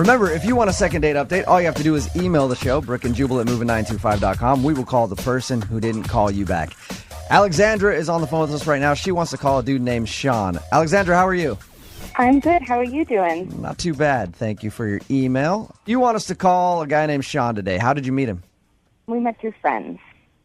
Remember, if you want a second date update, all you have to do is email the show, Brooke and Jubal at moving925.com. We will call the person who didn't call you back. Alexandra is on the phone with us right now. She wants to call a dude named Sean. Alexandra, how are you? I'm good. How are you doing? Not too bad. Thank you for your email. You want us to call a guy named Sean today. How did you meet him? We met through friends.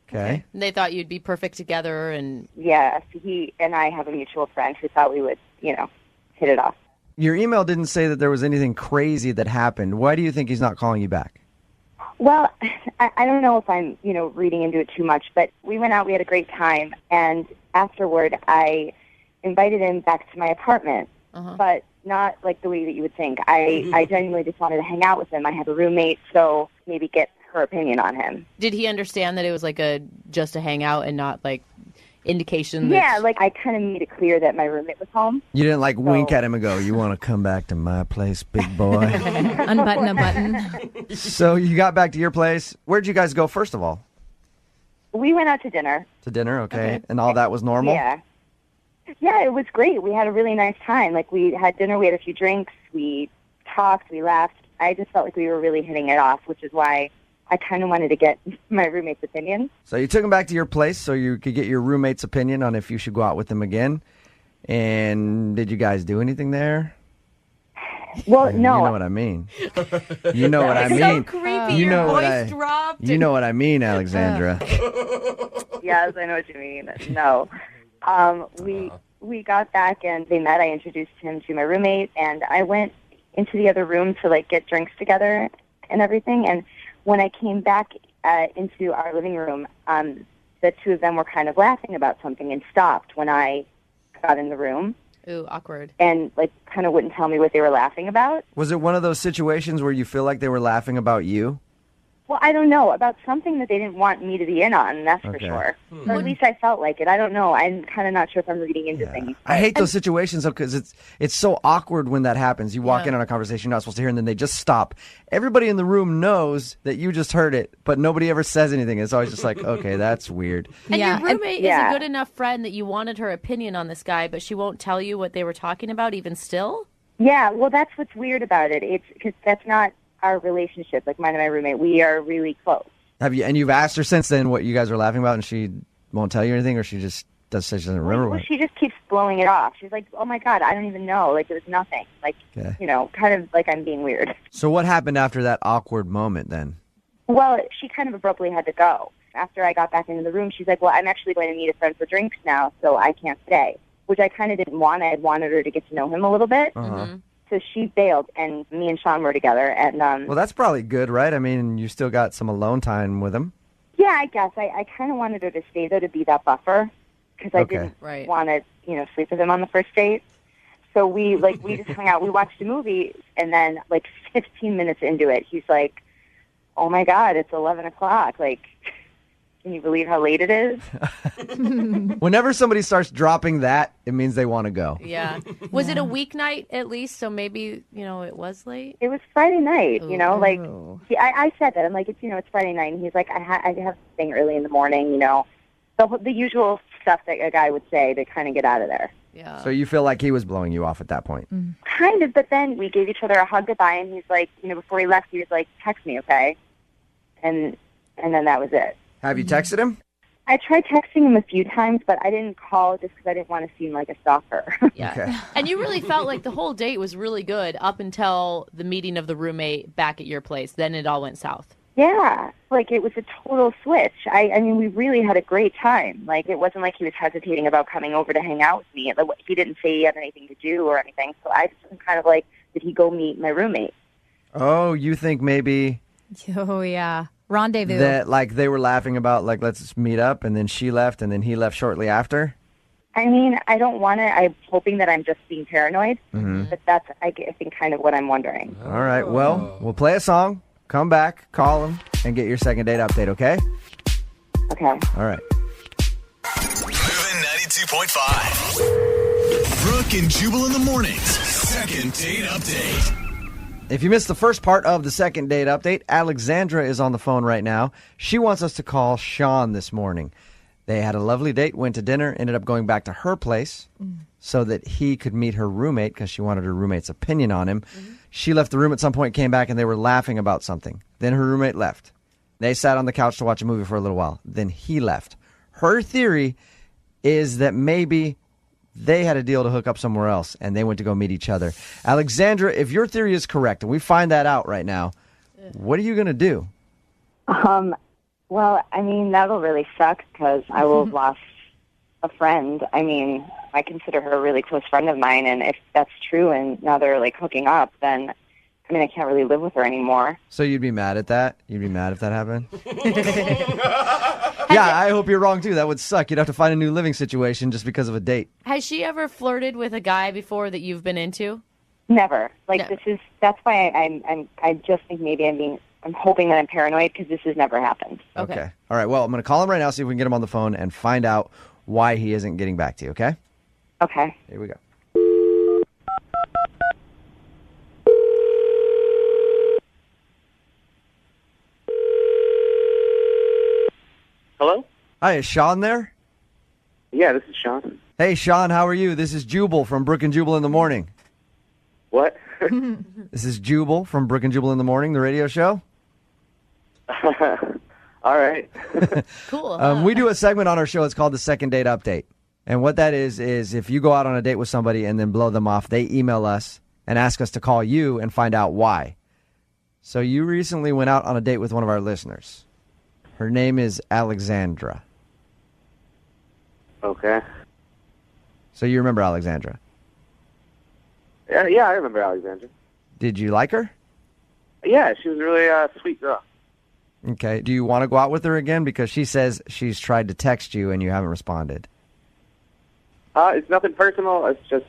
Okay. And they thought you'd be perfect together, and Yes, he and I have a mutual friend who thought we would, hit it off. Your email didn't say that there was anything crazy that happened. Why do you think he's not calling you back? Well, I don't know if I'm, reading into it too much, but we went out, we had a great time, and afterward I invited him back to my apartment, but not like the way that you would think. I genuinely just wanted to hang out with him. I have a roommate, so maybe get her opinion on him. did he understand that it was like just a hangout and not like indication that... Yeah, like I kind of made it clear that my roommate was home. You didn't wink at him and go, "You want to come back to my place, big boy?" Unbutton a button. So you got back to your place. Where'd you guys go first of all? We went out to dinner. To dinner, okay. And all that was normal? Yeah. Yeah, it was great. We had a really nice time. Like, we had dinner, we had a few drinks, we talked, we laughed. I just felt like we were really hitting it off, which is why I kind of wanted to get my roommate's opinion. So you took him back to your place so you could get your roommate's opinion on if you should go out with him again. And did you guys do anything there? Well, no. You know what I mean. You know what I mean. So creepy. You know Your what voice dropped. You know what I mean, Alexandra. Yes, I know what you mean. No. We got back and they met. I introduced him to my roommate, and I went into the other room to get drinks together and everything. And when I came back into our living room, the two of them were kind of laughing about something and stopped when I got in the room. Ooh, awkward. And kind of wouldn't tell me what they were laughing about. Was it one of those situations where you feel like they were laughing about you? Well, I don't know, about something that they didn't want me to be in on, that's for sure. Or at least I felt like it. I don't know. I'm kind of not sure if I'm reading into things. I hate those situations, though, because it's so awkward when that happens. You walk in on a conversation you're not supposed to hear, and then they just stop. Everybody in the room knows that you just heard it, but nobody ever says anything. It's always just like, okay, that's weird. And your roommate is a good enough friend that you wanted her opinion on this guy, but she won't tell you what they were talking about even still? Yeah, well, that's what's weird about it. It's because that's not our relationship, like mine and my roommate. We are really close. You've asked her since then what you guys were laughing about, and she won't tell you anything, or she just say she doesn't remember? Well, she just keeps blowing it off. She's like, "Oh my God, I don't even know. It was nothing." Kind of like I'm being weird. So what happened after that awkward moment then? Well, she kind of abruptly had to go. After I got back into the room, she's like, "Well, I'm actually going to meet a friend for drinks now, so I can't stay," which I kind of didn't want. I had wanted her to get to know him a little bit. So she bailed, and me and Sean were together. And well, that's probably good, right? I mean, you still got some alone time with him. Yeah, I guess. I kind of wanted her to stay, though, to be that buffer, because I didn't want to, sleep with him on the first date. So we just hung out. We watched a movie, and then 15 minutes into it, he's like, "Oh my God, it's 11 o'clock. Can you believe how late it is?" Whenever somebody starts dropping that, it means they want to go. Yeah. Was it a weeknight at least? So maybe, it was late? It was Friday night, Ooh. I said that. I'm like, it's Friday night. And he's like, I have this thing early in the morning, the usual stuff that a guy would say to kind of get out of there. Yeah. So you feel like he was blowing you off at that point? Kind of, but then we gave each other a hug goodbye, and he's like, before he left, he was like, "Text me, okay?" And then that was it. Have you texted him? I tried texting him a few times, but I didn't call just because I didn't want to seem like a stalker. Yeah. Okay. And you really felt like the whole date was really good up until the meeting of the roommate back at your place. Then it all went south. Yeah. It was a total switch. I mean, we really had a great time. It wasn't like he was hesitating about coming over to hang out with me. He didn't say he had anything to do or anything. So I just was kind of like, did he go meet my roommate? Oh, you think maybe... Oh, yeah. Rendezvous. That, they were laughing about, let's meet up, and then she left, and then he left shortly after? I mean, I don't want to. I'm hoping that I'm just being paranoid, but that's, I think, kind of what I'm wondering. All right, well, we'll play a song, come back, call him, and get your second date update, okay? Okay. All right. Moving 92.5. Brooke and Jubal in the mornings. Second date update. If you missed the first part of the second date update, Alexandra is on the phone right now. She wants us to call Sean this morning. They had a lovely date, went to dinner, ended up going back to her place so that he could meet her roommate because she wanted her roommate's opinion on him. She left the room at some point, came back, and they were laughing about something. Then her roommate left. They sat on the couch to watch a movie for a little while. Then he left. Her theory is that maybe they had a deal to hook up somewhere else, and they went to go meet each other. Alexandra, if your theory is correct, and we find that out right now, what are you going to do? Well, I mean, that'll really suck because I will have lost a friend. I mean, I consider her a really close friend of mine, and if that's true and now they're, like, hooking up, then, I mean, I can't really live with her anymore. So you'd be mad at that? You'd be mad if that happened? Yeah, I hope you're wrong, too. That would suck. You'd have to find a new living situation just because of a date. Has she ever flirted with a guy before that you've been into? Never. Like, No. that's why I just think maybe I'm hoping that I'm paranoid because this has never happened. Okay. All right, well, I'm going to call him right now, see if we can get him on the phone and find out why he isn't getting back to you, okay? Okay. Here we go. Hello? Hi, is Sean there? Yeah, this is Sean. Hey, Sean, how are you? This is Jubal from Brooke and Jubal in the Morning. What? This is Jubal from Brooke and Jubal in the Morning, the radio show. All right. Cool. We do a segment on our show. It's called the Second Date Update. And what that is if you go out on a date with somebody and then blow them off, they email us and ask us to call you and find out why. So you recently went out on a date with one of our listeners. Her name is Alexandra. Okay. So you remember Alexandra. Yeah, I remember Alexandra. Did you like her? Yeah, she was a really sweet girl. Okay. Do you want to go out with her again? Because she says she's tried to text you and you haven't responded. It's nothing personal. It's just,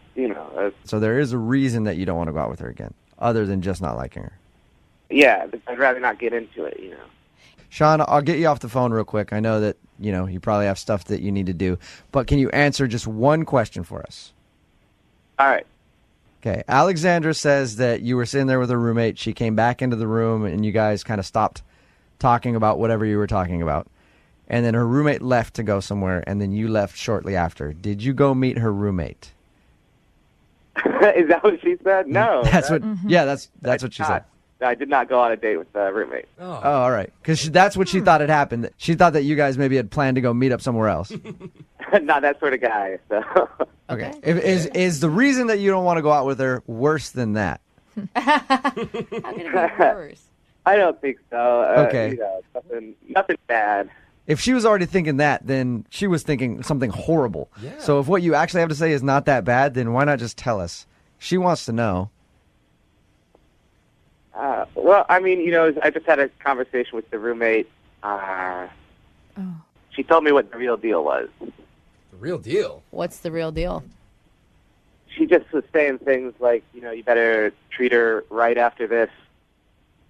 So there is a reason that you don't want to go out with her again, other than just not liking her. yeah, I'd rather not get into it, Sean, I'll get you off the phone real quick. I know that, you probably have stuff that you need to do. But can you answer just one question for us? All right. Okay. Alexandra says that you were sitting there with her roommate. She came back into the room, and you guys kind of stopped talking about whatever you were talking about. And then her roommate left to go somewhere, and then you left shortly after. Did you go meet her roommate? Is that what she said? No. That's what what she said. I did not go on a date with a roommate. Oh, all right. Because that's what she thought had happened. She thought that you guys maybe had planned to go meet up somewhere else. Not that sort of guy. So. Okay. Is the reason that you don't want to go out with her worse than that? How can it be worse? I don't think so. Okay. Nothing bad. If she was already thinking that, then she was thinking something horrible. Yeah. So if what you actually have to say is not that bad, then why not just tell us? She wants to know. Well, I mean, I just had a conversation with the roommate. She told me what the real deal was. The real deal. What's the real deal? She just was saying things like, you better treat her right after this.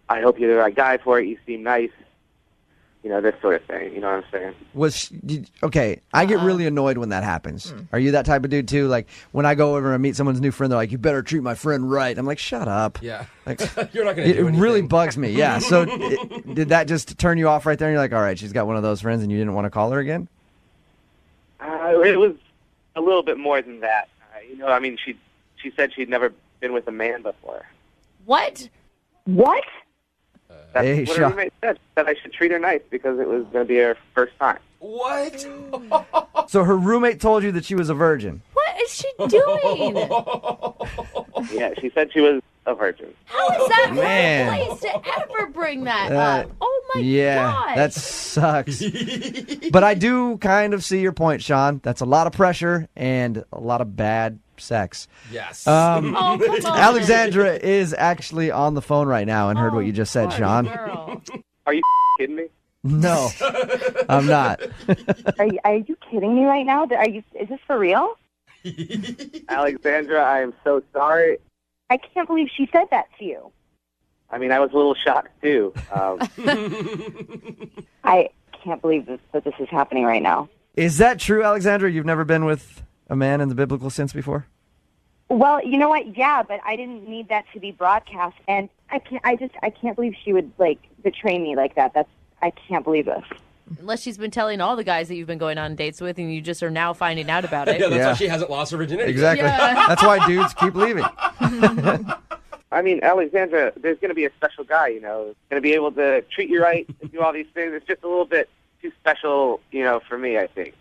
I hope you're the right guy for it. You seem nice. This sort of thing. You know what I'm saying? Okay, I get really annoyed when that happens. Are you that type of dude too? Like when I go over and meet someone's new friend, they're like, "You better treat my friend right." I'm like, "Shut up." Yeah. Like, You're not going to do it anything. really bugs me. Yeah. So did that just turn you off right there? And you're like, "All right, she's got one of those friends," and you didn't want to call her again? It was a little bit more than that. I mean, she said she'd never been with a man before. What? What? That's Hey, what her Sean. roommate said. That I should treat her nice because it was going to be her first time. What? So her roommate told you that she was a virgin. What is she doing? Yeah, she said she was a virgin. How is that Man. one place to ever bring that up? Oh my Yeah, god. that sucks. But I do kind of see your point, Sean. That's a lot of pressure and a lot of bad sex. Yes. Oh, come on. Alexandra is actually on the phone right now and heard what you just said, Poor Sean. girl. Are you kidding me? No, I'm not. Are you kidding me right now? Is this for real? Alexandra, I am so sorry. I can't believe she said that to you. I mean, I was a little shocked, too. I can't believe that this is happening right now. Is that true, Alexandra? You've never been with a man in the biblical sense before? Well, you know what? Yeah, but I didn't need that to be broadcast, and I can't believe she would betray me like that. I can't believe this. Unless she's been telling all the guys that you've been going on dates with and you just are now finding out about it. Yeah, that's Yeah. why she hasn't lost her virginity. Exactly. Yeah. That's why dudes keep leaving. I I mean, Alexandra, there's going to be a special guy, going to be able to treat you right and do all these things. It's just a little bit too special, for me, I think.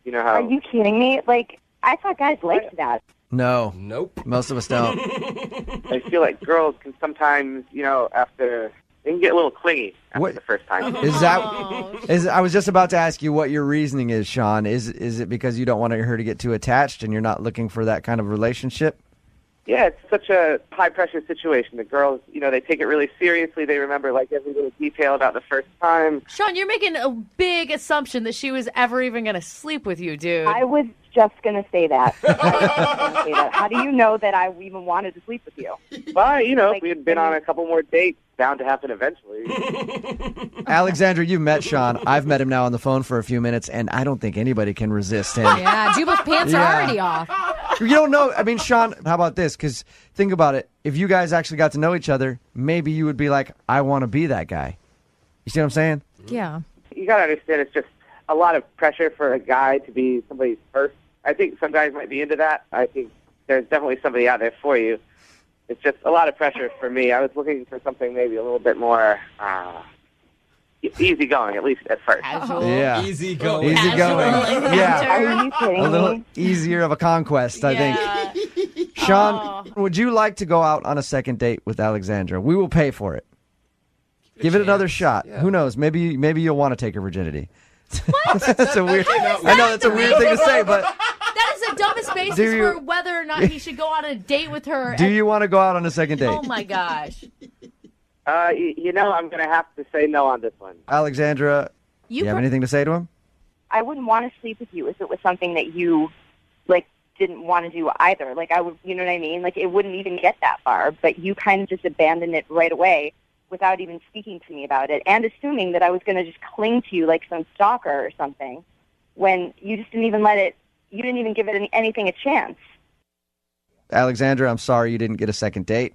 You know how... Are you kidding me? Like, I thought guys liked that. No. Nope. Most of us don't. I feel like girls can sometimes, after... They can get a little clingy after the first time. I was just about to ask you what your reasoning is, Sean. Is it because you don't want her to get too attached and you're not looking for that kind of relationship? Yeah, it's such a high-pressure situation. The girls, they take it really seriously. They remember, every little detail about the first time. Sean, you're making a big assumption that she was ever even going to sleep with you, dude. I was just going to say that. How do you know that I even wanted to sleep with you? Well, if we had been on a couple more dates, bound to happen eventually. Alexandra, you've met Sean. I've met him now on the phone for a few minutes, and I don't think anybody can resist him. Yeah, Jubal's pants are already off. You don't know. I mean, Sean, how about this? Because think about it. If you guys actually got to know each other, maybe you would be like, I want to be that guy. You see what I'm saying? Yeah. You got to understand it's just a lot of pressure for a guy to be somebody's first. I think some guys might be into that. I think there's definitely somebody out there for you. It's just a lot of pressure for me. I was looking for something maybe a little bit more easygoing, at least at first. Casual. Yeah. Easy going. Casual Yeah. Are you kidding A little me? easier of a conquest, I think. Sean, would you like to go out on a second date with Alexandra? We will pay for it. Give it another shot. Yeah. Who knows? Maybe you'll want to take her virginity. What? That's a weird. I know that's a weird thing to say, but That is the dumbest basis for whether or not he should go on a date with her. do you want to go out on a second date? Oh, my gosh. I'm going to have to say no on this one. Alexandra, you have anything to say to him? I wouldn't want to sleep with you if it was something that you, didn't want to do either. I would, you know what I mean? It wouldn't even get that far, but you kind of just abandoned it right away without even speaking to me about it and assuming that I was going to just cling to you like some stalker or something when you just didn't even you didn't even give it anything a chance. Alexandra, I'm sorry you didn't get a second date.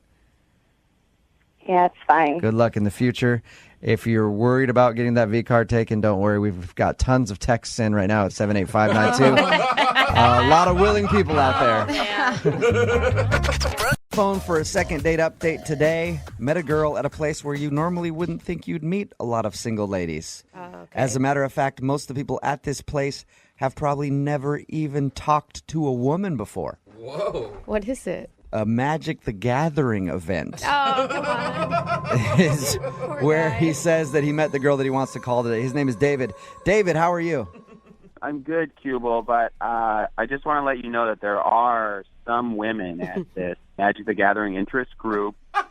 Yeah, it's fine. Good luck in the future. If you're worried about getting that V card taken, don't worry. We've got tons of texts in right now at 78592. A lot of willing people out there. Phone for a second date update today. Met a girl at a place where you normally wouldn't think you'd meet a lot of single ladies. Okay. As a matter of fact, most of the people at this place have probably never even talked to a woman before. Whoa. What is it? A Magic the Gathering event. Oh, come on. Is where he says that he met the girl that he wants to call today. His name is David. David, how are you? I'm good, Jubal, but I just want to let you know that there are some women at this Magic the Gathering interest group /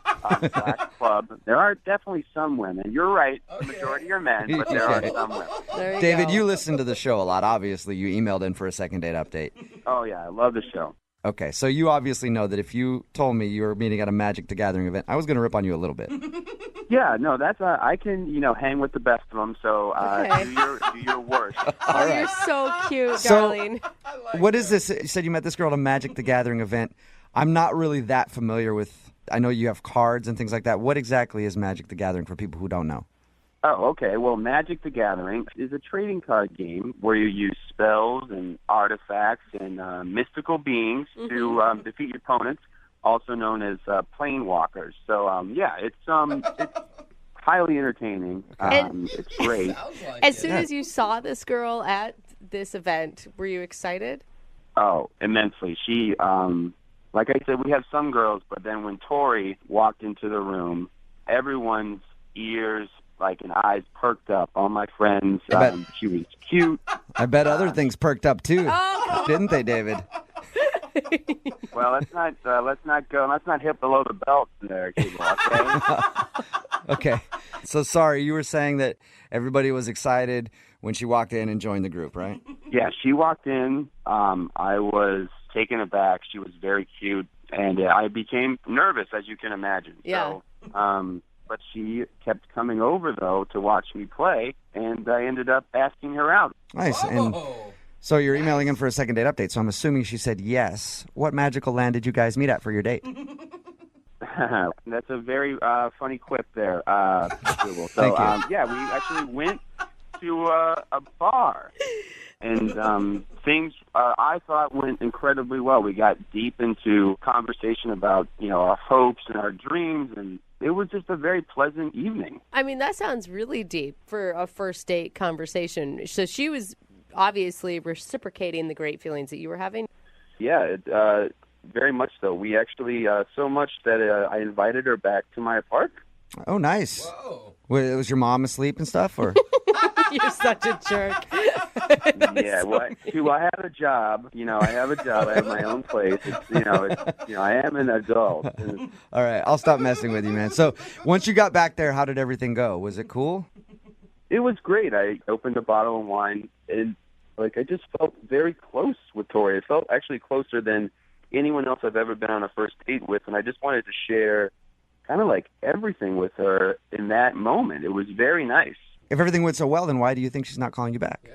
club. There are definitely some women. You're right. The majority are men, but there are some women. David, you listen to the show a lot. Obviously, you emailed in for a second date update. Oh, yeah. I love the show. Okay, so you obviously know that if you told me you were meeting at a Magic the Gathering event, I was going to rip on you a little bit. Yeah, no, that's I can hang with the best of them. So do your worst. Oh, you're so cute, darling. So, what is this? You said you met this girl at a Magic the Gathering event. I'm not really that familiar with. I know you have cards and things like that. What exactly is Magic the Gathering for people who don't know? Oh, okay. Well, Magic the Gathering is a trading card game where you use spells and artifacts and mystical beings to defeat your opponents, also known as planewalkers. So, it's highly entertaining. It's great. As soon as you saw this girl at this event, were you excited? Oh, immensely. She, like I said, we have some girls, but then when Tori walked into the room, everyone's ears and eyes perked up. All my friends, she was cute. I bet other things perked up too, didn't they, David? Well, let's not hit below the belt there, people, okay? Okay. So sorry, you were saying that everybody was excited when she walked in and joined the group, right? Yeah, she walked in. I was taken aback. She was very cute, and I became nervous, as you can imagine. Yeah. So, but she kept coming over, though, to watch me play, and I ended up asking her out. Nice. And so you're emailing in for a second date update, so I'm assuming she said yes. What magical land did you guys meet at for your date? That's a very funny quip there, Jubal. So, Thank you. we actually went to a bar. And things I thought went incredibly well. We got deep into conversation about, our hopes and our dreams, and it was just a very pleasant evening. I mean, that sounds really deep for a first date conversation. So she was obviously reciprocating the great feelings that you were having. Yeah, very much so. We actually, so much that I invited her back to my apartment. Oh, nice. Whoa. Was your mom asleep and stuff, or? You're such a jerk. Yeah, well, I have a job. I have a job. I have my own place. I am an adult. All right, I'll stop messing with you, man. So once you got back there, how did everything go? Was it cool? It was great. I opened a bottle of wine, and I just felt very close with Tori. It felt actually closer than anyone else I've ever been on a first date with, and I just wanted to share kind of everything with her in that moment. It was very nice. If everything went so well, then why do you think she's not calling you back? Yeah.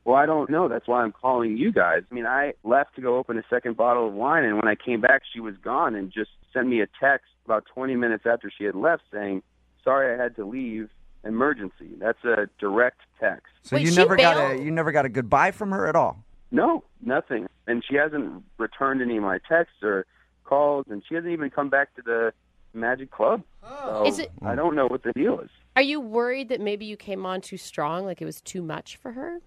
Well, I don't know. That's why I'm calling you guys. I mean, I left to go open a second bottle of wine, and when I came back, she was gone and just sent me a text about 20 minutes after she had left saying, "Sorry, I had to leave. Emergency." That's a direct text. So Wait, you she never bailed? got a goodbye from her at all? No, nothing. And she hasn't returned any of my texts or calls, and she hasn't even come back to the Magic Club. So Is it- I don't know what the deal is. Are you worried that maybe you came on too strong, like it was too much for her?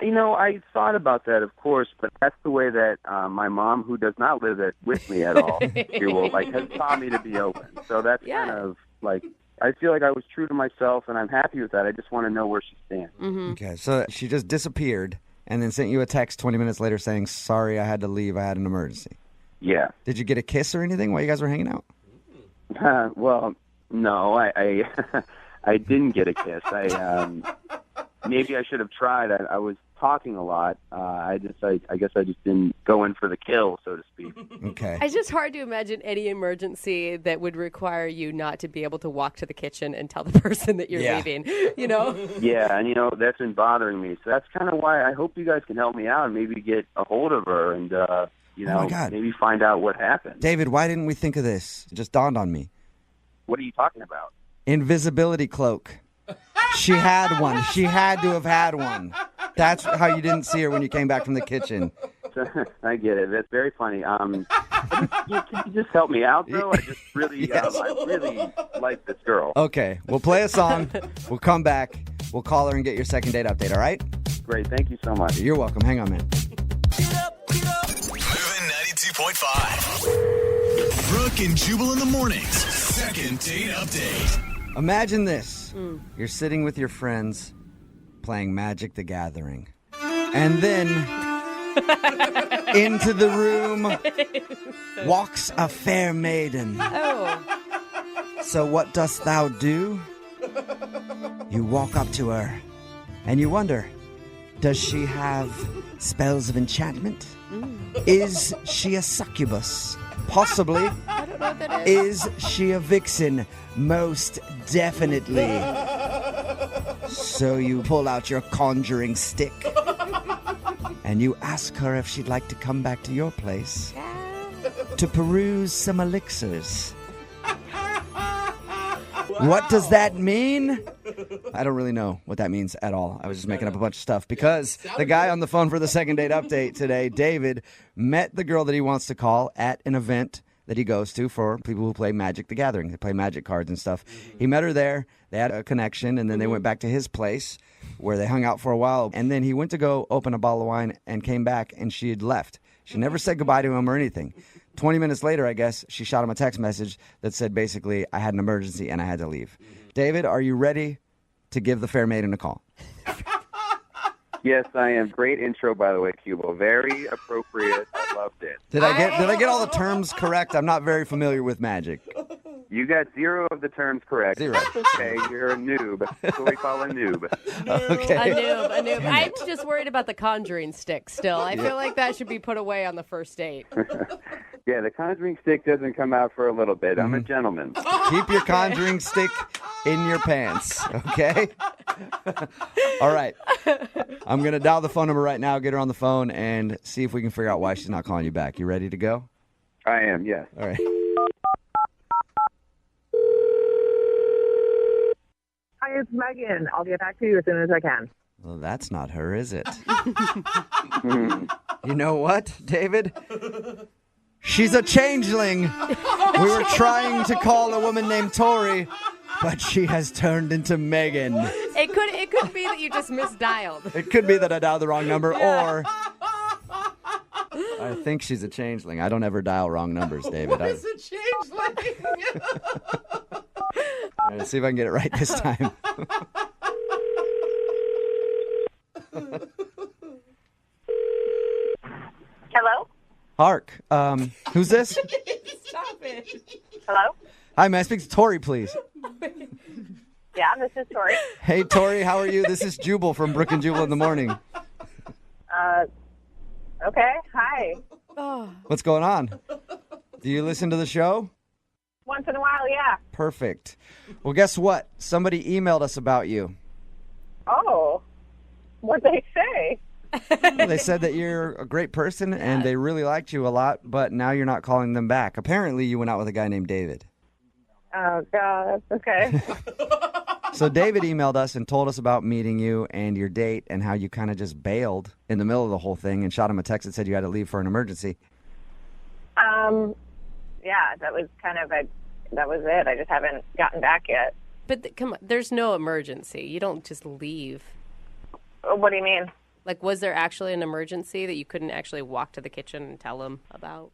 I thought about that, of course, but that's the way that my mom, who does not live with me at all, has taught me to be open. So that's kind of I feel like I was true to myself, and I'm happy with that. I just want to know where she stands. Mm-hmm. Okay, so she just disappeared and then sent you a text 20 minutes later saying, "Sorry, I had to leave. I had an emergency." Yeah. Did you get a kiss or anything while you guys were hanging out? Well, no, I I didn't get a kiss. Maybe I should have tried. I was talking a lot. I guess I just didn't go in for the kill, so to speak. Okay. It's just hard to imagine any emergency that would require you not to be able to walk to the kitchen and tell the person that you're leaving, Yeah, and that's been bothering me. So that's kind of why I hope you guys can help me out and maybe get a hold of her and, Oh my God. maybe find out what happened. David, why didn't we think of this? It just dawned on me. What are you talking about? Invisibility cloak. She had one. She had to have had one. That's how you didn't see her when you came back from the kitchen. I get it. That's very funny. Can you just help me out, though? I just really, Yes. I really like this girl. Okay, we'll play a song. We'll come back. We'll call her and get your second date update, all right? Great. Thank you so much. You're welcome. Hang on, man. Moving 92.5. Brooke and Jubal in the mornings. Second date update. Imagine this. You're sitting with your friends playing Magic the Gathering. And then into the room walks a fair maiden. Oh. So what dost thou do? You walk up to her and you wonder, does she have spells of enchantment? Is she a succubus? Possibly. I don't know what that is. Is she a vixen? Most definitely. So you pull out your conjuring stick and you ask her if she'd like to come back to your place to peruse some elixirs. What does that mean? I don't really know what that means at all. I was just making up a bunch of stuff because the guy on the phone for the second date update today, David, met the girl that he wants to call at an event that he goes to for people who play Magic the Gathering. They play Magic cards and stuff. He met her there. They had a connection, and then they went back to his place where they hung out for a while. And then he went to go open a bottle of wine and came back, and she had left. She never said goodbye to him or anything. 20 minutes later, I guess, she shot him a text message that said basically, I had an emergency and I had to leave. David, are you ready to give the fair maiden a call? Yes, I am. Great intro, by the way, Cubo. Very appropriate. I loved it. Did I get all the terms correct? I'm not very familiar with magic. You got 0 of the terms correct. 0. Okay, you're a noob. That's what we call a noob. Okay. A noob. I'm just worried about the conjuring stick still. I feel like that should be put away on the first date. Yeah, the conjuring stick doesn't come out for a little bit. I'm a gentleman. Keep your conjuring stick in your pants, okay? All right. I'm going to dial the phone number right now, get her on the phone, and see if we can figure out why she's not calling you back. You ready to go? I am, yes. All right. Hi, Hi, it's Megan. I'll get back to you as soon as I can. Well, that's not her, is it? You know what, David? She's a changeling. We were trying to call a woman named Tori, but she has turned into Megan. It could be that you just misdialed. It could be that I dialed the wrong number, or I think she's a changeling. I don't ever dial wrong numbers, David. What is a changeling? Let's see if I can get it right this time. Hello? Hark. Who's this? Stop it. Hello? Hi, may I speak to Tori, please? Yeah, this is Tori. Hey, Tori, how are you? This is Jubal from Brooke and Jubal in the morning. Okay, hi. What's going on? Do you listen to the show? Once in a while, yeah. Perfect. Well, guess what? Somebody emailed us about you. Oh, what'd they say? Well, they said that you're a great person and they really liked you a lot, but now you're not calling them back. Apparently, you went out with a guy named David. Oh, God, okay. So David emailed us and told us about meeting you and your date and how you kind of just bailed in the middle of the whole thing and shot him a text that said you had to leave for an emergency. Yeah, that was that was it. I just haven't gotten back yet. But come on, there's no emergency. You don't just leave. What do you mean? Like, was there actually an emergency that you couldn't actually walk to the kitchen and tell him about?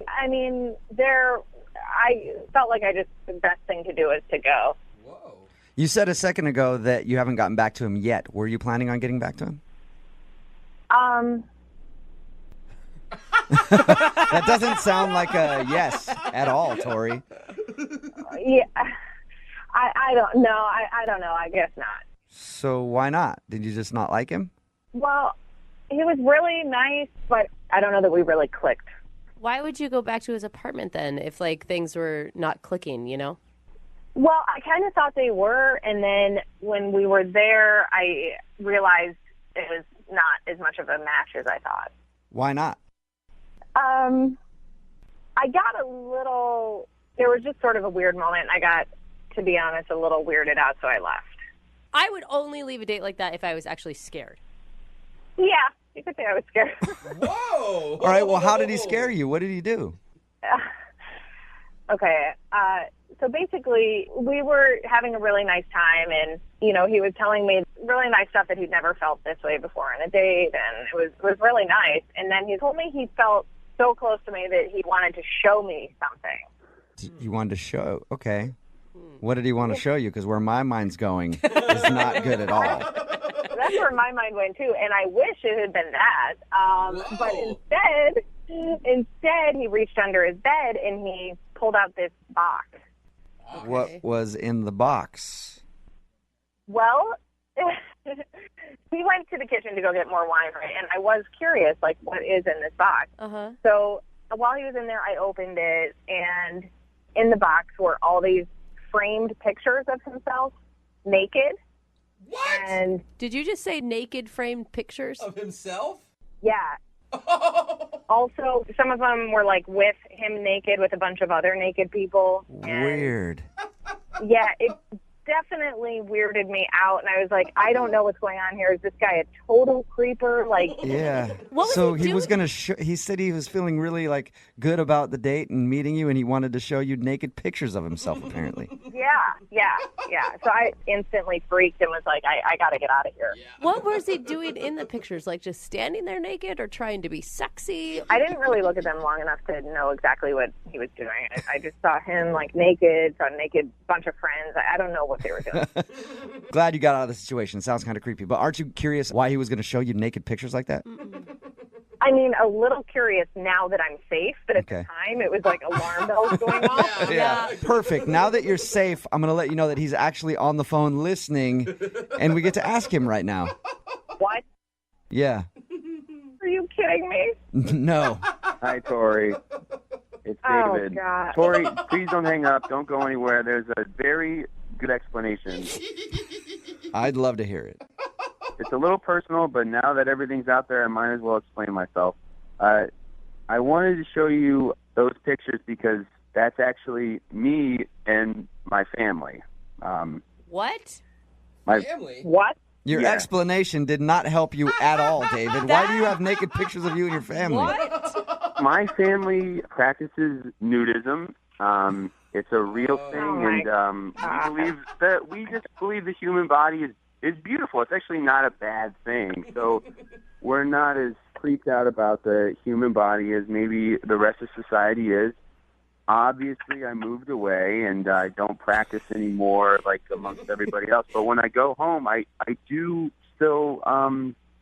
I mean, I felt like the best thing to do is to go. Whoa. You said a second ago that you haven't gotten back to him yet. Were you planning on getting back to him? That doesn't sound like a yes at all, Tori. Yeah, I don't know. I don't know. I guess not. So why not? Did you just not like him? Well, he was really nice, but I don't know that we really clicked. Why would you go back to his apartment then if, like, things were not clicking, you know? Well, I kind of thought they were, and then when we were there, I realized it was not as much of a match as I thought. Why not? I got a little, there was just sort of a weird moment. I got, to be honest, a little weirded out, so I left. I would only leave a date like that if I was actually scared. Yeah, you could say I was scared. Whoa. All right, well, how did he scare you? What did he do? Okay, so basically, we were having a really nice time, and, you know, he was telling me really nice stuff that he'd never felt this way before on a date, and it was really nice. And then he told me he felt so close to me that he wanted to show me something. You wanted to show? Okay. What did he want to show you? Because where my mind's going is not good at all. That's where my mind went, too, and I wish it had been that. But instead, he reached under his bed, and he pulled out this box. Okay. What was in the box? Well, we went to the kitchen to go get more wine, right? And I was curious, like, what is in this box? Uh-huh. So while he was in there, I opened it, and in the box were all these framed pictures of himself naked. What? And Did you just say naked framed pictures? Of himself? yeah. Also, some of them were like with him naked with a bunch of other naked people. And Weird. yeah, it definitely weirded me out, and I was like, I don't know what's going on here. Is this guy a total creeper? Like, Yeah. What was So he he was doing? going to he said he was feeling really like good about the date and meeting you, and he wanted to show you naked pictures of himself, apparently. yeah. So I instantly freaked and was like, I got to get out of here. What was he doing in the pictures? Like just standing there naked or trying to be sexy? I didn't really look at them long enough to know exactly what he was doing. I just saw him like naked, saw a naked bunch of friends. I don't know what they were doing. Glad you got out of the situation. Sounds kind of creepy. But aren't you curious why he was going to show you naked pictures like that? I mean, a little curious now that I'm safe, but at Okay. the time it was like alarm bells going off. Yeah. Perfect. Now that you're safe, I'm going to let you know that he's actually on the phone listening, and we get to ask him right now. What? Yeah. Are you kidding me? No. Hi, Tori. It's Oh, David. God. Tori, please don't hang up. Don't go anywhere. There's a very good explanation. I'd love to hear it. It's a little personal, but now that everything's out there, I might as well explain myself. I wanted to show you those pictures because that's actually me and my family. What? My Family? What? Your Yeah. explanation did not help you at all, David. Why do you have naked pictures of you and your family? my family practices nudism. It's a real thing, and we just believe the human body is beautiful. It's actually not a bad thing. So we're not as freaked out about the human body as maybe the rest of society is. Obviously, I moved away, and I don't practice anymore like amongst everybody else. But when I go home, I do still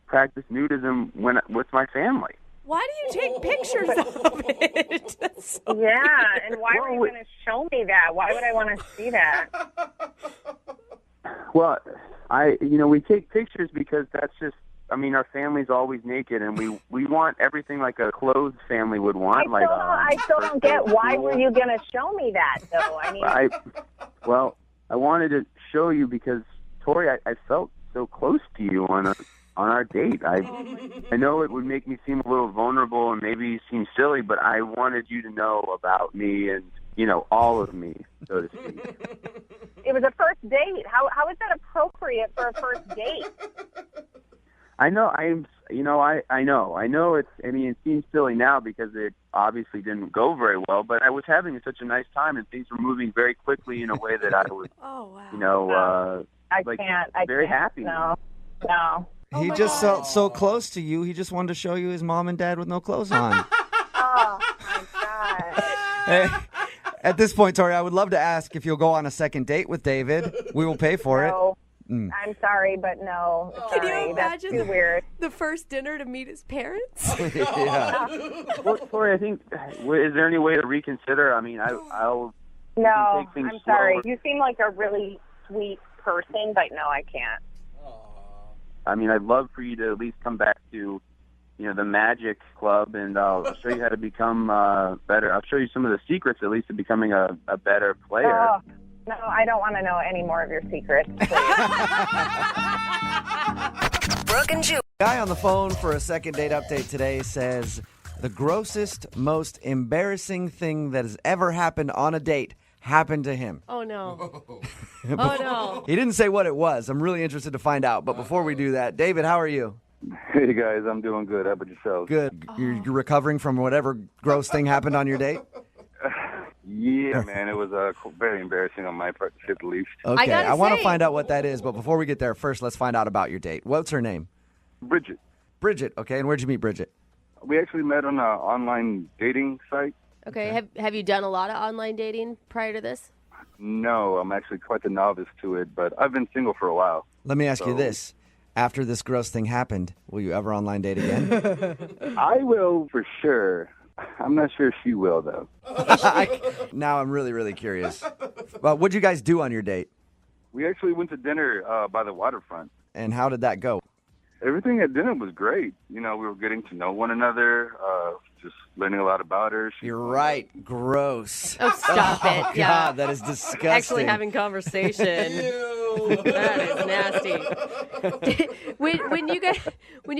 practice nudism with my family. Why do you take pictures of it? That's so Yeah, and why were you going to show me that? Why would I want to see that? Well, we take pictures because that's just, our family's always naked, and we want everything like a clothed family would want. I still don't get why were you going to show me that, though? I wanted to show you because, Tori, I felt so close to you on our date. I know it would make me seem a little vulnerable and maybe seem silly, but I wanted you to know about me and, all of me, so to speak. It was a first date. How is that appropriate for a first date? I know. I know. It seems silly now because it obviously didn't go very well. But I was having such a nice time, and things were moving very quickly in a way that I was, I very can't. happy. No. He just felt so close to you. He just wanted to show you his mom and dad with no clothes on. Oh my God. Hey, at this point, Tori, I would love to ask if you'll go on a second date with David. We will pay for it. I'm sorry, but no. Can Sorry. you imagine That's too weird. the first dinner to meet his parents? Yeah. Well, Tori, I think, is there any way to reconsider? I'll No, take things I'm sorry. slower. You seem like a really sweet person, but no, I can't. I'd love for you to at least come back to, the Magic Club, and I'll show you how to become better. I'll show you some of the secrets, at least, to becoming a better player. Oh, no, I don't want to know any more of your secrets, please. Brooke and Jubal. Guy on the phone for a second date update today says the grossest, most embarrassing thing that has ever happened on a date happened to him. Oh, no. Oh, no. He didn't say what it was. I'm really interested to find out. But before we do that, David, how are you? Hey, guys, I'm doing good. How about yourselves? Good. You're recovering from whatever gross thing happened on your date? Yeah, man, it was very embarrassing on my part, to say the least. Okay, I want to find out what that is. But before we get there, first, let's find out about your date. What's her name? Bridget. Bridget, okay. And where'd you meet Bridget? We actually met on an online dating site. Okay, have you done a lot of online dating prior to this? No, I'm actually quite the novice to it, but I've been single for a while. Let me ask you this. After this gross thing happened, will you ever online date again? I will for sure. I'm not sure she will, though. Now I'm really, really curious. Well, what'd you guys do on your date? We actually went to dinner by the waterfront. And how did that go? Everything at dinner was great. We were getting to know one another, just learning a lot lot about her. You're right. Gross. Oh, stop it. God, Yeah. that is disgusting. Actually having conversation. That is nasty. when you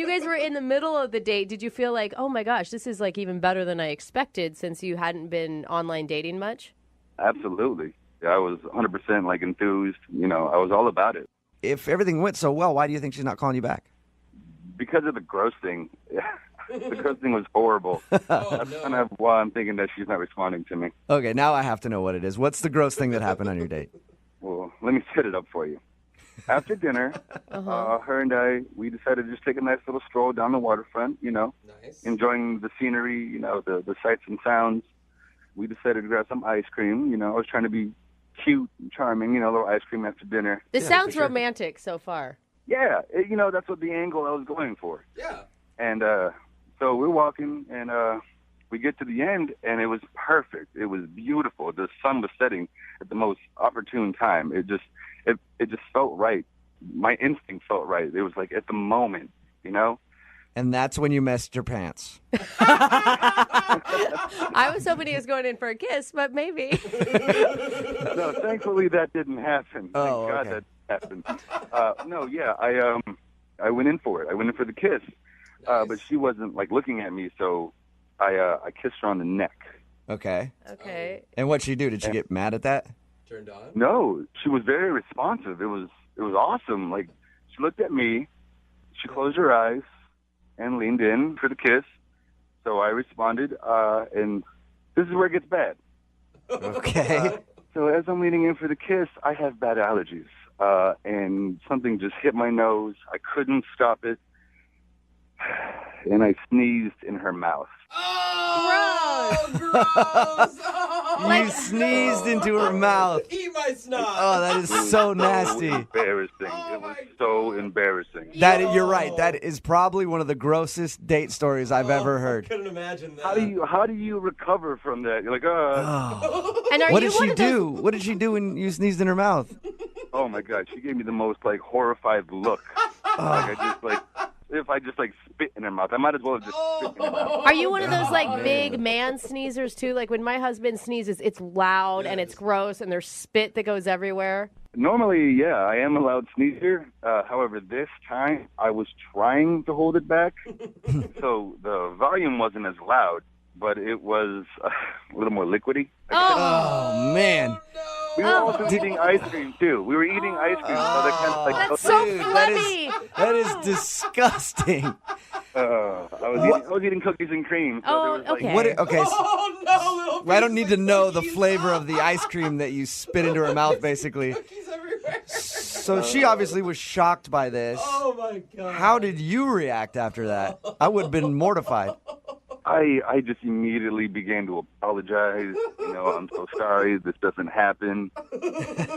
guys were in the middle of the date, did you feel like, oh my gosh, this is like even better than I expected since you hadn't been online dating much? Absolutely. Yeah, I was 100% like enthused. I was all about it. If everything went so well, why do you think she's not calling you back? Because of the gross thing. The gross thing was horrible. That's kind of why I'm thinking that she's not responding to me. Okay, now I have to know what it is. What's the gross thing that happened on your date? Well, let me set it up for you. After dinner, her and I, we decided to just take a nice little stroll down the waterfront, enjoying the scenery, the sights and sounds. We decided to grab some ice cream. I was trying to be cute and charming, a little ice cream after dinner. This sounds romantic so far. Yeah, that's what the angle I was going for. Yeah. And so we're walking, and we get to the end, and it was perfect. It was beautiful. The sun was setting at the most opportune time. It just felt right. My instinct felt right. It was like at the moment, And that's when you messed your pants. I was hoping he was going in for a kiss, but maybe. No, thankfully that didn't happen. Oh, Thank God okay. that happened. I went in for it. I went in for the kiss. But she wasn't like looking at me, so I kissed her on the neck. Okay. Okay. And what'd she do? Did she get mad at that? Turned on? No, she was very responsive. It was was awesome. Like, she looked at me, she closed her eyes, and leaned in for the kiss. So I responded, and this is where it gets bad. Okay. So as I'm leaning in for the kiss, I have bad allergies, and something just hit my nose. I couldn't stop it, and I sneezed in her mouth. Oh, gross! You sneezed into her mouth. Eat my snot. Oh, that is so nasty. Embarrassing. It was so embarrassing. You're right. That is probably one of the grossest date stories I've ever heard. I couldn't imagine that. How do you recover from that? You're like, And are What you did one she of those- do? What did she do when you sneezed in her mouth? oh my God, she gave me the most like horrified look. If I just like spit in her mouth, I might as well have just spit in her mouth. Are you one of those like big man sneezers too? Like when my husband sneezes, it's loud and it's gross and there's spit that goes everywhere. Normally, yeah, I am a loud sneezer. However, this time I was trying to hold it back, so the volume wasn't as loud, but it was a little more liquidy. Oh, man. We were also eating ice cream too. We were eating ice cream, so that kind of like That's so Dude, phlegmy. that is disgusting. I was eating cookies and cream. So there was like, Okay. Oh, no, little I don't need to know the flavor of the ice cream that you spit into her mouth, basically. cookies everywhere. So she obviously was shocked by this. Oh, my God. How did you react after that? I would have been mortified. I just immediately began to apologize. You know, I'm so sorry. This doesn't happen.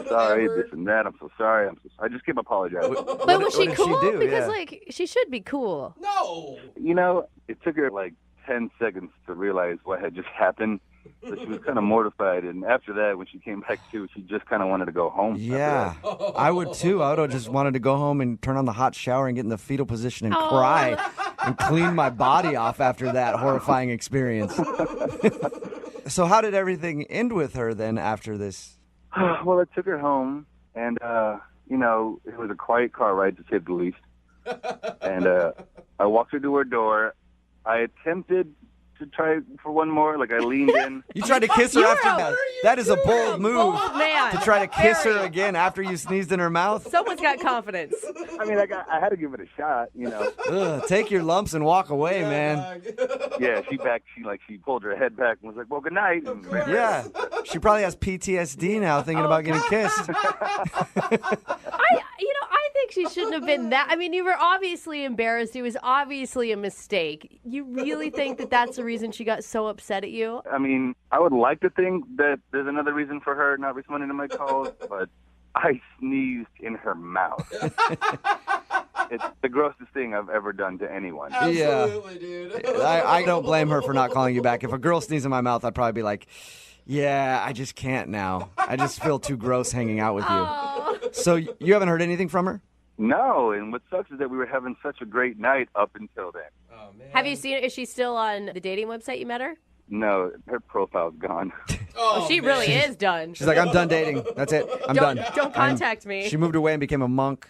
Sorry, this and that. I'm so sorry. I just kept apologizing. But was she did she cool? do? Because Yeah. like she should be cool. No. You know, it took her like 10 seconds to realize what had just happened. So she was kind of mortified. And after that, when she came back to, she just kind of wanted to go home. Yeah, I would too. I would have just wanted to go home and turn on the hot shower and get in the fetal position and cry and clean my body off after that horrifying experience. So how did everything end with her then after this? Well, I took her home, and, you know, it was a quiet car ride, to say the least. And I walked her to her door. I attempted to try for one more. Like, I leaned in. You tried to kiss her after that. That is a bold move. Bold man. To try to kiss her Very. again after you sneezed in her mouth. Someone's got confidence. I mean, I had to give it a shot, you know. Ugh, take your lumps and walk away, man. Yeah, she pulled her head back and was like, well, good night. And Yeah. She probably has PTSD now thinking about getting kissed. I think she shouldn't have been that. I mean, you were obviously embarrassed. It was obviously a mistake. You really think that that's the reason she got so upset at you? I mean, I would like to think that there's another reason for her not responding to my calls, but I sneezed in her mouth. It's the grossest thing I've ever done to anyone. Absolutely, dude. I don't blame her for not calling you back. If a girl sneezes in my mouth, I'd probably be like, yeah, I just can't now. I just feel too gross hanging out with you. So you haven't heard anything from her? No, and what sucks is that we were having such a great night up until then. Oh, man. Have you seen her? Is she still on the dating website you met her? No, her profile's gone. Oh, she really is done. She's like, I'm done dating. That's it. I'm done. Don't contact me. She moved away and became a monk.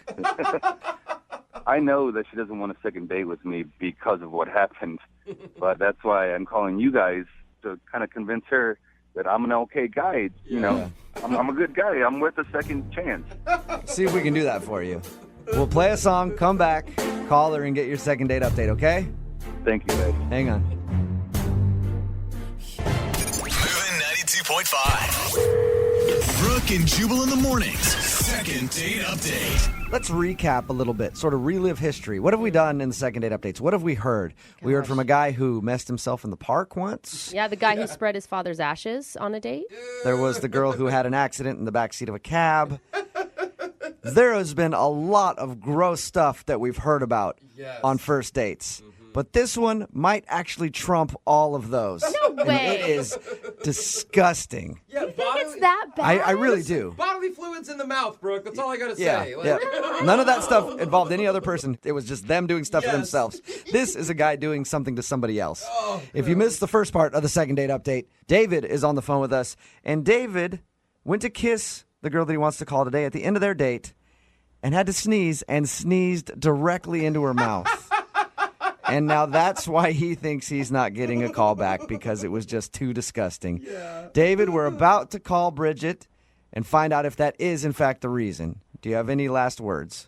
I know that she doesn't want a second date with me because of what happened, but that's why I'm calling you guys to kind of convince her that I'm an okay guy. You know, I'm a good guy. I'm worth a second chance. See if we can do that for you. We'll play a song, come back, call her, and get your second date update, okay? Thank you, guys. Hang on. Moving 92.5. Brooke and Jubal in the mornings. Second date update. Let's recap a little bit, sort of relive history. What have we done in the second date updates? What have we heard? We heard from a guy who messed himself in the park once. Yeah, the guy who spread his father's ashes on a date. There was the girl who had an accident in the backseat of a cab. There has been a lot of gross stuff that we've heard about on first dates. But this one might actually trump all of those. No way. And it is disgusting. Yeah, You think it's that bad? I really do. Bodily fluids in the mouth, Brooke. That's all I gotta Yeah, say. yeah. None of that stuff involved any other person. It was just them doing stuff to themselves. This is a guy doing something to somebody else. If you missed the first part of the second date update, David is on the phone with us. And David went to kiss the girl that he wants to call today at the end of their date and had to sneeze and sneezed directly into her mouth. And now that's why he thinks he's not getting a call back, because it was just too disgusting. David, we're about to call Bridget and find out if that is, in fact, the reason. Do you have any last words?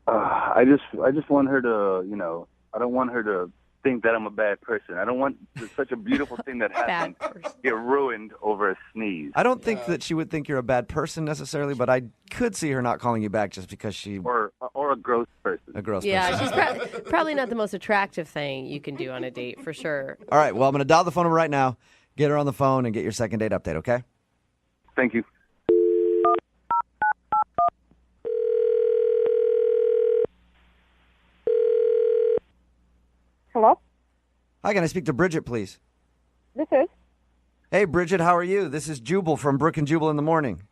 I just want her to, I don't want her to think that I'm a bad person. I don't want such a beautiful thing that happened get ruined over a sneeze. I don't think that she would think you're a bad person necessarily, but I could see her not calling you back just because she... Or a gross person. A gross person. Yeah, she's probably not the most attractive thing you can do on a date, for sure. All right, well, I'm going to dial the phone number right now, get her on the phone, and get your second date update, okay? Thank you. Hello? Hi, can I speak to Bridget, please? This is. Hey, Bridget, how are you? This is Jubal from Brooke and Jubal in the morning.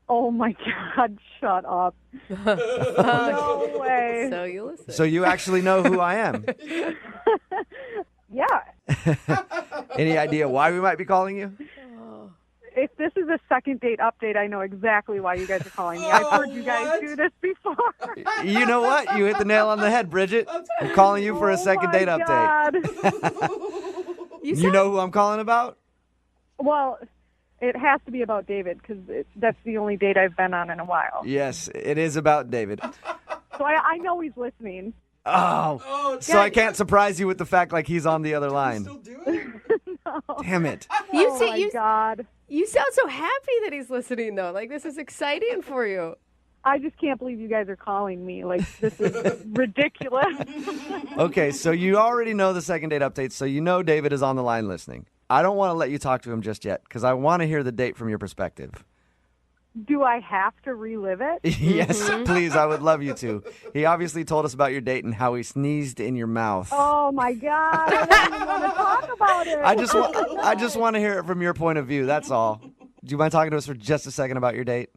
Oh, my God, shut up. No way. So you listen. So you actually know who I am? Yeah. Any idea why we might be calling you? If this is a second date update, I know exactly why you guys are calling me. I've heard you guys do this before. You know what? You hit the nail on the head, Bridget. I'm calling you for a second date update. You know who I'm calling about? Well, it has to be about David because that's the only date I've been on in a while. Yes, it is about David. So I know he's listening. Oh, so I can't surprise you with the fact like he's on the other line. No. Damn it. God. You sound so happy that he's listening, though. Like, this is exciting for you. I just can't believe you guys are calling me. Like, this is ridiculous. Okay, so you already know the second date update, so you know David is on the line listening. I don't want to let you talk to him just yet because I want to hear the date from your perspective. Do I have to relive it? Yes, please. I would love you to. He obviously told us about your date and how he sneezed in your mouth. Oh, my God. I don't even want to talk about it. I just want to hear it from your point of view. That's all. Do you mind talking to us for just a second about your date?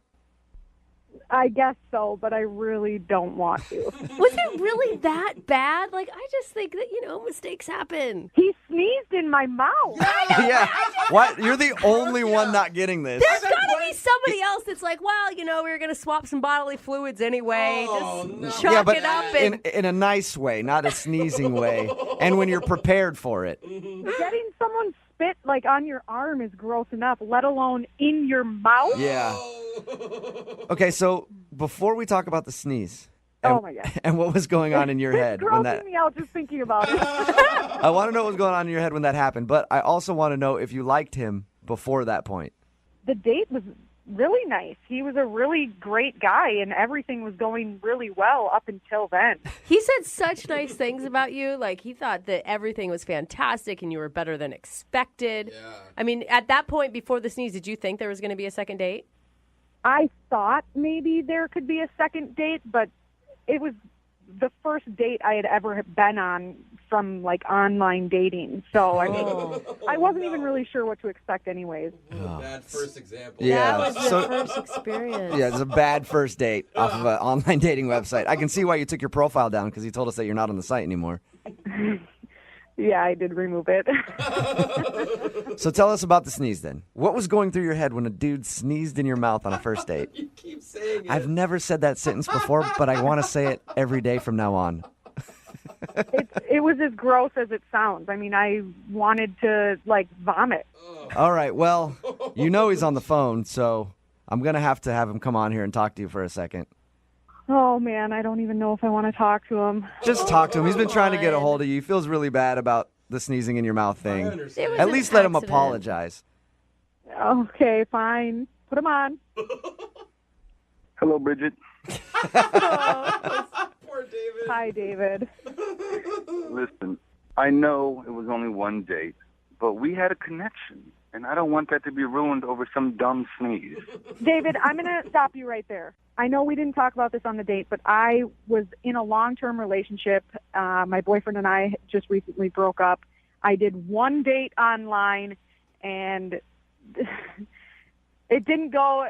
I guess so, but I really don't want to. Was it really that bad? Like, I just think that, mistakes happen. He sneezed in my mouth. Yeah. What? You're the only one not getting this. There's got to be somebody else that's like, well, we were going to swap some bodily fluids anyway. Just chalk it up. And... in a nice way, not a sneezing way. And when you're prepared for it. Getting someone spit like on your arm is gross enough, let alone in your mouth. Yeah. Okay, so before we talk about the sneeze, oh my God, and what was going on in your head when that? It's grossing me out just thinking about it. I want to know what was going on in your head when that happened, but I also want to know if you liked him before that point. The date was really nice. He was a really great guy, and everything was going really well up until then. He said such nice things about you. Like, he thought that everything was fantastic and you were better than expected. Yeah. I mean, at that point before the sneeze, did you think there was going to be a second date? I thought maybe there could be a second date, but it was the first date I had ever been on from, like, online dating. So, I mean, I wasn't even really sure what to expect anyways. Bad first example. Yeah. That was your first experience. Yeah, it's a bad first date off of an online dating website. I can see why you took your profile down because he told us that you're not on the site anymore. Yeah, I did remove it. So tell us about the sneeze then. What was going through your head when a dude sneezed in your mouth on a first date? You keep saying it. I've never said that sentence before, but I want to say it every day from now on. It was as gross as it sounds. I mean, I wanted to, like, vomit. All right, well, you know he's on the phone, so I'm going to have him come on here and talk to you for a second. Oh, man, I don't even know if I want to talk to him. Just talk to him. He's been trying to get a hold of you. He feels really bad about the sneezing in your mouth thing. At least let him apologize. Okay, fine. Put him on. Hello, Bridget. Poor David. Hi, David. Listen, I know it was only one date, but we had a connection, and I don't want that to be ruined over some dumb sneeze. David, I'm going to stop you right there. I know we didn't talk about this on the date, but I was in a long-term relationship. My boyfriend and I just recently broke up. I did one date online, and it didn't go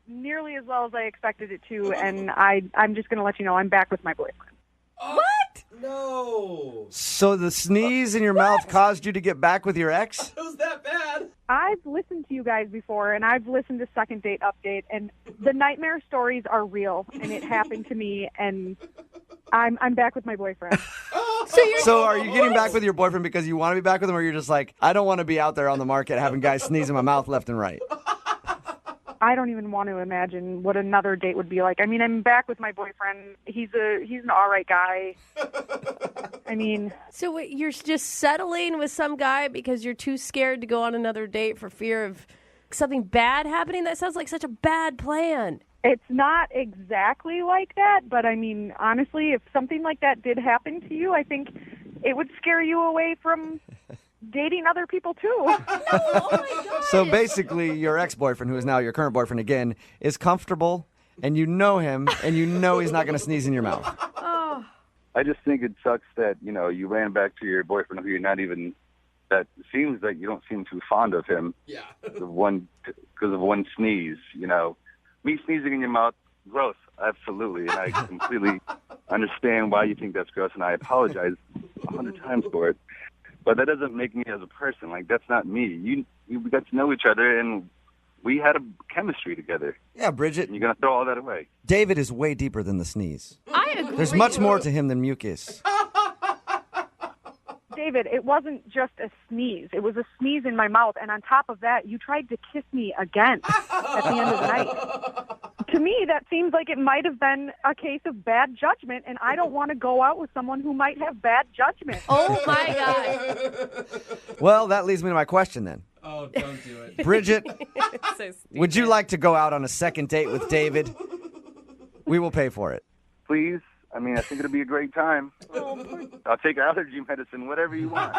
nearly as well as I expected it to, and I'm just going to let you know I'm back with my boyfriend. What? No. So the sneeze in your mouth caused you to get back with your ex? It was that bad. I've listened to you guys before, and I've listened to Second Date Update, and the nightmare stories are real, and it happened to me, and I'm back with my boyfriend. So are you getting back with your boyfriend because you want to be back with him, or you're just like, I don't want to be out there on the market having guys sneeze in my mouth left and right? I don't even want to imagine what another date would be like. I mean, I'm back with my boyfriend. He's an all right guy. I mean, So wait, you're just settling with some guy because you're too scared to go on another date for fear of something bad happening? That sounds like such a bad plan. it's not exactly like that, but I mean, honestly, if something like that did happen to you, I think it would scare you away from dating other people too. Oh my God. So basically, your ex-boyfriend, who is now your current boyfriend again, is comfortable, and you know him, and you know he's not going to sneeze in your mouth. Oh. I just think it sucks that, you know, you ran back to your boyfriend who you're not even, that seems like you don't seem too fond of him. Yeah. Because of one sneeze, you know. Me sneezing in your mouth, gross, absolutely. And I completely understand why you think that's gross, and I apologize 100 times for it. But that doesn't make me as a person. Like, that's not me. We got to know each other, and we had a chemistry together. Yeah, Bridget. And you're going to throw all that away. David is way deeper than the sneeze. I agree. There's much more to him than mucus. David, it wasn't just a sneeze. It was a sneeze in my mouth, and on top of that, you tried to kiss me again at the end of the night. To me, that seems like it might have been a case of bad judgment, and I don't want to go out with someone who might have bad judgment. Oh, my God. Well, that leads me to my question then. Oh, don't do it. Bridget, So stupid. would you like to go out on a second date with David? We will pay for it. Please. I mean, I think it'll be a great time. I'll take allergy medicine, whatever you want.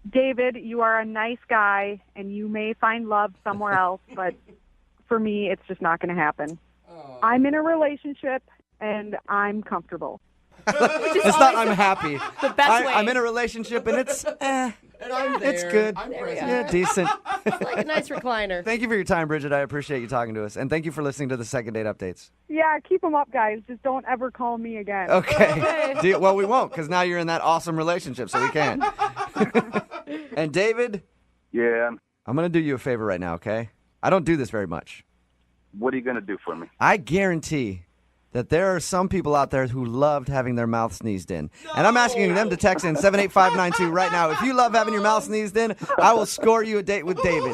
David, you are a nice guy, and you may find love somewhere else, but for me, it's just not going to happen. I'm in a relationship, and I'm comfortable. It's not I'm happy. The best way. I'm in a relationship, and it's And I'm there. it's good. I'm There we present. Yeah, decent. It's like a nice recliner. Thank you for your time, Bridget. I appreciate you talking to us. And thank you for listening to the second date updates. Yeah, keep them up, guys. Just don't ever call me again. Okay. Well, we won't, because now you're in that awesome relationship, so we can't. And David, Yeah. I'm going to do you a favor right now, okay? I don't do this very much. What are you going to do for me? I guarantee that there are some people out there who loved having their mouth sneezed in. And I'm asking them to text in 78592 right now. If you love having your mouth sneezed in, I will score you a date with David.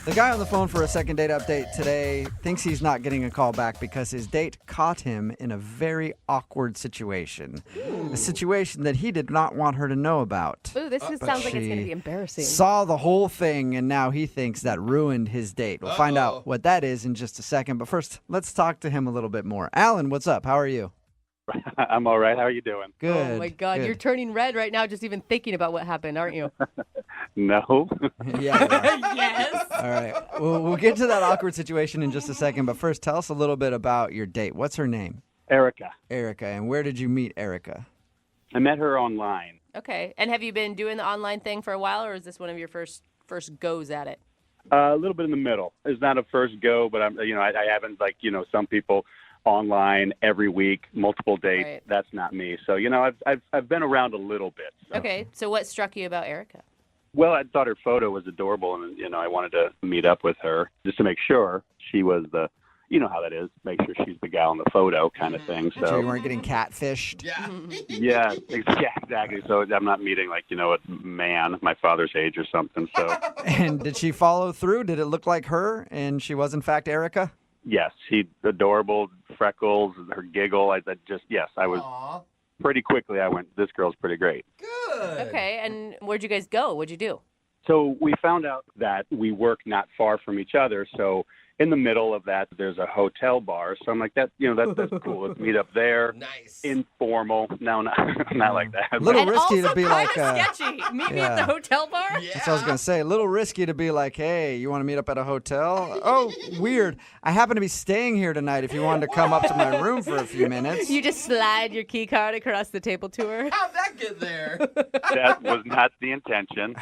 The guy on the phone for a second date update today thinks he's not getting a call back because his date caught him in a very awkward situation. A situation that he did not want her to know about. Ooh, this sounds like it's going to be embarrassing. Saw the whole thing, and now he thinks that ruined his date. We'll find out what that is in just a second. But first, let's talk to him a little bit more. Alan, what's up? How are you? I'm all right. How are you doing? Good. Oh, my God. good. You're turning red right now just even thinking about what happened, aren't you? No. Yeah. you are. Yes. All right. We'll get to that awkward situation in just a second. But first, tell us a little bit about your date. What's her name? Erica. Erica. And where did you meet Erica? I met her online. Okay. And have you been doing the online thing for a while, or is this one of your first goes at it? A little bit in the middle. It's not a first go, but I haven't, like, some people online every week, multiple dates. Right. That's not me. So, I've been around a little bit. So. Okay. So what struck you about Erica? Well, I thought her photo was adorable, and, I wanted to meet up with her just to make sure she was the, you know how that is, make sure she's the gal in the photo kind of thing. So you So, weren't getting catfished? Yeah. yeah, exactly. So I'm not meeting, like, a man my father's age or something. So, And did she follow through? Did it look like her and she was, in fact, Erica? yes, she adorable, freckles, her giggle. I was Aw. pretty quickly. I went, this girl's pretty great. Good. Okay. And where'd you guys go? What'd you do? So we found out that we work not far from each other. So in the middle of that, there's a hotel bar. So I'm like, that's cool. Let's meet up there. Nice. Informal. No, not like that. A little And risky also to be kind like, of sketchy. Meet me at the yeah. hotel bar? Yeah. That's what I was going to say. A little risky to be like, hey, you want to meet up at a hotel? Oh, weird. I happen to be staying here tonight if you wanted to come up to my room for a few minutes. You just slide your key card across the table to her. How'd that get there? That was not the intention.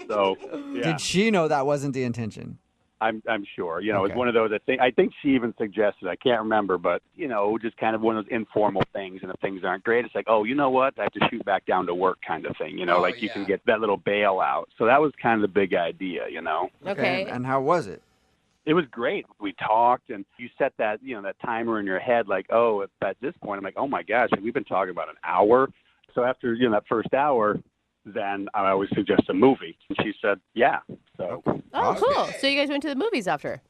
So, yeah. Did she know that wasn't the intention? I'm sure. It was Okay. one of those. I think she even suggested. I can't remember, but just kind of one of those informal things. And if things aren't great, it's like, oh, you know what? I have to shoot back down to work, kind of thing. Oh, like you yeah. can get that little bailout. So that was kind of the big idea. Okay. And how was it? It was great. We talked, and you set that that timer in your head, like, oh, at this point, I'm like, oh my gosh, we've been talking about an hour. So after that first hour, then I always suggest a movie. And she said, yeah. So, Oh, cool. So you guys went to the movies after?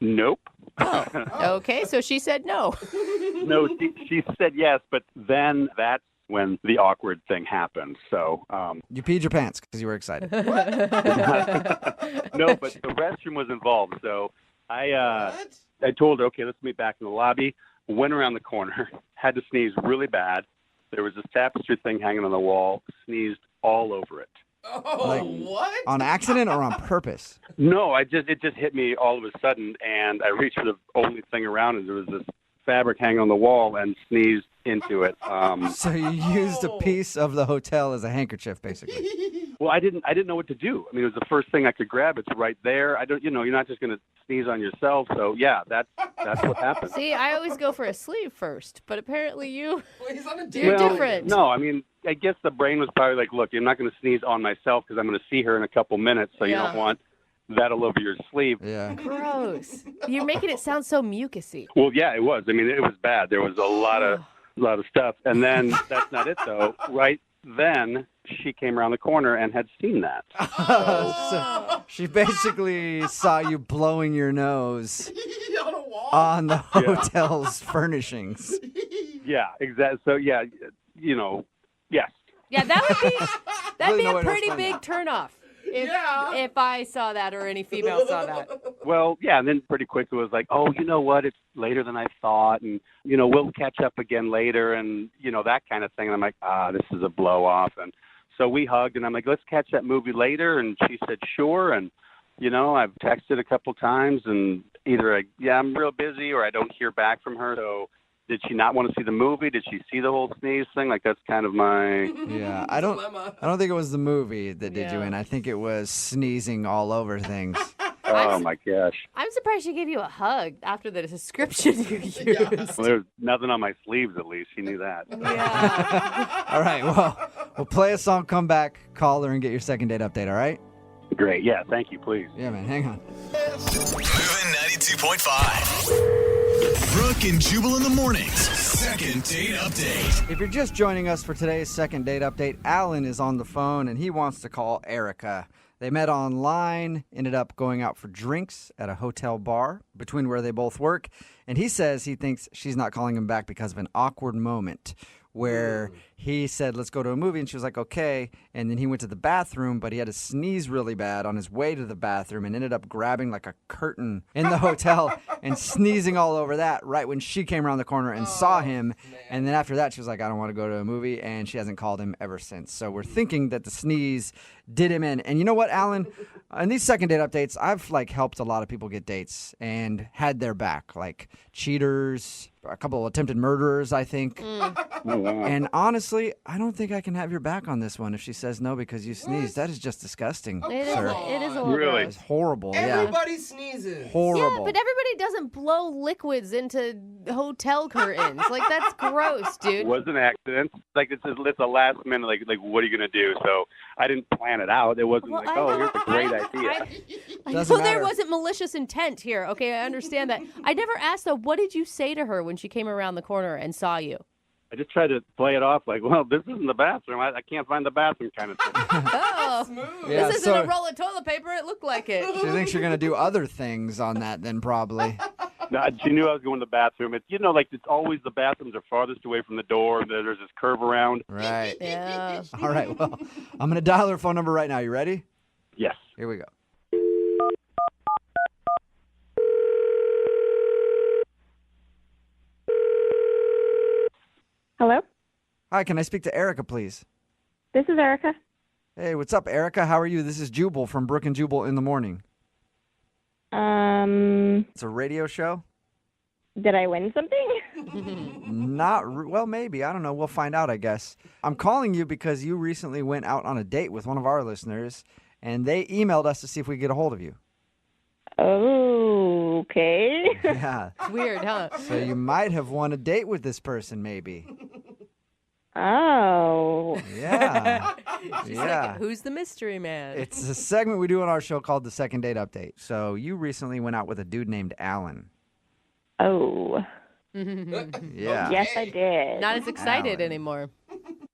nope. Okay, so she said no. No, she said yes, but then that's when the awkward thing happened. So, You peed your pants because you were excited. no, but the restroom was involved. So I told her, okay, let's meet back in the lobby. Went around the corner, had to sneeze really bad. There was this tapestry thing hanging on the wall, sneezed all over it. Oh, what? On accident or on purpose? No, it just hit me all of a sudden, and I reached for the only thing around, and there was this fabric hanging on the wall, and sneezed into it. So you used a piece of the hotel as a handkerchief, basically. Well, I didn't know what to do. I mean, it was the first thing I could grab. It's right there. You're not just going to sneeze on yourself. So yeah, that's what happened. See, I always go for a sleeve first, but apparently you're Well, different. No, I mean, I guess the brain was probably like, look, you're not going to sneeze on myself because I'm going to see her in a couple minutes, so you don't want that all over your sleeve. Yeah. Gross. You're making it sound so mucusy. Well, yeah, it was. I mean, it was bad. There was a lot of stuff, and then that's not it though. Right then, she came around the corner and had seen that. So she basically saw you blowing your nose on the hotel's furnishings. Yeah, exactly. So yeah, yes. Yeah, that'd Really be no way a to pretty explain big that. turnoff if I saw that or any female saw that. Well, yeah, and then pretty quick it was like, oh, you know what? It's later than I thought, and we'll catch up again later, and that kind of thing. And I'm like, this is a blow off, and so we hugged, and I'm like, let's catch that movie later, and she said sure, and I've texted a couple times, and either I'm real busy or I don't hear back from her. So did she not want to see the movie? Did she see the whole sneeze thing? Like, that's kind of my... Yeah, I don't think it was the movie that did you in. I think it was sneezing all over things. Oh, my gosh. I'm surprised she gave you a hug after the description you used. Well, there was nothing on my sleeves, at least. She knew that. All right, well, we'll play a song, come back, call her, and get your second date update, all right? Great. Yeah, thank you, please. Yeah, man, hang on. Moving 92.5. Brooke and Jubal in the mornings. Second date update. If you're just joining us for today's second date update, Alan is on the phone, and he wants to call Erica. They met online, ended up going out for drinks at a hotel bar between where they both work, and he says he thinks she's not calling him back because of an awkward moment where he said, let's go to a movie, and she was like, okay, and then he went to the bathroom, but he had to sneeze really bad on his way to the bathroom and ended up grabbing like a curtain in the hotel and sneezing all over that right when she came around the corner and saw him, and then after that she was like, I don't want to go to a movie, and she hasn't called him ever since. So we're thinking that the sneeze did him in. And you know what, Alan? In these second date updates, I've helped a lot of people get dates and had their back, like cheaters, a couple of attempted murderers, I think. And honestly, I don't think I can have your back on this one if she says no because you sneezed. That is just disgusting, sir. It is a little Really? It's horrible. Everybody sneezes. Horrible. Yeah, but everybody doesn't blow liquids into hotel curtains. Like, that's gross, dude. It was an accident. Like, it's a last minute, like what are you going to do? So I didn't plan it out. It wasn't Well, here's a great idea. I Doesn't know there matter. wasn't malicious intent here. Okay, I understand that. I never asked, though, what did you say to her when she came around the corner and saw you? I just tried to play it off like, well, this isn't the bathroom. I can't find the bathroom kind of thing. Oh, Yeah, this isn't so a roll of toilet paper. It looked like it. she thinks you're going to do other things on that then probably. No, she knew I was going to the bathroom. It's it's always the bathrooms are farthest away from the door. There's this curve around. Right. Yeah. All right, well, I'm going to dial her phone number right now. You ready? Yes. Here we go. Hello? Hi, can I speak to Erica, please? This is Erica. Hey, what's up, Erica? How are you? This is Jubal from Brooke and Jubal in the morning. It's a radio show? Did I win something? Well, maybe. I don't know. We'll find out, I guess. I'm calling you because you recently went out on a date with one of our listeners, and they emailed us to see if we could get a hold of you. Oh, okay. Yeah. It's weird, huh? So you might have won a date with this person, maybe. Oh. Yeah. She's Yeah. like, who's the mystery man? It's a segment we do on our show called the Second Date Update. So you recently went out with a dude named Alan. Oh. Yeah. Yes, I did. Not as excited Alan. anymore.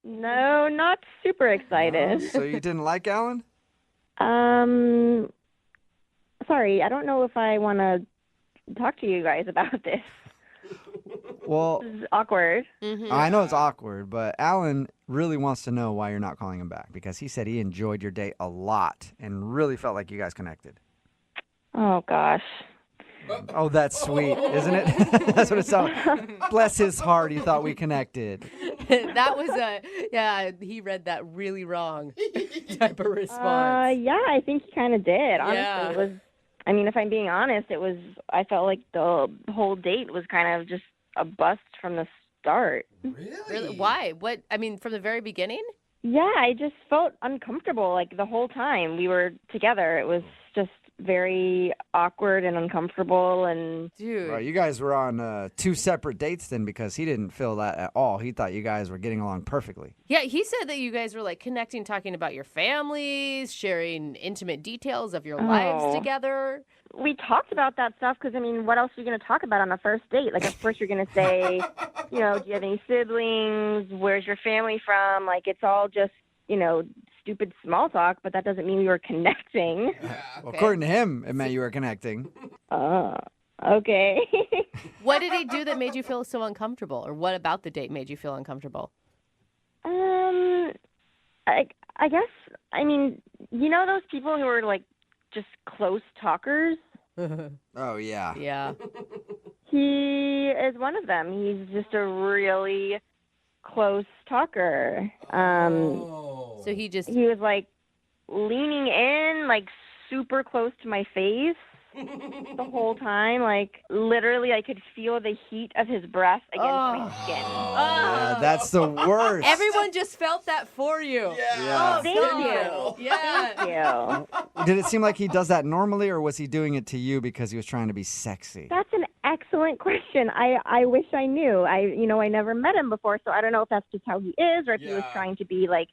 No, not super excited. So you didn't like Alan? Sorry, I don't know if I want to talk to you guys about this. Well, This is awkward. I know it's awkward, but Alan really wants to know why you're not calling him back because he said he enjoyed your date a lot and really felt like you guys connected. Oh, gosh. Oh, that's sweet, isn't it? That's what it sounds like. Bless his heart, he thought we connected. That was he read that really wrong type of response. Yeah, I think he kind of did. Honestly, Yeah. it was. I mean, if I'm being honest, it was. I felt like the whole date was kind of just a bust from the start. Really? Why? What? I mean, from the very beginning? Yeah, I just felt uncomfortable like the whole time we were together. It was just very awkward and uncomfortable and dude. Well, you guys were on 2 separate dates then because he didn't feel that at all. He thought you guys were getting along perfectly. Yeah, he said that you guys were like connecting, talking about your families, sharing intimate details of your lives together. We talked about that stuff because, I mean, what else are you going to talk about on a first date? Like, of course, you're going to say, do you have any siblings? Where's your family from? Like, it's all just, stupid small talk, but that doesn't mean we were connecting. Well, according to him, it meant you were connecting. Okay. What did he do that made you feel so uncomfortable? Or what about the date made you feel uncomfortable? I guess, I mean, those people who are, like, just close talkers? Oh, yeah. Yeah. He is one of them. He's just a really close talker. So he was like leaning in, like super close to my face the whole time. Like literally, I could feel the heat of his breath against my skin. Yeah, that's the worst. Everyone just felt that for you. Yeah. Oh, Thank God. you. Yeah. Thank you. Did it seem like he does that normally, or was he doing it to you because he was trying to be sexy? That's an excellent question. I wish I knew. I never met him before, so I don't know if that's just how he is, or if he was trying to be like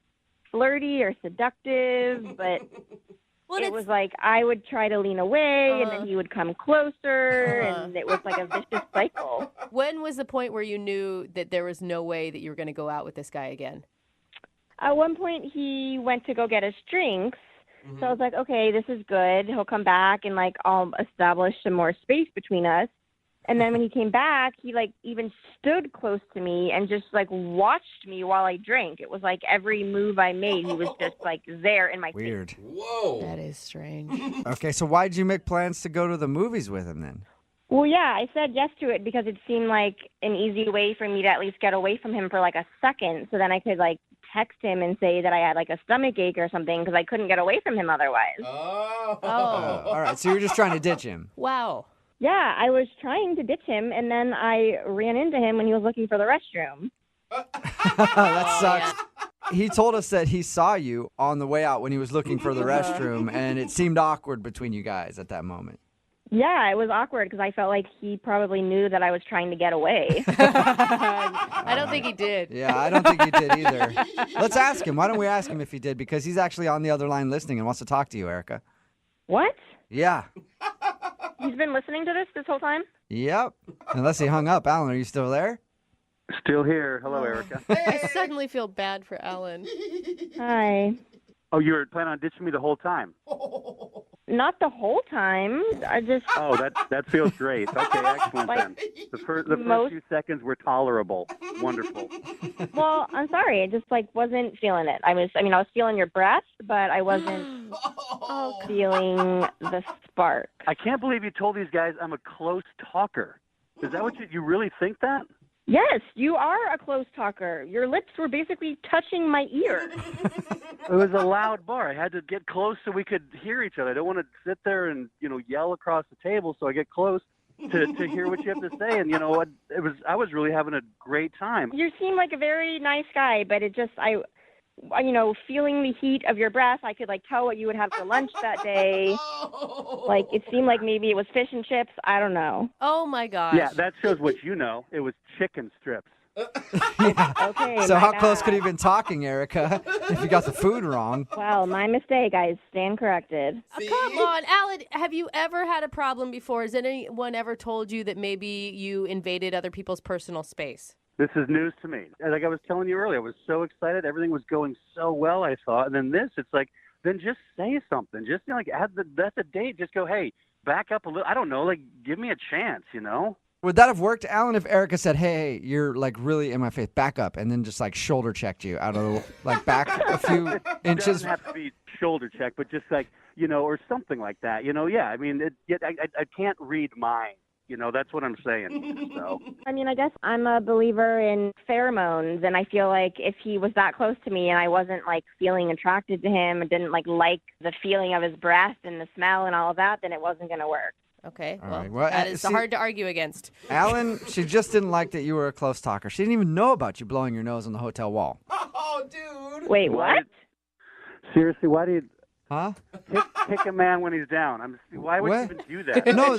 flirty or seductive. But it was like I would try to lean away, and then he would come closer, and it was like a vicious cycle. When was the point where you knew that there was no way that you were going to go out with this guy again? At one point, he went to go get his drinks. So I was like, okay, this is good. He'll come back and, like, I'll establish some more space between us. And then when he came back, he, like, even stood close to me and just, like, watched me while I drank. It was like every move I made, he was just, like, there in my Weird. face. Whoa. That is strange. Okay, so why did you make plans to go to the movies with him then? Well, yeah, I said yes to it because it seemed like an easy way for me to at least get away from him for, like, a second. So then I could, like, text him and say that I had like a stomach ache or something because I couldn't get away from him otherwise. Oh. All right, so you were just trying to ditch him. Wow. Yeah, I was trying to ditch him, and then I ran into him when he was looking for the restroom. That sucks. He told us that he saw you on the way out when he was looking for the restroom, and it seemed awkward between you guys at that moment. Yeah, it was awkward because I felt like he probably knew that I was trying to get away. I don't think he did. Yeah, I don't think he did either. Let's ask him. Why don't we ask him if he did? Because he's actually on the other line listening and wants to talk to you, Erica. What? Yeah. He's been listening to this whole time? Yep. Unless he hung up. Alan, are you still there? Still here. Hello, Erica. I suddenly feel bad for Alan. Hi. Oh, you were planning on ditching me the whole time? Not the whole time. I just... Oh, that feels great. Okay, excellent then. The first few seconds were tolerable. Wonderful. Well, I'm sorry. I just wasn't feeling it. I was feeling your breath, but I wasn't feeling the spark. I can't believe you told these guys I'm a close talker. Is that what you really think that? Yes, you are a close talker. Your lips were basically touching my ear. It was a loud bar. I had to get close so we could hear each other. I don't want to sit there and, yell across the table, so I get close to hear what you have to say. And, I was really having a great time. You seem like a very nice guy, but it just, feeling the heat of your breath, I could, tell what you would have for lunch that day. It seemed like maybe it was fish and chips. I don't know. Oh, my gosh. Yeah, that shows what you know. It was chicken strips. Yeah. Okay. So how close could he have been talking, Erica, if you got the food wrong? Well, my mistake. I stand corrected. Come on, Alan. Have you ever had a problem before? Has anyone ever told you that maybe you invaded other people's personal space? This is news to me. Like I was telling you earlier, I was so excited. Everything was going so well, I thought. And then it's like, then just say something. Just like, that's a date. Just go, hey, back up a little. I don't know, like, give me a chance, you know? Would that have worked, Alan, if Erica said, hey, you're like really in my face, back up, and then just like shoulder checked you out of the, like back a few inches? It doesn't have to be shoulder check, but just like, you know, or something like that. You know, yeah, I mean, I can't read minds. You know, that's what I'm saying. So, I mean, I guess I'm a believer in pheromones, and I feel like if he was that close to me and I wasn't like feeling attracted to him and didn't like the feeling of his breath and the smell and all of that, then it wasn't going to work. Okay, All well, right. Well, that is hard to argue against. Alan, she just didn't like that you were a close talker. She didn't even know about you blowing your nose on the hotel wall. Oh, dude. Wait, what? Seriously, why do you... Huh? Kick a man when he's down. Why would you even do that? No,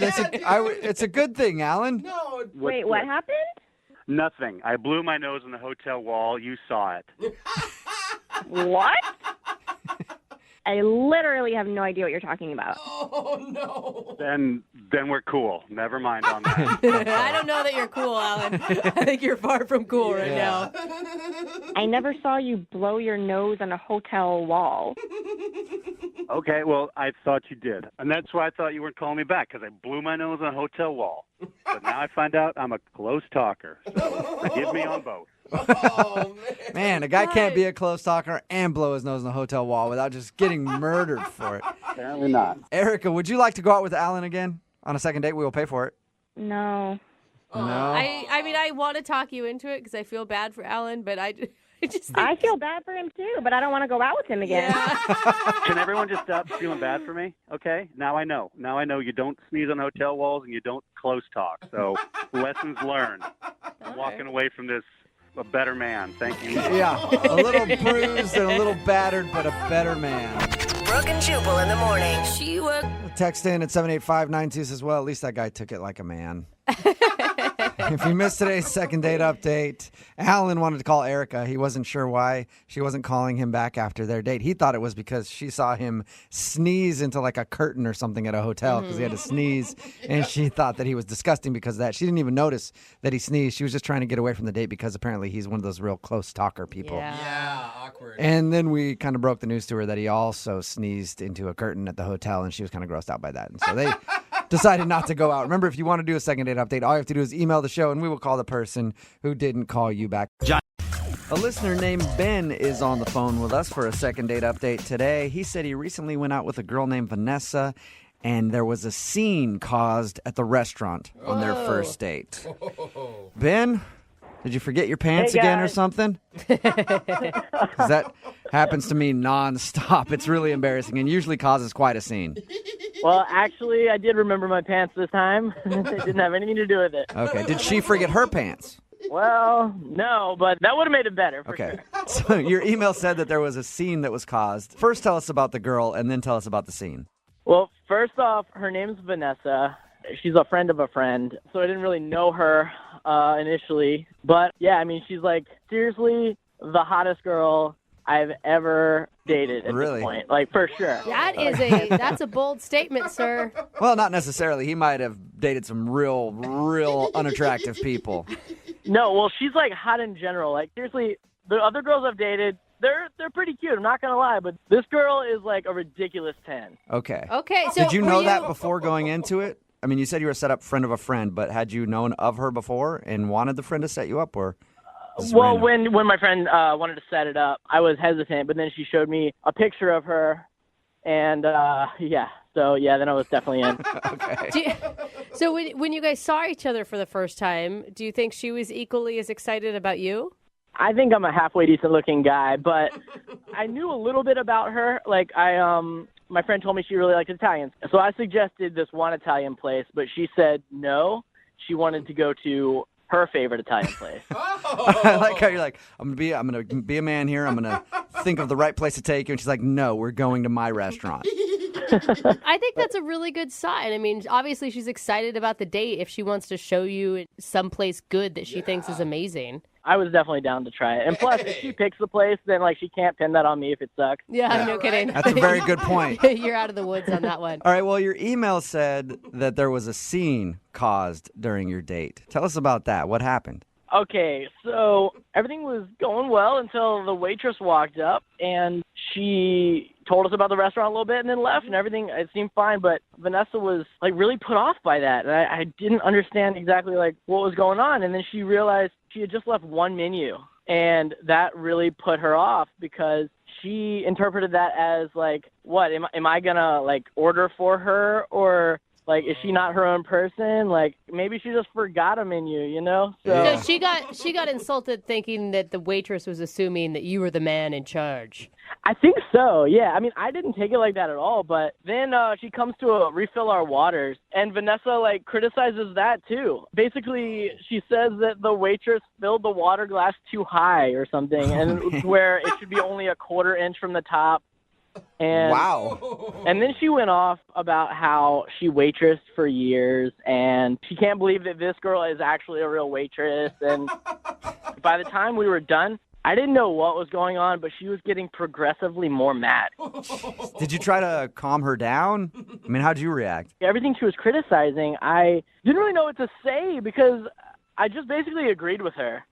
it's a good thing, Alan. No. Wait, what happened? Nothing. I blew my nose on the hotel wall. You saw it. What? I literally have no idea what you're talking about. Oh, no. Then we're cool. Never mind on that. I don't know that you're cool, Alan. I think you're far from cool right now. I never saw you blow your nose on a hotel wall. Okay, well, I thought you did. And that's why I thought you weren't calling me back, because I blew my nose on a hotel wall. But now I find out I'm a close talker. So forgive me on both. Oh, Man, a guy can't be a close talker and blow his nose on the hotel wall without just getting murdered for it. Apparently not. Erica, would you like to go out with Alan again on a second date? We will pay for it. No. No. I mean, I want to talk you into it because I feel bad for Alan, but I just think... I feel bad for him too, but I don't want to go out with him again. Can everyone just stop feeling bad for me? Okay? Now I know. Now I know you don't sneeze on hotel walls and you don't close talk. So lessons learned. I'm walking away from this a better man. Thank you. Yeah, a little bruised and a little battered, but a better man. Brooke and Jubal in the morning. She worked. Text in at 78592 says, well, at least that guy took it like a man. If you missed today's second date update, Alan wanted to call Erica. He wasn't sure why she wasn't calling him back after their date. He thought it was because she saw him sneeze into like a curtain or something at a hotel because he had to sneeze, and she thought that he was disgusting because of that. She didn't even notice that he sneezed. She was just trying to get away from the date because apparently he's one of those real close talker people. Yeah, awkward. And then we kind of broke the news to her that he also sneezed into a curtain at the hotel, and she was kind of grossed out by that. And so they decided not to go out. Remember, if you want to do a second date update, all you have to do is email the show, and we will call the person who didn't call you back. A listener named Ben is on the phone with us for a second date update today. He said he recently went out with a girl named Vanessa, and there was a scene caused at the restaurant on their first date. Ben, did you forget your pants again or something? 'Cause that happens to me nonstop. It's really embarrassing and usually causes quite a scene. Well, actually, I did remember my pants this time. It didn't have anything to do with it. Okay. Did she forget her pants? Well, no, but that would have made it better. For Okay. Sure. So your email said that there was a scene that was caused. First, tell us about the girl, and then tell us about the scene. Well, first off, her name's Vanessa. She's a friend of a friend, so I didn't really know her initially. But, yeah, I mean, she's, like, seriously the hottest girl I've ever dated at this point. Like, for sure. That's a bold statement, sir. Well, not necessarily. He might have dated some real unattractive people. No, well, she's, like, hot in general. Like, seriously, the other girls I've dated, they're pretty cute. I'm not going to lie. But this girl is, like, a ridiculous 10. Okay. Okay. So did you know that before going into it? I mean, you said you were a set-up friend of a friend, but had you known of her before and wanted the friend to set you up, or? Well, when my friend wanted to set it up, I was hesitant, but then she showed me a picture of her, and yeah. So, yeah, then I was definitely in. Okay. So when you guys saw each other for the first time, do you think she was equally as excited about you? I think I'm a halfway decent-looking guy, but I knew a little bit about her. Like, my friend told me she really liked Italians. So I suggested this one Italian place, but she said no. She wanted to go to her favorite Italian place. I like how you're like, I'm gonna be a man here. I'm gonna think of the right place to take you. And she's like, no, we're going to my restaurant. I think that's a really good sign. I mean, obviously she's excited about the date if she wants to show you someplace good that she thinks is amazing. I was definitely down to try it. And plus, if she picks the place, then like she can't pin that on me if it sucks. Yeah, no kidding. That's a very good point. You're out of the woods on that one. All right, well, your email said that there was a scene caused during your date. Tell us about that. What happened? Okay, so everything was going well until the waitress walked up and she told us about the restaurant a little bit and then left and everything. It seemed fine, but Vanessa was like really put off by that. And I didn't understand exactly like what was going on. And then she realized she had just left one menu and that really put her off because she interpreted that as like, what, am I going to like order for her or... Like, is she not her own person? Like, maybe she just forgot a menu, you know? So she got insulted thinking that the waitress was assuming that you were the man in charge. I think so, yeah. I mean, I didn't take it like that at all, but then she comes to refill our waters, and Vanessa, like, criticizes that, too. Basically, she says that the waitress filled the water glass too high or something, and where it should be only a quarter inch from the top. And, wow. And then she went off about how she waitressed for years, and she can't believe that this girl is actually a real waitress. And by the time we were done, I didn't know what was going on, but she was getting progressively more mad. Did you try to calm her down? I mean, how'd you react? Everything she was criticizing, I didn't really know what to say because I just basically agreed with her.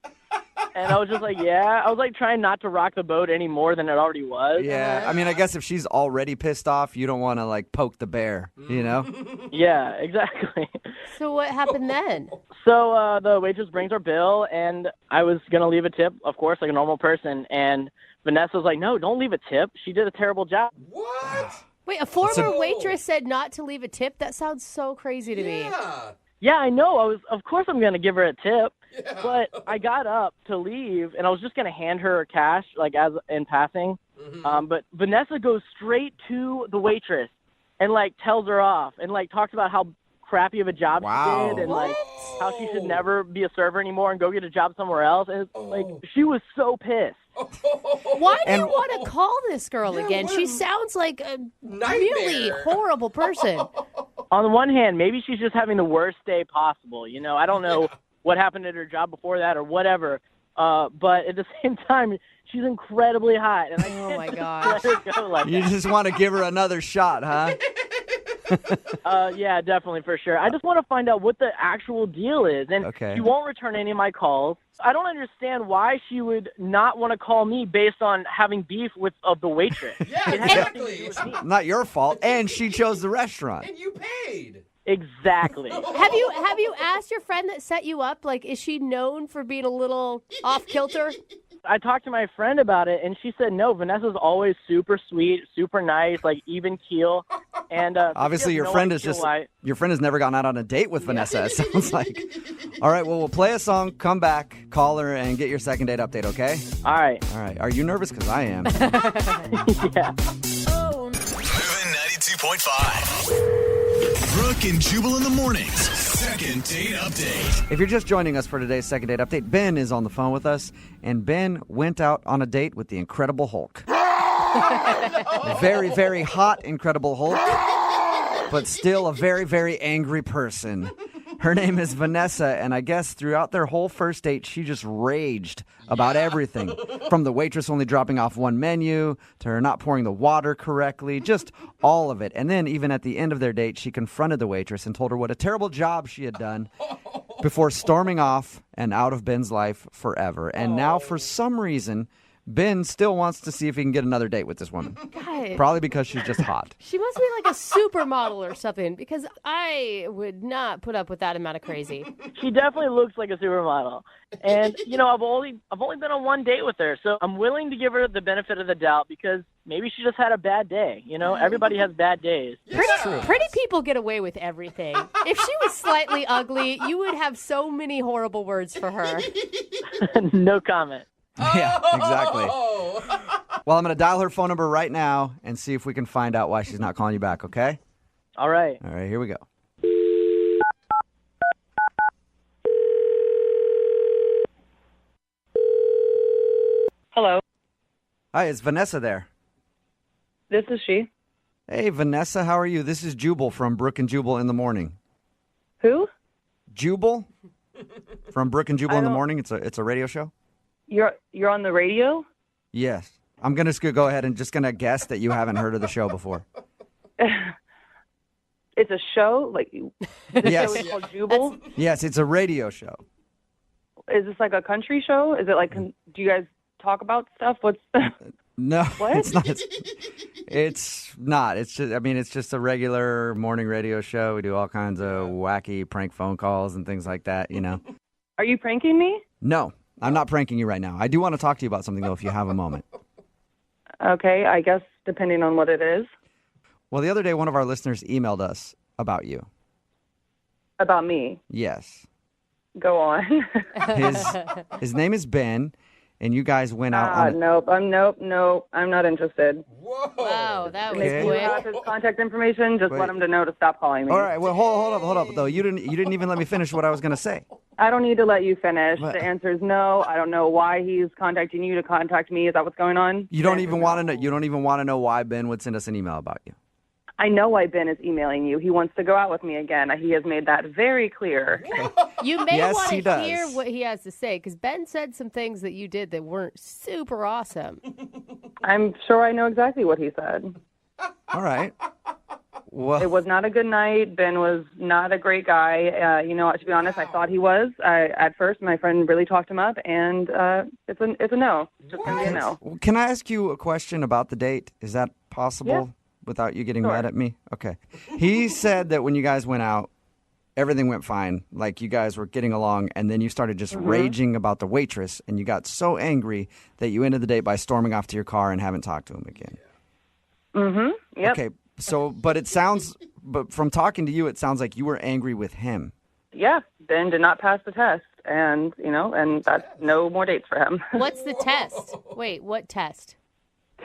And I was just like, yeah. I was like trying not to rock the boat any more than it already was. Yeah, I mean, I guess if she's already pissed off, you don't want to, like, poke the bear, you know? Yeah, exactly. So what happened then? So the waitress brings our bill, and I was going to leave a tip, of course, like a normal person. And Vanessa was like, no, don't leave a tip. She did a terrible job. What? Wait, a former waitress said not to leave a tip? That sounds so crazy to me. Yeah, I know. Of course I'm going to give her a tip. Yeah. But I got up to leave, and I was just going to hand her cash, like, as in passing. Mm-hmm. But Vanessa goes straight to the waitress and, like, tells her off and, like, talks about how crappy of a job she did and, like, how she should never be a server anymore and go get a job somewhere else. And, like, she was so pissed. Why do you want to call this girl again? She sounds like a really horrible person. On the one hand, maybe she's just having the worst day possible. You know, I don't know what happened at her job before that or whatever. But at the same time, she's incredibly hot. And I oh, my gosh. Let her go like you just want to give her another shot, huh? Yeah, definitely, for sure. I just want to find out what the actual deal is. And she won't return any of my calls. I don't understand why she would not want to call me based on having beef with the waitress. Yeah, exactly. Not your fault. And she chose the restaurant. And you paid. Exactly. Have you asked your friend that set you up, like, is she known for being a little off kilter? I talked to my friend about it, and she said, no, Vanessa's always super sweet, super nice, like even keel. And obviously your friend is your friend has never gone out on a date with Vanessa, it sounds like. All right, well, we'll play a song, come back, call her, and get your second date update, okay? All right. All right. Are you nervous? Because I am. Yeah. Moving 92.5. Brooke and Jubal in the mornings. Second date update. If you're just joining us for today's second date update, Ben is on the phone with us, and Ben went out on a date with the Incredible Hulk. Very, very hot Incredible Hulk, but still a very, very angry person. Her name is Vanessa, and I guess throughout their whole first date, she just raged about everything. From the waitress only dropping off one menu, to her not pouring the water correctly, just all of it. And then even at the end of their date, she confronted the waitress and told her what a terrible job she had done before storming off and out of Ben's life forever. And now, for some reason, Ben still wants to see if he can get another date with this woman. God. Probably because she's just hot. She must be like a supermodel or something, because I would not put up with that amount of crazy. She definitely looks like a supermodel. And, you know, I've only been on one date with her, so I'm willing to give her the benefit of the doubt because maybe she just had a bad day. You know, everybody has bad days. Pretty people get away with everything. If she was slightly ugly, you would have so many horrible words for her. No comment. Yeah, exactly. Well, I'm going to dial her phone number right now and see if we can find out why she's not calling you back, okay? All right. All right, here we go. Hello. Hi, is Vanessa there? This is she. Hey, Vanessa, how are you? This is Jubal from Brooke and Jubal in the morning. Who? Jubal from Brooke and Jubal in the morning. It's a radio show. You're on the radio? Yes. I'm going to go ahead and just going to guess that you haven't heard of the show before. It's a show? Like, yes. Show is called Jubal? Yes, it's a radio show. Is this like a country show? Is it like, do you guys talk about stuff? What's No, What? it's not. It's not. It's just. I mean, it's just a regular morning radio show. We do all kinds of wacky prank phone calls and things like that. You know. Are you pranking me? No, I'm not pranking you right now. I do want to talk to you about something though, if you have a moment. Okay, I guess depending on what it is. Well, the other day, one of our listeners emailed us about you. About me. Yes. Go on. His name is Ben, and you guys went out on. Nope. I'm not interested. Wow, that was Okay. If you have his contact information, just let him to know to stop calling me. All right. Well, hold up, though. You didn't even let me finish what I was going to say. I don't need to let you finish. What? The answer is no. I don't know why he's contacting you to contact me. Is that what's going on? You don't even want to know. You don't even want to know why Ben would send us an email about you. I know why Ben is emailing you. He wants to go out with me again. He has made that very clear. You may Yes, want he to does. hear what he has to say because Ben said some things that you did that weren't super awesome. I'm sure I know exactly what he said. All right. Well, It was not a good night. Ben was not a great guy. To be honest, I thought he was. At first, my friend really talked him up, and it's a no. It's just going to be a no. can I ask you a question about the date? Is that possible? Yeah. Without you getting mad at me? Okay. He said that when you guys went out, everything went fine. Like you guys were getting along, and then you started just raging about the waitress, and you got so angry that you ended the date by storming off to your car and haven't talked to him again. Yep. Okay. So, but from talking to you, it sounds like you were angry with him. Yeah. Ben did not pass the test, and that's no more dates for him. What's the test? Wait, what test?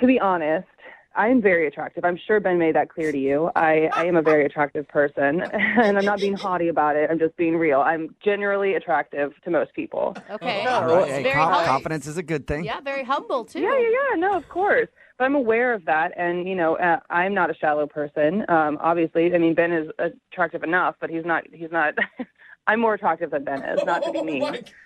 To be honest, I am very attractive. I'm sure Ben made that clear to you. I am a very attractive person, and I'm not being haughty about it. I'm just being real. I'm generally attractive to most people. Okay. All right. Hey, Very humble. confidence is a good thing. Yeah, very humble too. Yeah. No, of course. But I'm aware of that, and I'm not a shallow person. Obviously, I mean Ben is attractive enough, but he's not. I'm more attractive than Ben is, not to be mean.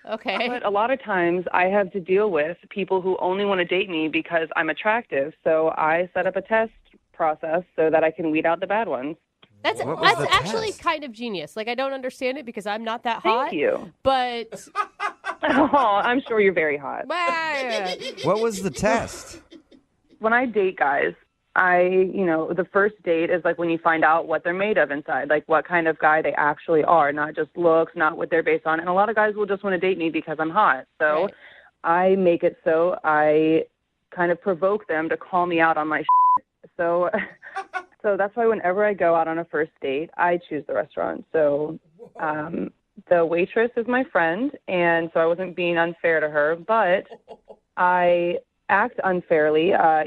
Okay. But a lot of times I have to deal with people who only want to date me because I'm attractive. So I set up a test process so that I can weed out the bad ones. That's actually kind of genius. Like I don't understand it because I'm not that hot. Thank you. But Oh, I'm sure you're very hot. What was the test? When I date guys, the first date is like when you find out what they're made of inside, like what kind of guy they actually are, not just looks, not what they're based on. And a lot of guys will just want to date me because I'm hot. So I make it so I kind of provoke them to call me out on my shit. So that's why whenever I go out on a first date, I choose the restaurant. So the waitress is my friend, and so I wasn't being unfair to her, but I act unfairly. I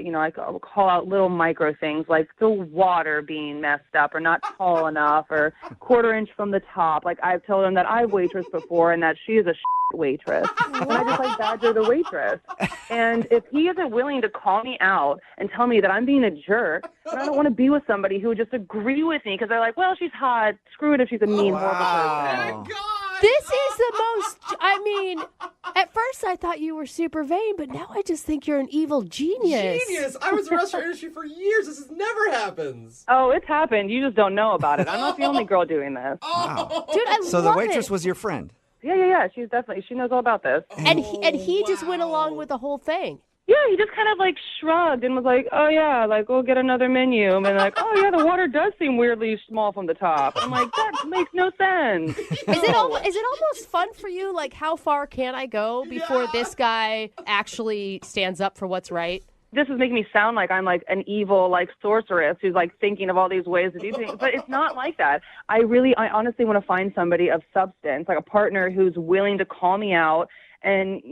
call out little micro things like the water being messed up or not tall enough or quarter-inch from the top. Like I've told him that I've waitressed before and that she is a waitress. And I just like badger the waitress. And if he isn't willing to call me out and tell me that I'm being a jerk, then I don't want to be with somebody who would just agree with me because they're like, well, she's hot. Screw it if she's a mean, horrible person. this is the most, at first I thought you were super vain, but now I just think you're an evil genius. Genius! I was in the restaurant industry for years. This never happens. Oh, it's happened. You just don't know about it. I'm not the only girl doing this. Wow. Dude, I So the love waitress it. was your friend? Yeah. She knows all about this. And he just went along with the whole thing. Yeah, he just kind of like shrugged and was like, oh yeah, like we'll get another menu. And like, oh yeah, the water does seem weirdly small from the top. I'm like, that makes no sense. Is it almost fun for you? Like, how far can I go before this guy actually stands up for what's right? This is making me sound like I'm like an evil like sorceress who's like thinking of all these ways to do things, but it's not like that. I honestly want to find somebody of substance, like a partner who's willing to call me out. And,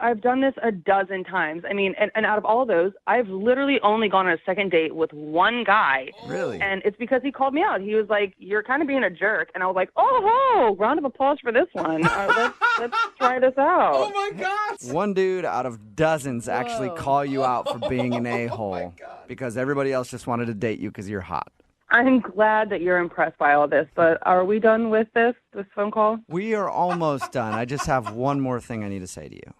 I've done this a dozen times. I mean, and out of all those, I've literally only gone on a second date with one guy. Really? And it's because he called me out. He was like, you're kind of being a jerk. And I was like, oh, round of applause for this one. Let's try this out. Oh, my gosh. One dude out of dozens actually call you out for being an a-hole because everybody else just wanted to date you because you're hot. I'm glad that you're impressed by all this, but are we done with this phone call? We are almost done. I just have one more thing I need to say to you.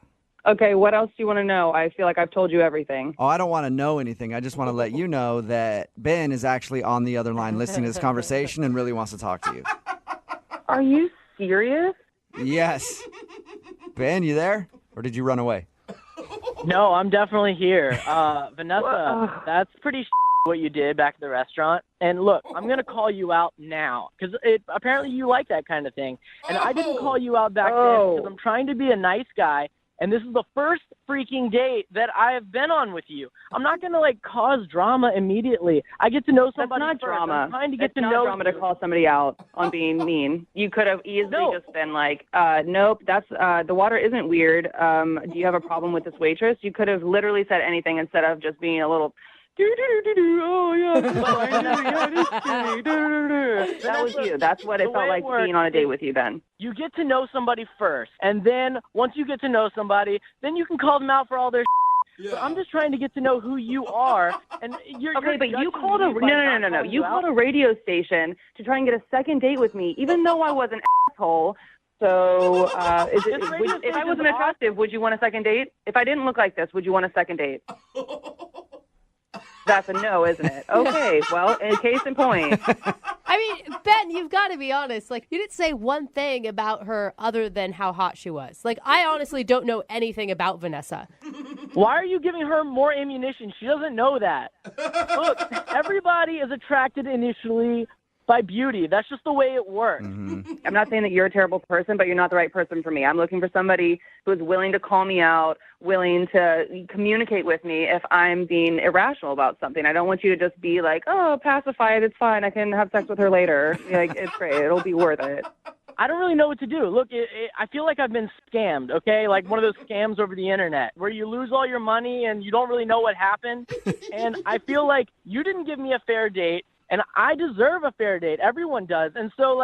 Okay, what else do you want to know? I feel like I've told you everything. Oh, I don't want to know anything. I just want to let you know that Ben is actually on the other line listening to this conversation and really wants to talk to you. Are you serious? Yes. Ben, you there? Or did you run away? No, I'm definitely here. Vanessa, that's pretty what you did back at the restaurant. And look, I'm going to call you out now because apparently you like that kind of thing. And I didn't call you out back then because I'm trying to be a nice guy. And this is the first freaking date that I have been on with you. I'm not going to, cause drama immediately. I get to know somebody That's not first. drama. I'm trying to get It's to not know drama you. to call somebody out on being mean. You could have easily just been like, nope, that's the water isn't weird. Do you have a problem with this waitress? You could have literally said anything instead of just being a little, oh, yeah, that was you. That's what it felt like being on a date with you then. You get to know somebody first, and then once you get to know somebody, then you can call them out for all their Yeah. But I'm just trying to get to know who you are. And you're but you called no. You called a radio station to try and get a second date with me, even though I was an asshole. So if I wasn't attractive, would you want a second date? If I didn't look like this, would you want a second date? That's a no, isn't it? Okay, well, in case in point. I mean, Ben, you've got to be honest. You didn't say one thing about her other than how hot she was. I honestly don't know anything about Vanessa. Why are you giving her more ammunition? She doesn't know that. Look, everybody is attracted initially by beauty. That's just the way it works. Mm-hmm. I'm not saying that you're a terrible person, but you're not the right person for me. I'm looking for somebody who is willing to call me out, willing to communicate with me if I'm being irrational about something. I don't want you to just be like, oh, pacified, it's fine, I can have sex with her later. It's great, it'll be worth it. I don't really know what to do. Look, I feel like I've been scammed, okay? Like one of those scams over the internet where you lose all your money and you don't really know what happened. And I feel like you didn't give me a fair date. And I deserve a fair date. Everyone does. And so,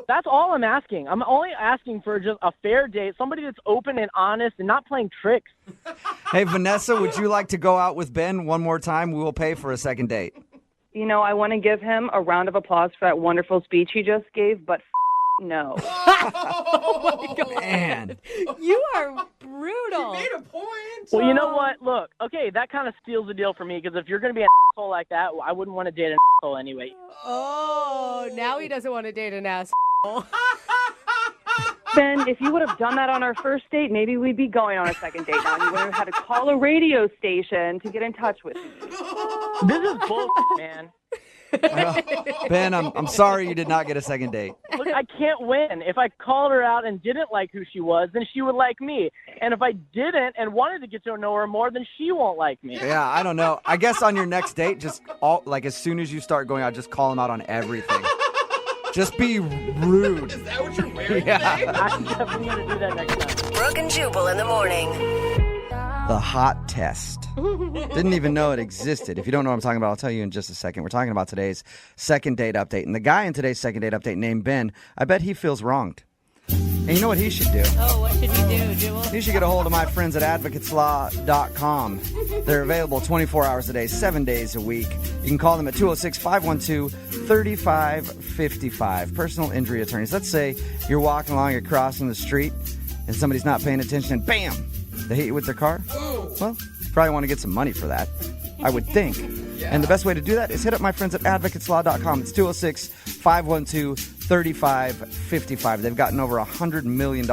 that's all I'm asking. I'm only asking for just a fair date, somebody that's open and honest and not playing tricks. Hey, Vanessa, would you like to go out with Ben one more time? We will pay for a second date. I want to give him a round of applause for that wonderful speech he just gave, but no. Oh, my God. Man. You are brutal. You made a point. Well, you know what? Look, okay, that kind of steals the deal for me because if you're going to be an asshole like that, I wouldn't want to date an asshole anyway. Oh, now he doesn't want to date an asshole. Ben, if you would have done that on our first date, maybe we'd be going on a second date now. You would have had to call a radio station to get in touch with me. This is bullshit, man. Ben, I'm sorry you did not get a second date. Look, I can't win. If I called her out and didn't like who she was, then she would like me. And if I didn't and wanted to get to know her more, then she won't like me. Yeah, I don't know. I guess on your next date, just as soon as you start going out, just call him out on everything. Just be rude. Is that what you're wearing Yeah. today? I'm definitely going to do that next time. Brooke and Jubal in the morning. The hot test. Didn't even know it existed. If you don't know what I'm talking about, I'll tell you in just a second. We're talking about today's second date update. And the guy in today's second date update named Ben, I bet he feels wronged. And you know what he should do? Oh, what should he do, Jewel? You should get a hold of my friends at advocateslaw.com. They're available 24 hours a day, 7 days a week. You can call them at 206-512-3555. Personal injury attorneys. Let's say you're walking along, you're crossing the street, and somebody's not paying attention, and bam! They hit you with their car? Well, you probably want to get some money for that, I would think. Yeah. And the best way to do that is hit up my friends at advocateslaw.com. It's 206-512-3555. They've gotten over $100 million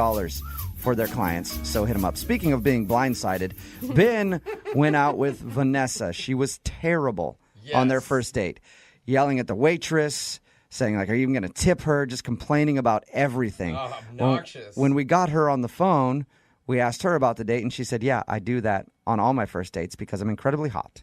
for their clients, so hit them up. Speaking of being blindsided, Ben went out with Vanessa. She was terrible on their first date. Yelling at the waitress, saying, are you even going to tip her? Just complaining about everything. Oh, obnoxious. When we got her on the phone, we asked her about the date, and she said, yeah, I do that on all my first dates because I'm incredibly hot.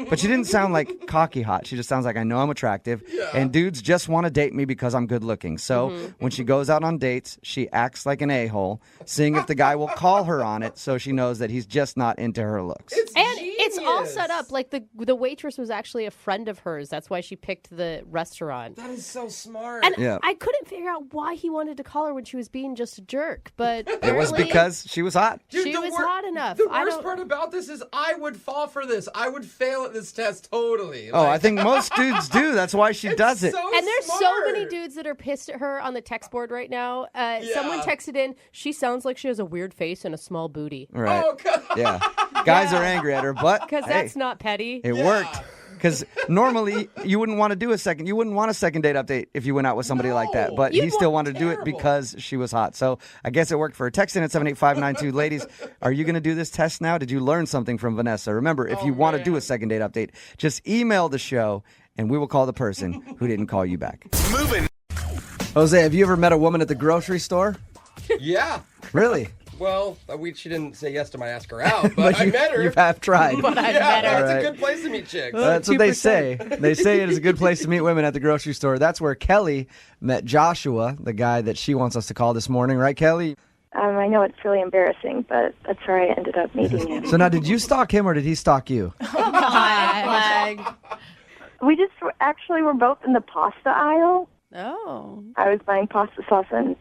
But she didn't sound like cocky hot. She just sounds like I know I'm attractive, and dudes just want to date me because I'm good looking. So when she goes out on dates, she acts like an a-hole, seeing if the guy will call her on it so she knows that he's just not into her looks. It's all set up. The waitress was actually a friend of hers. That's why she picked the restaurant. That is so smart. And I couldn't figure out why he wanted to call her when she was being just a jerk. But it was because she was hot. Dude, she was hot enough. The worst part about this is I would fall for this. I would fail at this test totally. I think most dudes do. That's why she does it. And there's so many dudes that are pissed at her on the text board right now. Someone texted in, she sounds like she has a weird face and a small booty. Right. Oh, God. Yeah. Guys are angry at her, but because that's not petty. It worked. Because normally you wouldn't want to do a second date update if you went out with somebody like that. But he still wanted to do it because she was hot. So I guess it worked for her. Text in at 78592. Ladies, are you going to do this test now? Did you learn something from Vanessa? Remember, if you want to do a second date update, just email the show and we will call the person who didn't call you back. Moving. Jose, have you ever met a woman at the grocery store? Yeah. Really? Well, she didn't say yes to my ask her out, but I met her. You have tried. But I met her. It's a good place to meet chicks. That's what they say. They say it is a good place to meet women at the grocery store. That's where Kelly met Joshua, the guy that she wants us to call this morning. Right, Kelly? I know it's really embarrassing, but that's where I ended up meeting him. So now, did you stalk him or did he stalk you? Come on. We just were both in the pasta aisle. Oh. I was buying pasta sauce, and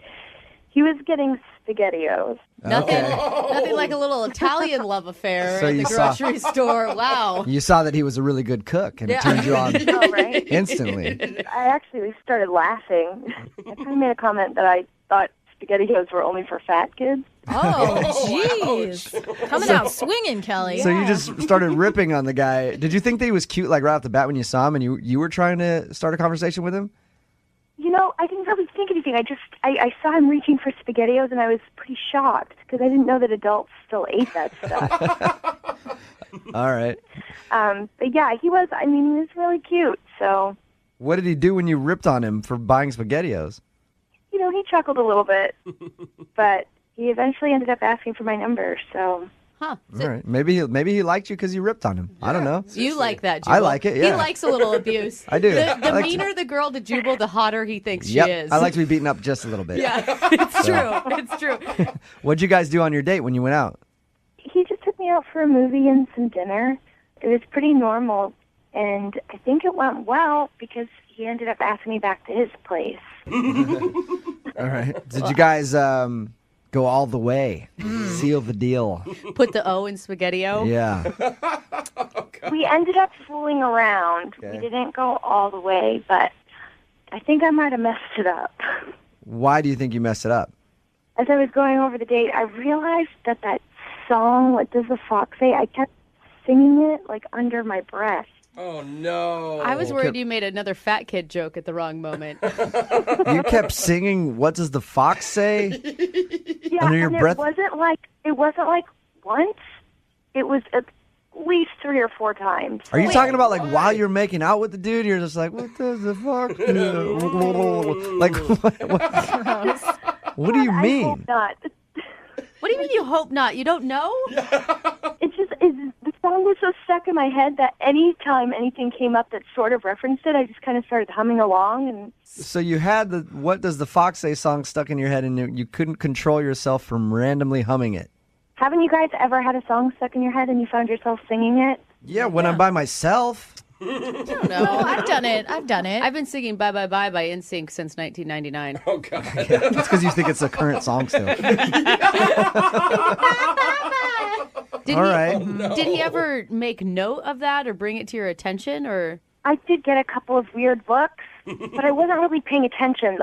he was getting SpaghettiOs. Nothing like a little Italian love affair So at the you saw- grocery store. Wow. You saw that he was a really good cook and it turned you on Oh, right? instantly. I actually started laughing. I kind of made a comment that I thought SpaghettiOs were only for fat kids. Oh, jeez. Coming out swinging, Kelly. So you just started ripping on the guy. Did you think that he was cute like right off the bat when you saw him and you were trying to start a conversation with him? You know, I didn't really think anything. I saw him reaching for SpaghettiOs, and I was pretty shocked because I didn't know that adults still ate that stuff. All right. But yeah, he was really cute. So, What did he do when you ripped on him for buying SpaghettiOs? you know, he chuckled a little bit, but he eventually ended up asking for my number. So, Huh. All right. Maybe he liked you because you ripped on him. I don't know. You like that, Jubal. I like it, yeah. He likes a little abuse. I do. The I like meaner the girl to Jubal, the hotter he thinks Yep. she is. I like to be beaten up just a little bit. Yeah, it's true. It's true. What'd you guys do on your date when you went out? he just took me out for a movie and some dinner. It was pretty normal, and I think it went well because he ended up asking me back to his place. All right. Did you guys go all the way? Seal the deal? Put the O in SpaghettiO. Yeah. We ended up fooling around. Okay. We didn't go all the way, but I think I might have messed it up. Why do you think you messed it up? As I was going over the date, I realized that song, What Does the Fox Say? I kept singing it like under my breath. Oh, no. I was worried you made another fat kid joke at the wrong moment. You kept singing What Does the Fox Say? Yeah, Under your and breath? it wasn't like once. It was at least 3 or 4 times. Are you talking about like while you're making out with the dude, you're just like, what does the fox do? Like, what do you I mean? hope not. What do you mean you hope not? You don't know? The song was so stuck in my head that any time anything came up that sort of referenced it, I just kind of started humming along. And So you had the What Does the Fox Say song stuck in your head and you couldn't control yourself from randomly humming it. haven't you guys ever had a song stuck in your head and you found yourself singing it? Yeah, when I'm by myself. No, I've done it. I've been singing Bye Bye Bye by NSYNC since 1999. Oh, God. That's because you think it's a current song still. Did he ever make note of that or bring it to your attention? Or I did get a couple of weird looks, but I wasn't really paying attention.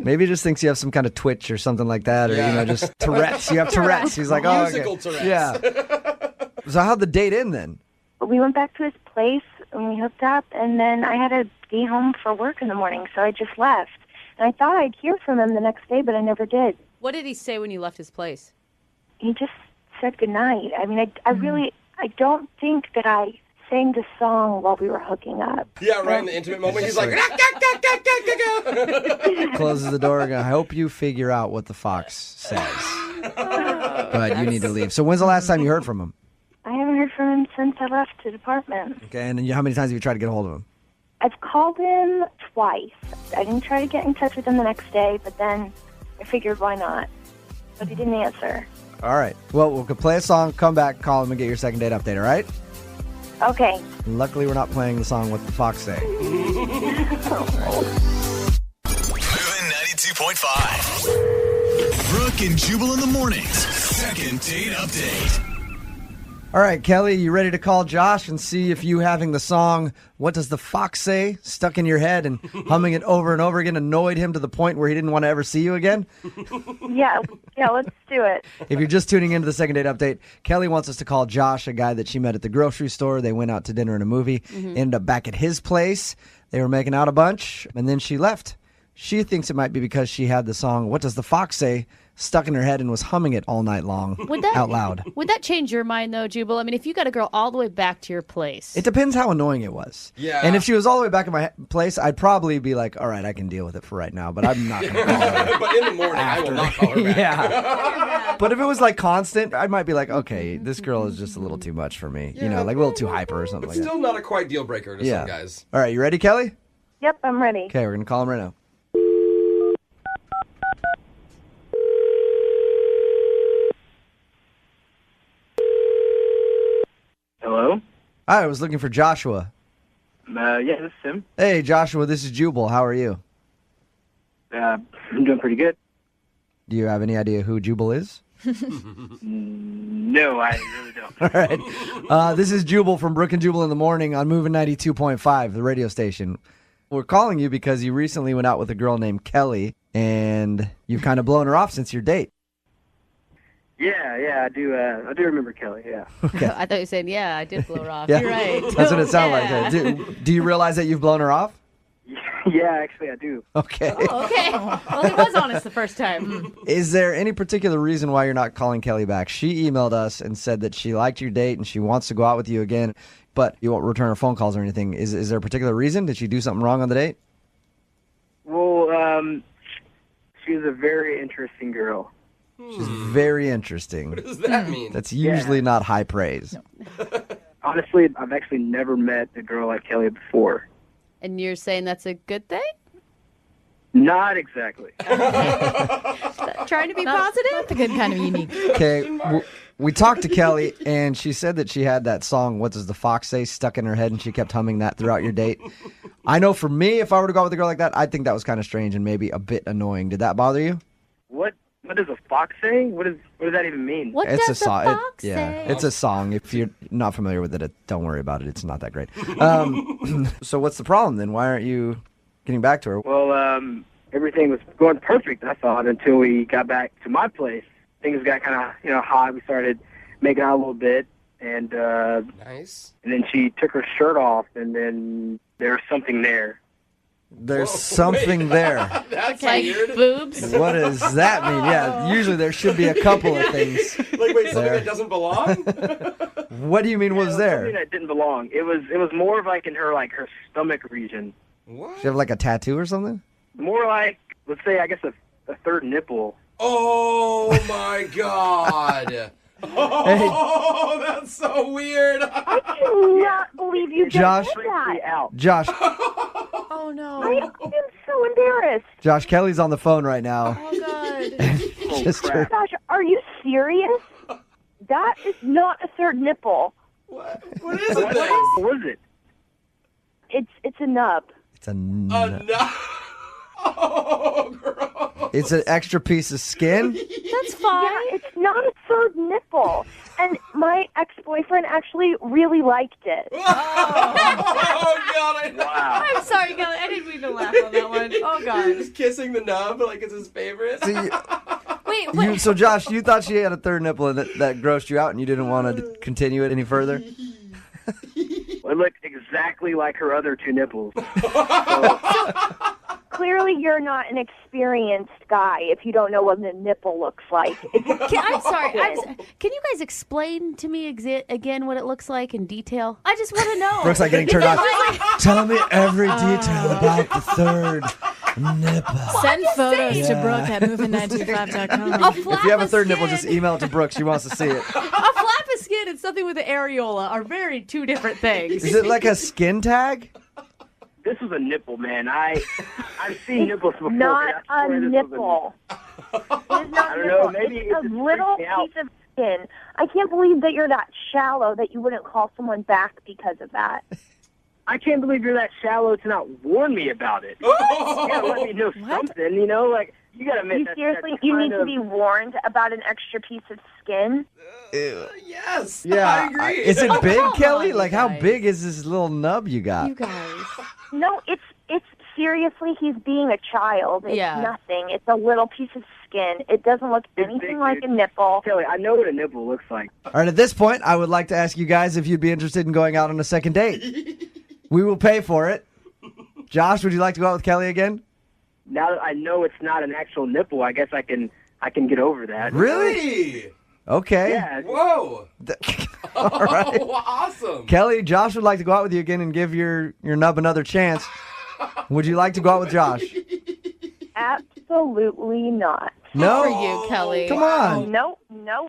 Maybe he just thinks you have some kind of twitch or something like that, or just Tourette's. You have Tourette's. He's like, oh, Musical okay. Tourette's. Yeah. So how'd the date end then? We went back to his place and we hooked up, and then I had to be home for work in the morning, so I just left. And I thought I'd hear from him the next day, but I never did. what did he say when you left his place? He just said goodnight. I mean, I don't think that I sang the song while we were hooking up. Yeah, right in the intimate moment, he's like, Closes the door and goes, I hope you figure out what the fox says. But you need to leave. So when's the last time you heard from him? I haven't heard from him since I left his apartment. Okay, and then how many times have you tried to get a hold of him? I've called him twice. I didn't try to get in touch with him the next day, but then I figured why not. But he didn't answer. All right. Well, we'll play a song, come back, call him, and get your second date update, all right? Okay. Luckily, we're not playing the song What the Fox Say. Moving 92.5. Brooke and Jubal in the mornings. Second date update. All right, Kelly, you ready to call Josh and see if you having the song "What Does the Fox Say" stuck in your head and humming it over and over again annoyed him to the point where he didn't want to ever see you again? Yeah, let's do it. If you're just tuning into the second date update, Kelly wants us to call Josh, a guy that she met at the grocery store. They went out to dinner and a movie, ended up back at his place. They were making out a bunch, and then she left. She thinks it might be because she had the song "What Does the Fox Say" stuck in her head and was humming it all night long out loud. Would that change your mind, though, Jubal? I mean, if you got a girl all the way back to your place. It depends how annoying it was. Yeah. And if she was all the way back at my place, I'd probably be like, all right, I can deal with it for right now, but I'm not going to call her. But in the morning, I will not call her back. Yeah. But if it was like constant, I might be like, okay, this girl is just a little too much for me. You know, like a little too hyper or something But like that. still not a quite deal breaker to some guys. All right, you ready, Kelly? Yep, I'm ready. Okay, we're going to call him right now. Hello? Hi, I was looking for Joshua. Yeah, this is Tim. Hey, Joshua, this is Jubal. How are you? I'm doing pretty good. Do you have any idea who Jubal is? No, I really don't. All right. This is Jubal from Brooke and Jubal in the Morning on Moving 92.5, the radio station. We're calling you because you recently went out with a girl named Kelly, and you've kind of blown her off since your date. Yeah, I do remember Kelly, yeah. Okay. I thought you were saying, yeah, I did blow her off. Yeah. You're right. That's what it sounded like. Do you realize that you've blown her off? Yeah, actually I do. Okay. Oh, okay. Well, he was honest the first time. Is there any particular reason why you're not calling Kelly back? She emailed us and said that she liked your date and she wants to go out with you again, but you won't return her phone calls or anything. Is there a particular reason? Did she do something wrong on the date? Well, she was a very interesting girl. She's very interesting. What does that mean? That's usually not high praise. Honestly, I've actually never met a girl like Kelly before. And you're saying that's a good thing? Not exactly. Trying to be positive? Not the good kind of unique. Okay, we talked to Kelly, and she said that she had that song, "What Does the Fox Say?" stuck in her head, and she kept humming that throughout your date. I know for me, if I were to go out with a girl like that, I'd think that was kind of strange and maybe a bit annoying. Did that bother you? What does a fox say? What does that even mean? What It's does a song. the fox say? Yeah, it's a song. If you're not familiar with it, don't worry about it. It's not that great. So what's the problem then? Why aren't you getting back to her? Well, everything was going perfect, I thought, until we got back to my place. Things got kind of, hot. We started making out a little bit, and nice. And then she took her shirt off, and then there was something there. There's something there. That's like weird. Boobs? What does that mean? Yeah, usually there should be a couple of things. Like, wait, something there. that doesn't belong? What do you mean was there? Something that didn't belong. It was more of like in her her stomach region. What? Does she have like a tattoo or something? More like, let's say, I guess a third nipple. Oh, my God. Oh, that's so weird. I cannot believe you just Josh. did that. Out. Josh, Oh, no. I am so embarrassed. Josh, Kelly's on the phone right now. Oh, God. Just crap. Gosh, are you serious? That is not a third nipple. What is What it? was it? It's a nub. It's a No. Oh, gross. It's an extra piece of skin. That's fine. Yeah, it's not a third nipple. And my ex-boyfriend actually really liked it. Oh, God. I'm sorry, Kelly. I didn't mean to laugh on that one. Oh, God. Just kissing the nub like it's his favorite. Wait. So Josh, you thought she had a third nipple and that grossed you out and you didn't want to continue it any further? Well, it looked exactly like her other two nipples. Clearly, you're not an experienced guy if you don't know what a nipple looks like. I'm sorry. Can you guys explain to me again what it looks like in detail? I just want to know. Brooke's like getting turned on. Tell me every detail about the third nipple. Send photos to Brooke at moving925.com. A flap If you have a of third nipple, skin. just email it to Brooke. She wants to see it. A flap of skin and something with the areola are very two different things. Is it like a skin tag? This was a nipple, man. I've seen nipples before. Not but I a swear this was nipple. It's not I a don't nipple. know, maybe it's it a just little freaked me out. piece of skin. I can't believe that you're that shallow that you wouldn't call someone back because of that. I can't believe you're that shallow to not warn me about it. You gotta let me know something, you know? Like, you gotta admit that. Seriously, you need to be warned about an extra piece of skin. Yes. Yeah. I agree. Is it big, Come Kelly? on, Like, you how guys. big is this little nub you got? You guys. No, it's seriously, he's being a child. It's nothing. It's a little piece of skin. It doesn't look anything like a nipple. Kelly, I know what a nipple looks like. All right, at this point, I would like to ask you guys if you'd be interested in going out on a second date. We will pay for it. Josh, would you like to go out with Kelly again? Now that I know it's not an actual nipple, I guess I can get over that. Really? Okay. Yeah. Whoa. All right. Oh, awesome. Kelly, Josh would like to go out with you again and give your nub another chance. Would you like to go out with Josh? Absolutely not. No? For you, Kelly. Come on. No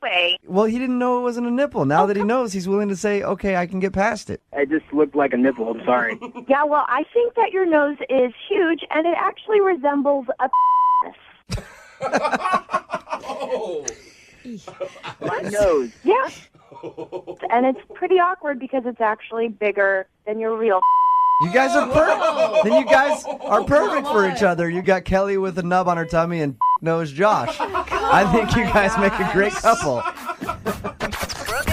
way. Well, he didn't know it wasn't a nipple. Now that he knows, he's willing to say, okay, I can get past it. It just looked like a nipple. I'm sorry. Yeah, well, I think that your nose is huge, and it actually resembles a Oh. My nose. Yeah. And it's pretty awkward because it's actually bigger than your real. You guys are perfect. Then you guys are perfect for each other. You got Kelly with a nub on her tummy and knows Josh. I think you guys make a great couple.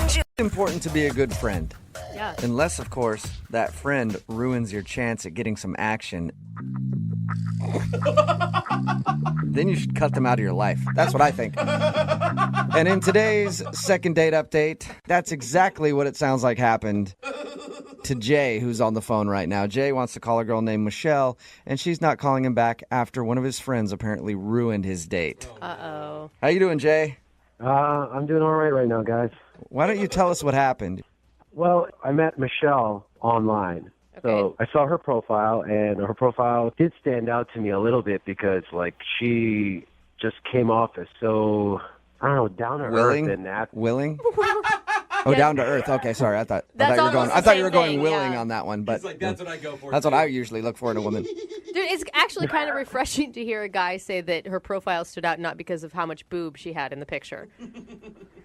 It's important to be a good friend. Yeah. Unless, of course, that friend ruins your chance at getting some action. Then you should cut them out of your life. That's what I think. And in today's second date update, that's exactly what it sounds like happened to Jay, who's on the phone right now. Jay wants to call a girl named Michelle, and she's not calling him back after one of his friends apparently ruined his date. Uh-oh. How you doing, Jay? I'm doing all right now, guys. Why don't you tell us what happened? Well, I met Michelle online. So I saw her profile, and her profile did stand out to me a little bit because, like, she just came off as so, I don't know, down to earth and that. Willing? Oh, down to earth. Okay, sorry. I thought you were going willing on that one, but that's what I go for. That's what I usually look for in a woman. Dude, it's actually kind of refreshing to hear a guy say that her profile stood out not because of how much boob she had in the picture.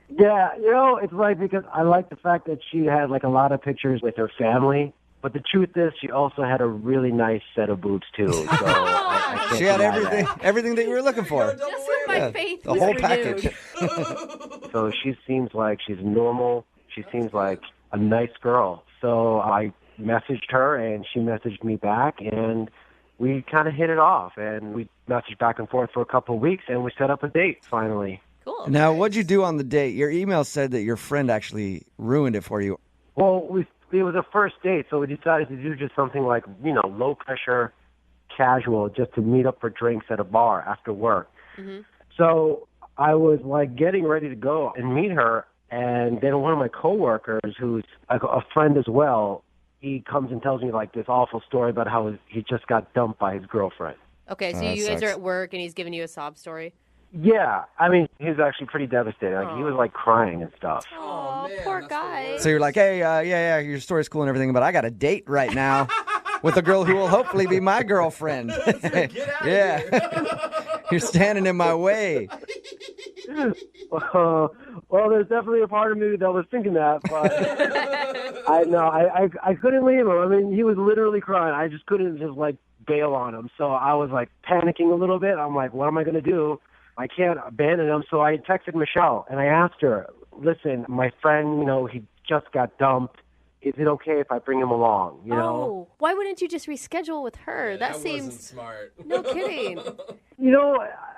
Yeah, it's like because I like the fact that she had, like, a lot of pictures with her family. But the truth is, she also had a really nice set of boobs, too. So I can't She had deny everything that you were looking for. Just when my faith the was whole renewed. package. So she seems like she's normal. She seems like a nice girl. So I messaged her, and she messaged me back, and we kind of hit it off. And we messaged back and forth for a couple of weeks, and we set up a date, finally. Cool. Now, what'd you do on the date? Your email said that your friend actually ruined it for you. Well, it was a first date, so we decided to do just something like, low pressure, casual, just to meet up for drinks at a bar after work. Mm-hmm. So I was like getting ready to go and meet her, and then one of my coworkers, who's a friend as well, he comes and tells me like this awful story about how he just got dumped by his girlfriend. Okay, so you guys are at work, and he's giving you a sob story. Yeah, I mean, he was actually pretty devastated. Like, he was like crying and stuff. Oh, poor guy. So you're like, hey, yeah, your story's cool and everything, but I got a date right now with a girl who will hopefully be my girlfriend. Yeah. You're standing in my way. Well, there's definitely a part of me that was thinking that, but I couldn't leave him. I mean, he was literally crying. I just couldn't just like bail on him. So I was like panicking a little bit. I'm like, what am I going to do? I can't abandon him. So I texted Michelle and I asked her, listen, my friend, he just got dumped. Is it okay if I bring him along? Oh, why wouldn't you just reschedule with her? That seems wasn't smart. No kidding.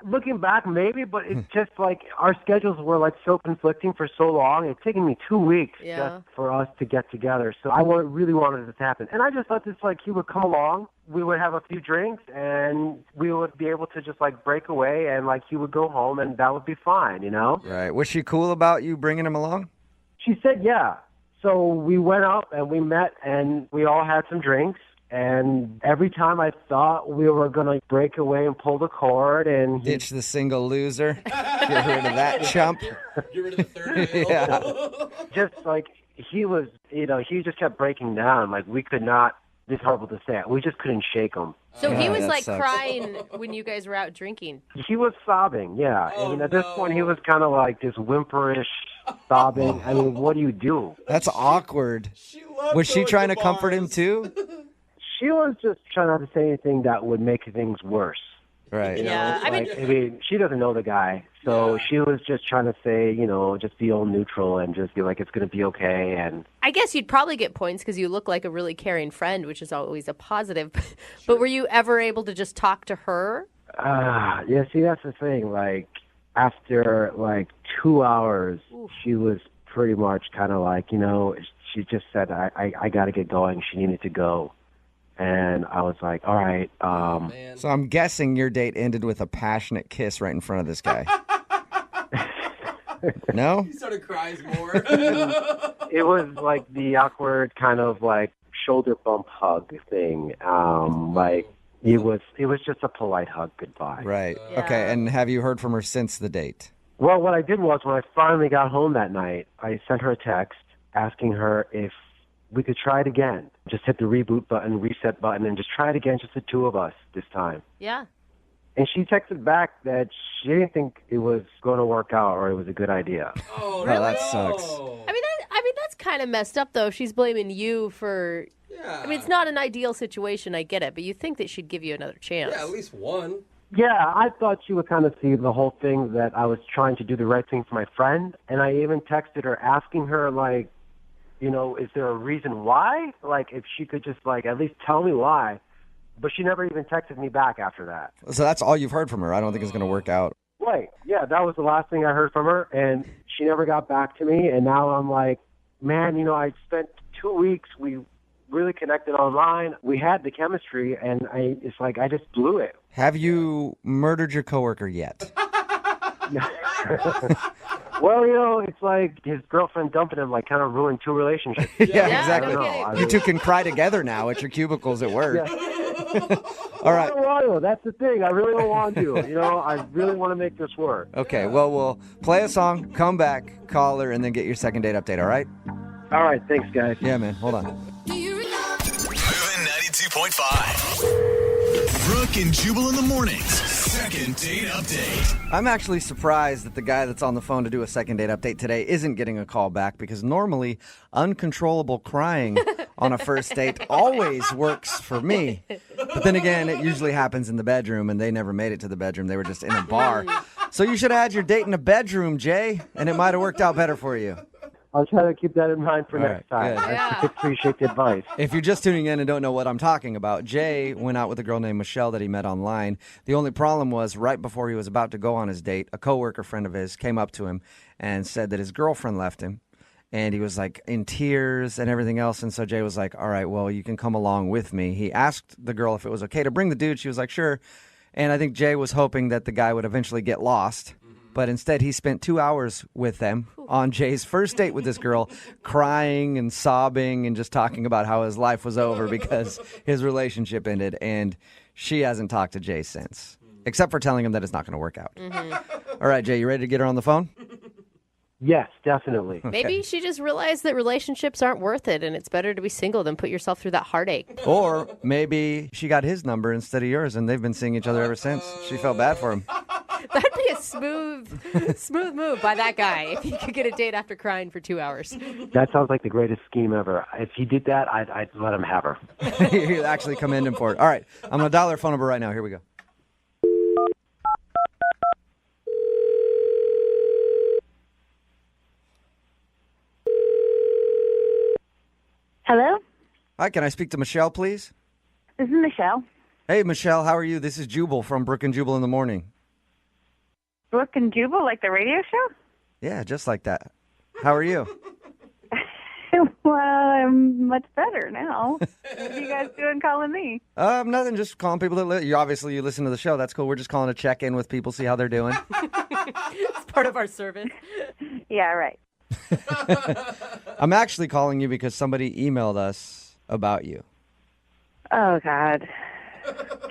Looking back, maybe, but it's just like our schedules were like so conflicting for so long. It's taken me 2 weeks just for us to get together. So I really wanted this to happen. And I just thought this, like, he would come along, we would have a few drinks, and we would be able to just like break away, and like he would go home, and that would be fine, Right. Was she cool about you bringing him along? She said, yeah. So we went out and we met and we all had some drinks. And every time I thought we were going to break away and pull the cord and... Ditch the single loser. Get rid of that chump. Get rid of the third wheel. Yeah. Just like he was, he just kept breaking down. Like we could not, this is horrible to say, we just couldn't shake him. So he was like crying when you guys were out drinking. He was sobbing, yeah. And at this point he was kind of like this whimperish sobbing. I mean, what do you do? That's awkward. She Was she trying to comfort him too? She was just trying not to say anything that would make things worse. Right. You know, Yeah, I mean, she doesn't know the guy, so she was just trying to say, just be all neutral and just be like, it's going to be okay. And I guess you'd probably get points because you look like a really caring friend, which is always a positive. But were you ever able to just talk to her? yeah, see, that's the thing. Like, after 2 hours, she was pretty much kind of like, she just said, I got to get going. She needed to go. And I was like, all right. So I'm guessing your date ended with a passionate kiss right in front of this guy. No? He sort of cries more. It was like the awkward kind of like shoulder bump hug thing. It was just a polite hug goodbye. Right. Okay. And have you heard from her since the date? Well, what I did was when I finally got home that night, I sent her a text asking her if we could try it again. Just hit the reboot button, reset button, and just try it again, just the two of us this time. Yeah. And she texted back that she didn't think it was going to work out or it was a good idea. Oh, that sucks. I mean, that's kind of messed up, though. She's blaming you for... Yeah. I mean, it's not an ideal situation. I get it. But you think that she'd give you another chance. Yeah, at least one. Yeah, I thought she would kind of see the whole thing that I was trying to do the right thing for my friend. And I even texted her asking her, is there a reason why? Like, if she could just, at least tell me why. But she never even texted me back after that. So that's all you've heard from her. I don't think it's going to work out. Right. Yeah, that was the last thing I heard from her. And she never got back to me. And now I'm like, man, I spent 2 weeks. We really connected online. We had the chemistry. And it's like I just blew it. Have you murdered your coworker yet? Well, it's like his girlfriend dumping him, kind of ruined 2 relationships. Yeah, exactly. You two can cry together now at your cubicles at work. Yeah. All right. I don't want to. That's the thing. I really don't want to. I really want to make this work. Okay, well, we'll play a song, come back, call her, and then get your second date update, all right? All right, thanks, guys. Yeah, man, hold on. Moving 92.5. Brooke and Jubal in the mornings. Second date update. I'm actually surprised that the guy that's on the phone to do a second date update today isn't getting a call back because normally uncontrollable crying on a first date always works for me. But then again, it usually happens in the bedroom, and they never made it to the bedroom. They were just in a bar. So you should have had your date in a bedroom, Jay, and it might have worked out better for you. I'll try to keep that in mind for next time. Good. I appreciate the advice. If you're just tuning in and don't know what I'm talking about, Jay went out with a girl named Michelle that he met online. The only problem was right before he was about to go on his date, a coworker friend of his came up to him and said that his girlfriend left him. And he was in tears and everything else. And so Jay was like, all right, well, you can come along with me. He asked the girl if it was okay to bring the dude. She was like, sure. And I think Jay was hoping that the guy would eventually get lost. But instead, he spent 2 hours with them on Jay's first date with this girl, crying and sobbing and just talking about how his life was over because his relationship ended. And she hasn't talked to Jay since, except for telling him that it's not going to work out. Mm-hmm. All right, Jay, you ready to get her on the phone? Yes, definitely. Okay. Maybe she just realized that relationships aren't worth it and it's better to be single than put yourself through that heartache. Or maybe she got his number instead of yours and they've been seeing each other ever since. She felt bad for him. That'd be a smooth move by that guy if he could get a date after crying for 2 hours. That sounds like the greatest scheme ever. If he did that, I'd let him have her. You'd actually commend him for it. All right, I'm going to dial her phone number right now. Here we go. Hello? Hi, can I speak to Michelle, please? This is Michelle. Hey, Michelle, how are you? This is Jubal from Brooke and Jubal in the morning. Brooke and Jubal, like the radio show? Yeah, just like that. How are you? Well, I'm much better now. What are you guys doing calling me? Nothing, just calling people that you listen to the show. That's cool. We're just calling to check in with people, see how they're doing. It's part of our service. Yeah, right. I'm actually calling you because somebody emailed us about you. Oh, God.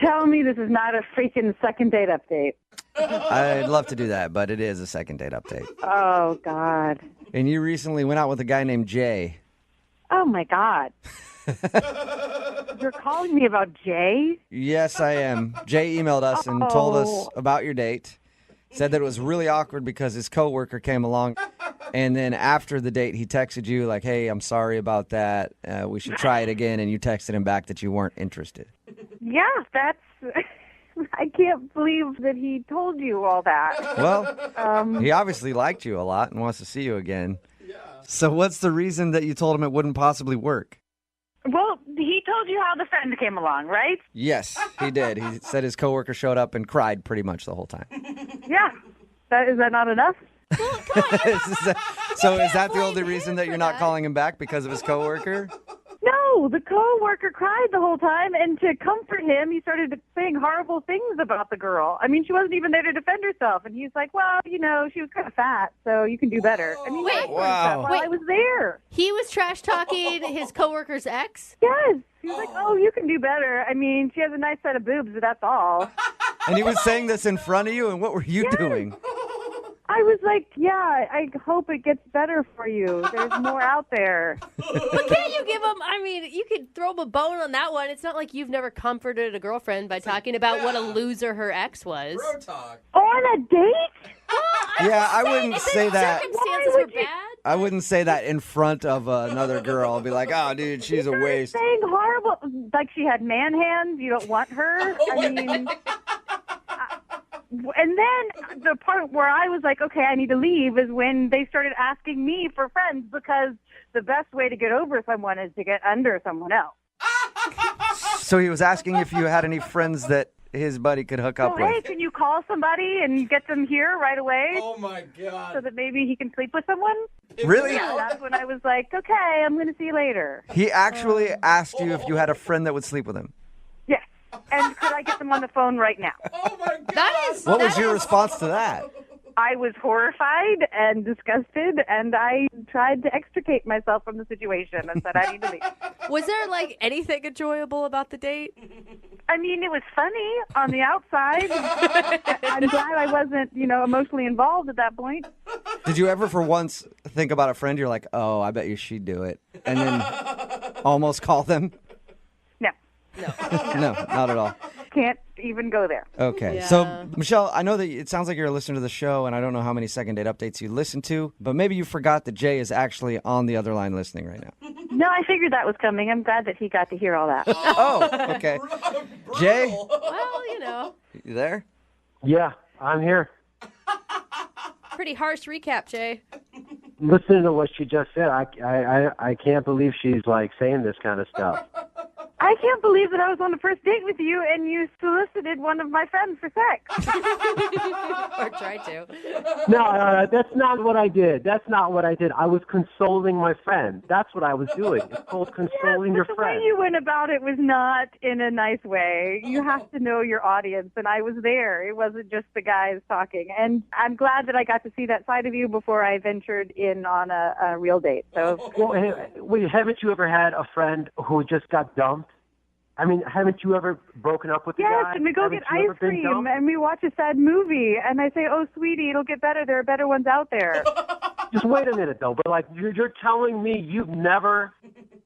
Tell me this is not a freaking second date update. I'd love to do that, but it is a second date update. Oh, God. And you recently went out with a guy named Jay. Oh, my God. You're calling me about Jay? Yes, I am. Jay emailed us and told us about your date. Said that it was really awkward because his coworker came along And then after the date, he texted you like, hey, I'm sorry about that. We should try it again. And you texted him back that you weren't interested. Yeah, that's. I can't believe that he told you all that. Well, he obviously liked you a lot and wants to see you again. Yeah. So what's the reason that you told him it wouldn't possibly work? Well, he told you how the friend came along, right? Yes, he did. He said his coworker showed up and cried pretty much the whole time. Yeah. Is that not enough? So is that the only reason that you're not calling him back, because of his coworker? No, the coworker cried the whole time, and to comfort him, he started saying horrible things about the girl. I mean, she wasn't even there to defend herself, and he's like, well, you know, she was kind of fat, so you can do better. I mean, Wait, while I was there. He was trash-talking his coworker's ex? Yes. He was like, oh, you can do better. I mean, she has a nice set of boobs, but that's all. And he was saying this in front of you, and what were you doing? I was like, yeah, I hope it gets better for you. There's more out there. But can't you give him, I mean, you could throw him a bone on that one. It's not like you've never comforted a girlfriend by talking about what a loser her ex was. Bro talk. On a date? Yeah, I wouldn't say that. Circumstances were bad. I wouldn't say that in front of another girl. I'd be like, oh, dude, she's a waste. Saying horrible, like she had man hands. You don't want her. I mean... And then the part where I was like, okay, I need to leave is when they started asking me for friends, because the best way to get over someone is to get under someone else. So he was asking if you had any friends that his buddy could hook up Hey, with. can you call somebody and get them here right away? Oh, my God. So that maybe he can sleep with someone? Really? Yeah, that's when I was like, okay, I'm going to see you later. He actually asked you if you had a friend that would sleep with him. Yes. And could I get them on the phone right now? Oh, my God. What was your response to that? I was horrified and disgusted, and I tried to extricate myself from the situation and said I need to leave. Was there, like, anything enjoyable about the date? I mean, it was funny on the outside. I'm glad I wasn't, emotionally involved at that point. Did you ever for once think about a friend? You're like, oh, I bet you she'd do it. And then almost call them? No. No, not at all. Can't even go there. Okay. Yeah. So, Michelle, I know that it sounds like you're a listener to the show, and I don't know how many second date updates you listen to, but maybe you forgot that Jay is actually on the other line listening right now. No, I figured that was coming. I'm glad that he got to hear all that. Oh, okay. Jay? Well, You there? Yeah, I'm here. pretty harsh recap, Jay. Listening to what she just said, I can't believe she's like saying this kind of stuff. I can't believe that I was on a first date with you and you solicited one of my friends for sex. Or tried to. No, that's not what I did. That's not what I did. I was consoling my friend. That's what I was doing. It's called consoling your The friend. way you went about it was not in a nice way. You have to know your audience, and I was there. It wasn't just the guys talking. And I'm glad that I got to see that side of you before I ventured in on a real date. So, Wait, haven't you ever had a friend who just got dumped? I mean, haven't you ever broken up with the guy? Yes, and we go Haven't get you ever ice been cream, dumped? and we watch a sad movie, and I say, oh, sweetie, it'll get better. There are better ones out there. Just wait a minute, though. But, like, you're telling me you've never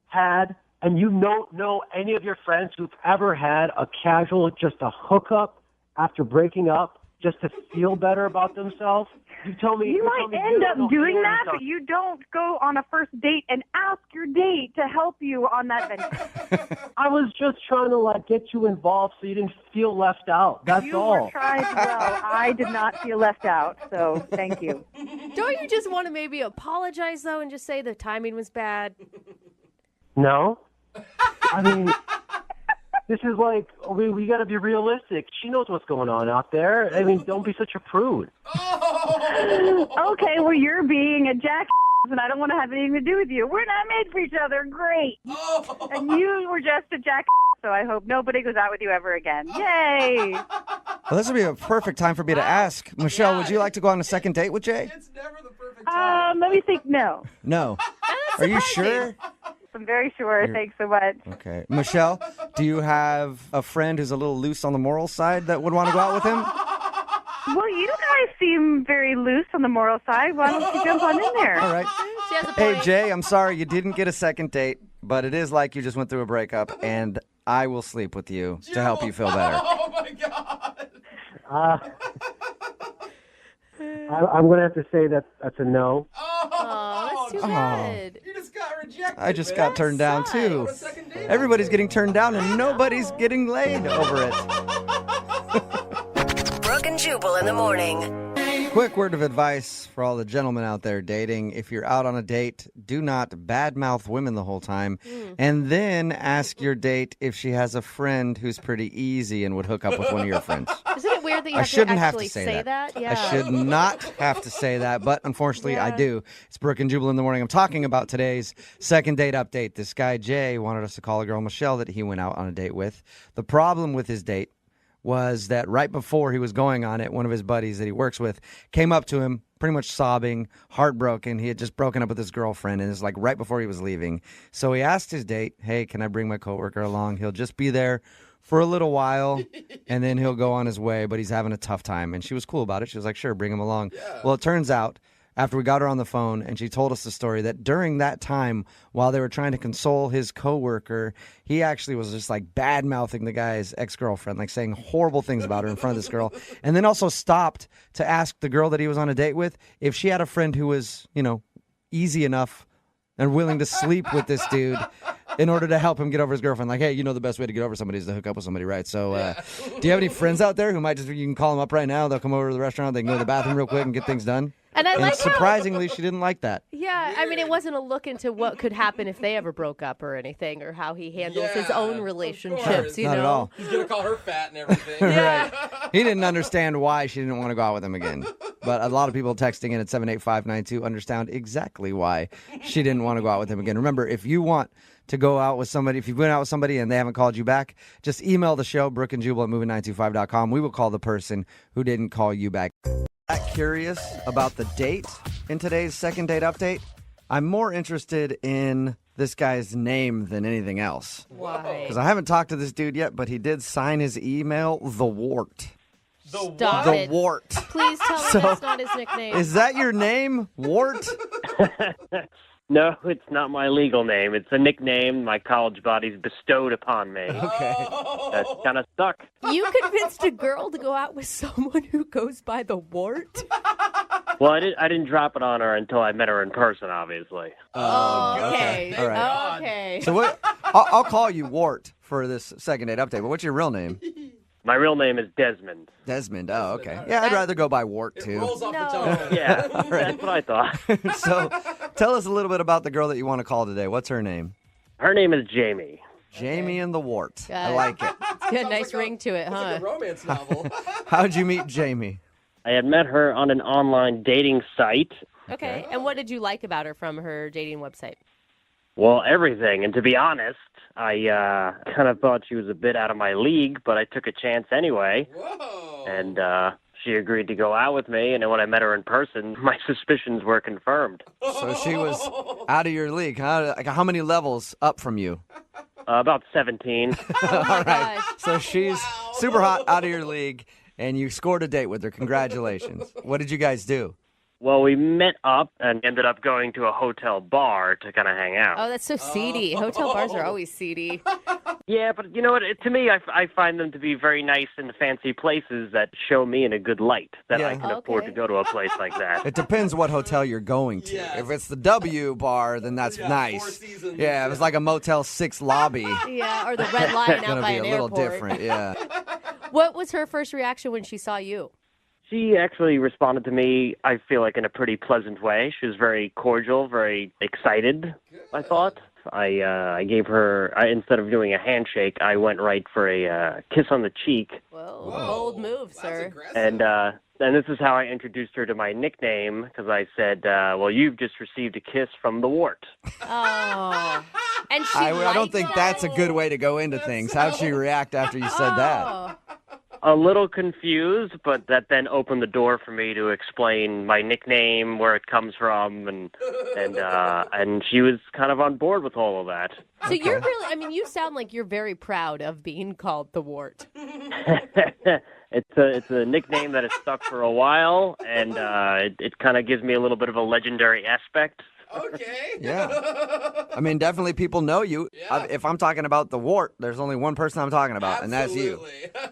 had, and you don't know any of your friends who've ever had a casual, just a hookup after breaking up, just to feel better about themselves? You tell me. You might end up doing that, but but you don't go on a first date and ask your date to help you on that venture. I was just trying to, like, get you involved so you didn't feel left out. That's You all. were trying well. I did not feel left out, so thank you. Don't you just want to maybe apologize, though, and just say the timing was bad? No. I mean, this is like, we got to be realistic. She knows what's going on out there. I mean, don't be such a prude. Okay, well, you're being a jackass, and I don't want to have anything to do with you. We're not made for each other. Great. And you were just a jackass, so I hope nobody goes out with you ever again. Yay. Well, this would be a perfect time for me to ask. Michelle, would you like to go on a second date with Jay? Let me think. No. No. Are you sure? I'm very sure. Thanks so much. Okay. Michelle, do you have a friend who's a little loose on the moral side that would want to go out with him? Well, you guys seem very loose on the moral side. Why don't you jump on in there? All right. Hey, Jay, I'm sorry you didn't get a second date, but it is like you just went through a breakup, and I will sleep with you to help you feel better. Oh, my God. I'm going to have to say that that's a no. too bad. You just got rejected. I just got turned down, too. Everybody's getting turned down, and nobody's getting laid over it. Brooke and Jubal in the morning. Quick word of advice for all the gentlemen out there dating. If you're out on a date, do not badmouth women the whole time. And then ask your date if she has a friend who's pretty easy and would hook up with one of your friends. Isn't it weird that you I have shouldn't to have actually to say that. Yeah. I should not have to say that, but unfortunately I do. It's Brooke and Jubal in the morning. I'm talking about today's second date update. This guy, Jay, wanted us to call a girl, Michelle, that he went out on a date with. The problem with his date was that right before he was going on it, one of his buddies that he works with came up to him pretty much sobbing, heartbroken. He had just broken up with his girlfriend, and it's like right before he was leaving. So he asked his date, hey, can I bring my coworker along? He'll just be there for a little while, and then he'll go on his way, but he's having a tough time. And she was cool about it. She was like, sure, bring him along. Yeah. Well, it turns out, after we got her on the phone and she told us the story, that during that time, while they were trying to console his coworker, he actually was just like bad-mouthing the guy's ex-girlfriend, like saying horrible things about her in front of this girl, and then also stopped to ask the girl that he was on a date with if she had a friend who was, easy enough and willing to sleep with this dude in order to help him get over his girlfriend. Like, hey, the best way to get over somebody is to hook up with somebody, right? So do you have any friends out there who might you can call them up right now. They'll come over to the restaurant. They can go to the bathroom real quick and get things done. And surprisingly, she didn't like that. Yeah, I mean, it wasn't a look into what could happen if they ever broke up or anything, or how he handles his own relationships, Not at all. He's going to call her fat and everything. Right. He didn't understand why she didn't want to go out with him again. But a lot of people texting in at 78592 understand exactly why she didn't want to go out with him again. Remember, if you want to go out with somebody, if you've been out with somebody and they haven't called you back, just email the show, Brooke and Jubal at moving925.com. We will call the person who didn't call you back. Curious about the date in today's second date update? I'm more interested in this guy's name than anything else. Why? Because I haven't talked to this dude yet, but he did sign his email, The Wart. Stop The it. Wart. Please tell me that's not his nickname. Is that your name, Wart? No, it's not my legal name. It's a nickname my college buddies bestowed upon me. Okay. That kind of stuck. You convinced a girl to go out with someone who goes by the Wart? Well, I didn't drop it on her until I met her in person, obviously. Okay. All right. Okay. So what? I'll call you Wart for this second date update, but what's your real name? My real name is Desmond. Desmond. Oh, okay. Yeah, I'd rather go by Wart, too. Rolls off the tongue. Yeah, that's what I thought. So tell us a little bit about the girl that you want to call today. What's her name? Her name is Jamie. Jamie and the Wart. Got I it. like it. It's got a nice ring to it, It's like huh? a romance novel. How'd you meet Jamie? I had met her on an online dating site. Okay. And what did you like about her from her dating website? Well, everything. And to be honest, I kind of thought she was a bit out of my league, but I took a chance anyway. Whoa. And she agreed to go out with me, and then when I met her in person, my suspicions were confirmed. So she was out of your league, huh? Like, how many levels up from you? About 17. Oh, my gosh. So she's super hot, out of your league, and you scored a date with her. Congratulations. What did you guys do? Well, we met up and ended up going to a hotel bar to kind of hang out. Oh, that's so seedy. Hotel bars are always seedy. Yeah, but you know what? To me, I find them to be very nice and fancy places that show me in a good light, that I can afford to go to a place like that. It depends what hotel you're going to. Yes. If it's the W bar, then that's nice. Four Seasons. Yeah, if it's like a Motel 6 lobby, Yeah, or the red line it's out going to by be an a little airport. different, yeah. What was her first reaction when she saw you? She actually responded to me, I feel like, in a pretty pleasant way. She was very cordial, very excited, I thought. I gave her, instead of doing a handshake, I went right for a kiss on the cheek. Whoa. Bold move, sir. And this is how I introduced her to my nickname, because I said, well, you've just received a kiss from the Wart. Oh. And she I don't think that's a good way to go into things. How'd she react after you said that? A little confused, but that then opened the door for me to explain my nickname, where it comes from, and she was kind of on board with all of that. So you're really, I mean, you sound like you're very proud of being called the Wart. It's a nickname that has stuck for a while, and it kind of gives me a little bit of a legendary aspect. Okay. Yeah. I mean, definitely people know you. Yeah. If I'm talking about the Wart, there's only one person I'm talking about, and that's you.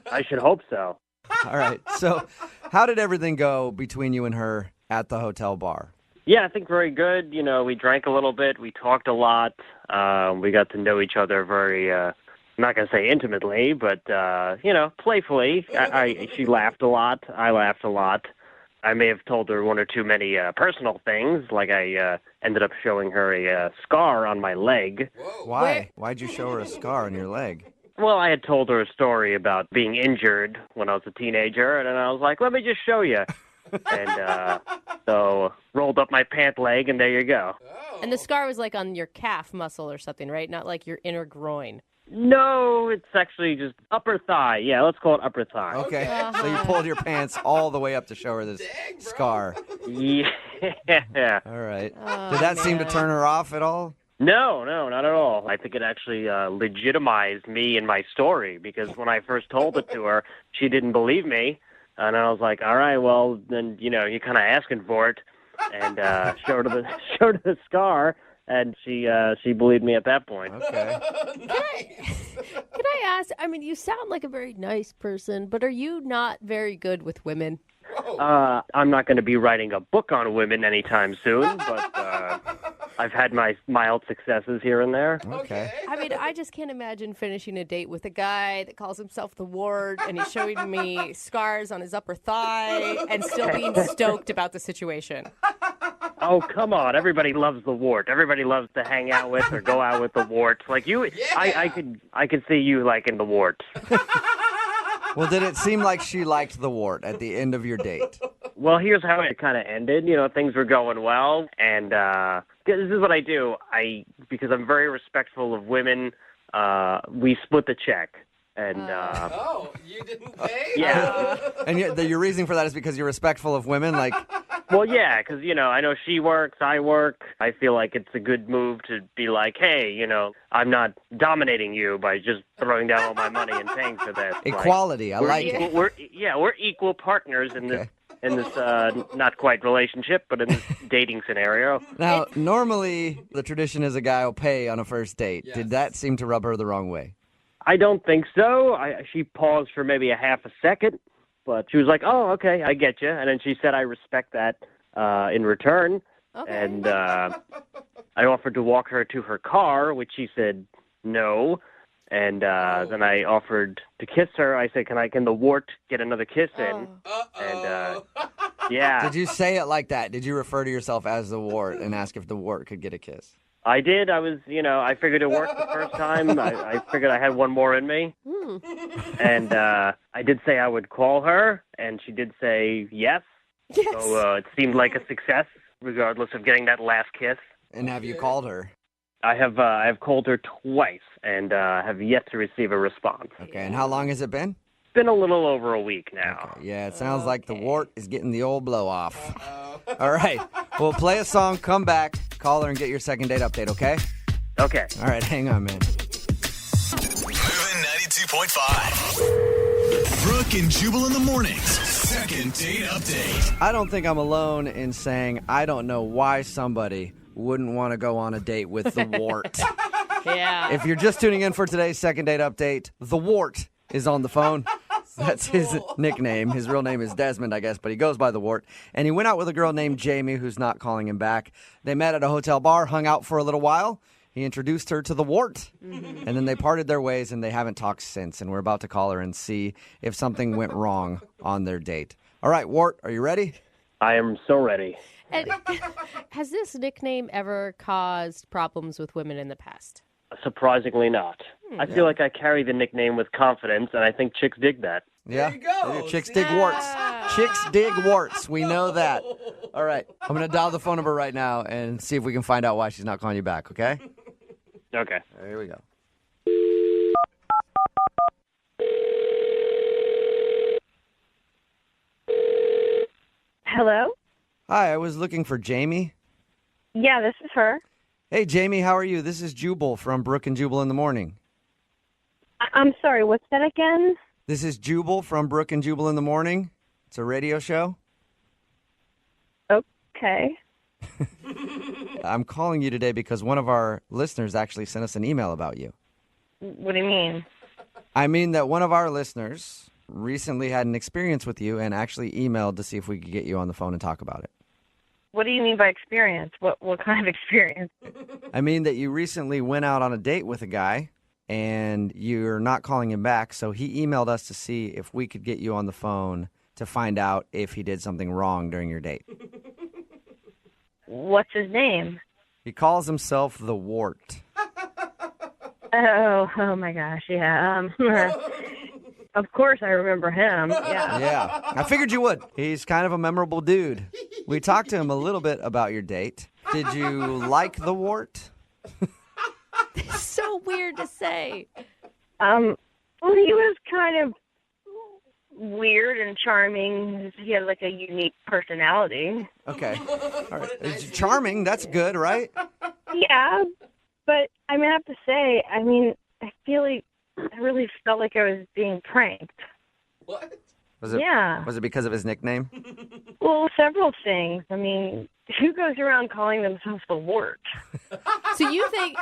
I should hope so. All right. So how did everything go between you and her at the hotel bar? Yeah, I think very good. You know, we drank a little bit. We talked a lot. We got to know each other very, I'm not going to say intimately, but, playfully. She laughed a lot. I laughed a lot. I may have told her one or too many personal things, like I ended up showing her a scar on my leg. Why? Why'd you show her a scar on your leg? Well, I had told her a story about being injured when I was a teenager, and then I was like, let me just show you. And so rolled up my pant leg, and there you go. And the scar was like on your calf muscle or something, right? Not like your inner groin. No, it's actually just upper thigh. Yeah, let's call it upper thigh. Okay. So you pulled your pants all the way up to show her this scar. Yeah. All right. Oh, Did that seem to turn her off at all? No, not at all. I think it actually legitimized me and my story, because when I first told it to her, she didn't believe me. And I was like, all right, well, then, you're kind of asking for it. And showed her the scar. And she believed me at that point. Okay. Can I ask, I mean, you sound like a very nice person, but are you not very good with women? I'm not going to be writing a book on women anytime soon, but I've had my mild successes here and there. Okay. I mean, I just can't imagine finishing a date with a guy that calls himself the Ward, and he's showing me scars on his upper thigh, and still being stoked about the situation. Oh, come on. Everybody loves the Wart. Everybody loves to hang out with or go out with the Wart. Like you, I could see you liking the Wart. Well, did it seem like she liked the wart at the end of your date? Well, here's how it kind of ended. Things were going well, and this is what I do. Because I'm very respectful of women, we split the check. And you didn't pay? Yeah. And your reasoning for that is because you're respectful of women, like. Well, yeah, because I know she works, I work. I feel like it's a good move to be like, hey, I'm not dominating you by just throwing down all my money and paying for this. Equality, I like it. We're equal partners in this. In this not quite relationship, but in this dating scenario. Now, normally the tradition is a guy will pay on a first date. Yes. Did that seem to rub her the wrong way? I don't think so. She paused for maybe a half a second, but she was like, oh, okay, I get you. And then she said, I respect that in return. Okay. And I offered to walk her to her car, which she said no. And then I offered to kiss her. I said, can the wart get another kiss in? And yeah. Did you say it like that? Did you refer to yourself as the wart and ask if the wart could get a kiss? I did. I was, I figured it worked the first time. I figured I had one more in me. And I did say I would call her, and she did say yes. Yes. So it seemed like a success, regardless of getting that last kiss. And have you called her? I have called her twice, and have yet to receive a response. Okay, and how long has it been? It's been a little over a week now. Okay. Yeah, it sounds like the wart is getting the old blow off. All right, well, play a song, come back, call her, and get your second date update, okay? Okay. All right, hang on, man. Moving 92.5. Brooke and Jubal in the mornings. Second date update. I don't think I'm alone in saying I don't know why somebody wouldn't want to go on a date with the wart. Yeah. If you're just tuning in for today's second date update, the wart is on the phone. That's his nickname. His real name is Desmond, I guess, but he goes by the wart. And he went out with a girl named Jamie, who's not calling him back. They met at a hotel bar, hung out for a little while. He introduced her to the wart. And then they parted their ways, and they haven't talked since. And we're about to call her and see if something went wrong on their date. All right, Wart, are you ready? I am so ready. And has this nickname ever caused problems with women in the past? Surprisingly not. I feel like I carry the nickname with confidence, and I think chicks dig that. Yeah. There you go. Chicks dig warts. Chicks dig warts. We know that. All right. I'm going to dial the phone number right now and see if we can find out why she's not calling you back, okay? Okay. Here we go. Hello? Hi, I was looking for Jamie. Yeah, this is her. Hey, Jamie, how are you? This is Jubal from Brooke and Jubal in the morning. I'm sorry, what's that again? This is Jubal from Brooke and Jubal in the morning. It's a radio show. Okay. I'm calling you today because one of our listeners actually sent us an email about you. What do you mean? I mean that one of our listeners recently had an experience with you and actually emailed to see if we could get you on the phone and talk about it. What do you mean by experience? What kind of experience? I mean that you recently went out on a date with a guy and you're not calling him back, so he emailed us to see if we could get you on the phone to find out if he did something wrong during your date. What's his name? He calls himself the Wart. Oh my gosh, yeah. Of course I remember him, yeah. Yeah, I figured you would. He's kind of a memorable dude. We talked to him a little bit about your date. Did you like the Wart? It's so weird to say. Well, he was kind of weird and charming. He had like a unique personality. Okay. All right. It's charming. That's good, right? Yeah, but I mean, I have to say, I really felt like I was being pranked. What? Was it, Yeah. Was it because of his nickname? Well, several things. I mean, who goes around calling themselves the Wart? So you think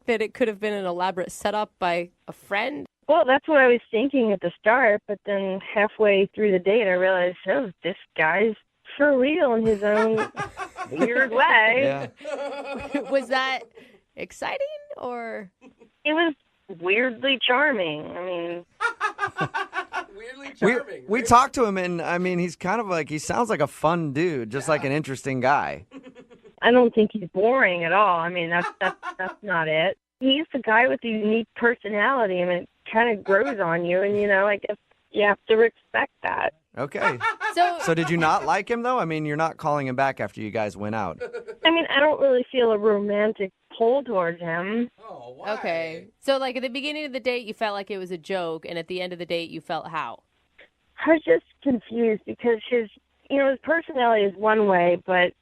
that it could have been an elaborate setup by a friend? Well, that's what I was thinking at the start, but then halfway through the date, I realized, oh, this guy's for real in his own weird way. Yeah. Was that exciting or? It was weirdly charming. I mean, Weirdly charming. We talked to him, and I mean, he's kind of like, he sounds like a fun dude, just like an interesting guy. I don't think he's boring at all. I mean, that's not it. He's the guy with the unique personality. I mean, it kind of grows on you, and I guess you have to respect that. Okay. So did you not like him, though? I mean, you're not calling him back after you guys went out. I mean, I don't really feel a romantic pull towards him. Oh, why? Okay. So like at the beginning of the date, you felt like it was a joke, and at the end of the date, you felt how? I was just confused because his personality is one way, but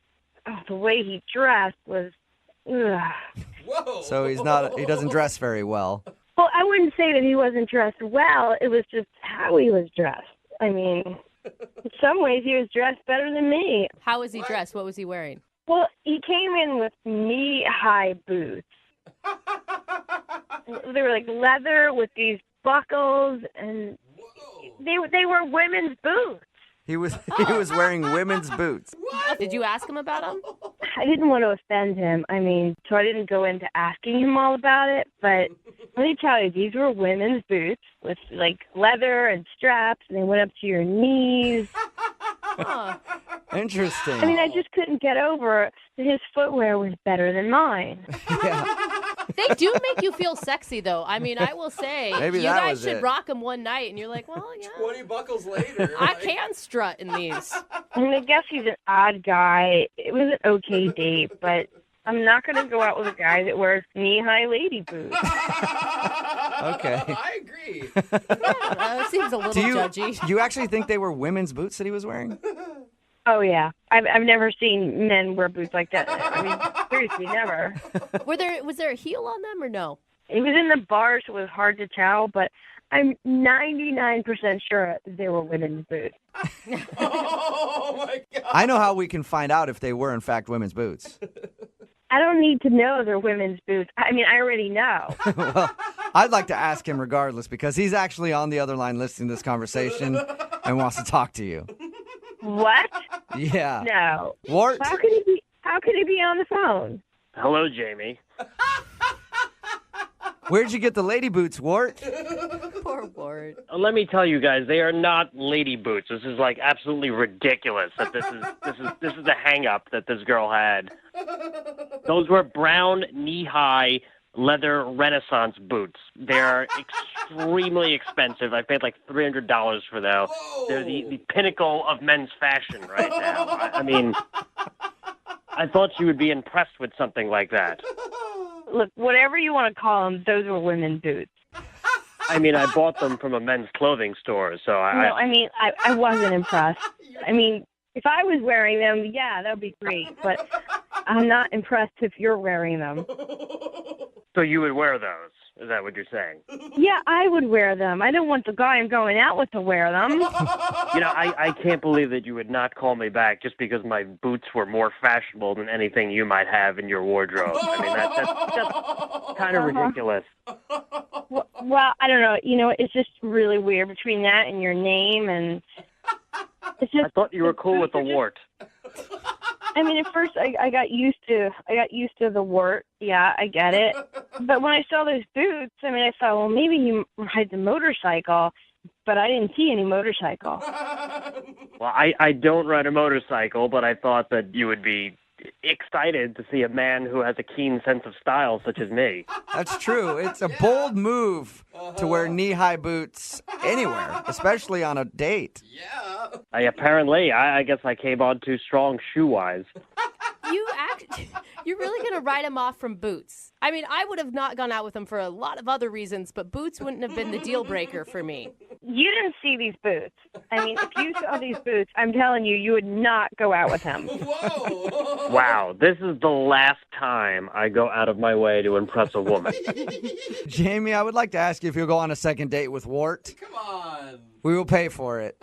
the way he dressed was, ugh. Whoa. So he doesn't dress very well. Well, I wouldn't say that he wasn't dressed well. It was just how he was dressed. I mean, in some ways he was dressed better than me. How was he dressed? What was he wearing? Well, he came in with knee-high boots. They were like leather with these buckles, and they were women's boots. He was wearing women's boots. Did you ask him about them? I didn't want to offend him. I mean, so I didn't go into asking him all about it. But let me tell you, these were women's boots with like leather and straps, and they went up to your knees. Huh. Interesting. I mean, I just couldn't get over that his footwear was better than mine. Yeah. They do make you feel sexy, though. I mean, I will say, Maybe you that guys was should it. rock them one night, and you're like, well, yeah, 20 buckles later. I can strut in these. I mean, I guess he's an odd guy. It was an okay date, but I'm not going to go out with a guy that wears knee-high lady boots. Okay. I agree. It seems a little judgy. Do you actually think they were women's boots that he was wearing? Oh, yeah. I've never seen men wear boots like that. I mean, seriously, never. Was there a heel on them or no? It was in the bar, so it was hard to tell, but I'm 99% sure they were women's boots. Oh, my God. I know how we can find out if they were, in fact, women's boots. I don't need to know they're women's boots. I mean, I already know. Well, I'd like to ask him regardless because he's actually on the other line listening to this conversation and wants to talk to you. What? Yeah. No. Wart? How could he be on the phone? Hello, Jamie. Where'd you get the lady boots, Wart? Poor Wart. Let me tell you guys, they are not lady boots. This is like absolutely ridiculous that this is the hang up that this girl had. Those were brown knee-high leather Renaissance boots. They're extremely expensive. I paid like $300 for them. They're the pinnacle of men's fashion right now. I mean, I thought you would be impressed with something like that. Look, whatever you want to call them, those were women's boots. I mean, I bought them from a men's clothing store, so I wasn't impressed. I mean, if I was wearing them, yeah, that would be great, but I'm not impressed if you're wearing them. So you would wear those? Is that what you're saying? Yeah, I would wear them. I don't want the guy I'm going out with to wear them. You know, I can't believe that you would not call me back just because my boots were more fashionable than anything you might have in your wardrobe. I mean, that's kind of ridiculous. Well, I don't know. You know, it's just really weird between that and your name, and it's just. I thought you were cool with the Wart. I mean, at first I got used to the wart. Yeah, I get it. But when I saw those boots, I mean, I thought, well, maybe he rides a motorcycle, but I didn't see any motorcycle. Well, I don't ride a motorcycle, but I thought that you would be excited to see a man who has a keen sense of style such as me. That's true. It's a bold move to wear knee-high boots anywhere, especially on a date. I guess I came on too strong shoe-wise. You're really going to write him off from boots. I mean, I would have not gone out with him for a lot of other reasons, but boots wouldn't have been the deal breaker for me. You didn't see these boots. I mean, if you saw these boots, I'm telling you, you would not go out with him. Wow, this is the last time I go out of my way to impress a woman. Jamie, I would like to ask you if you'll go on a second date with Wart. Come on. We will pay for it.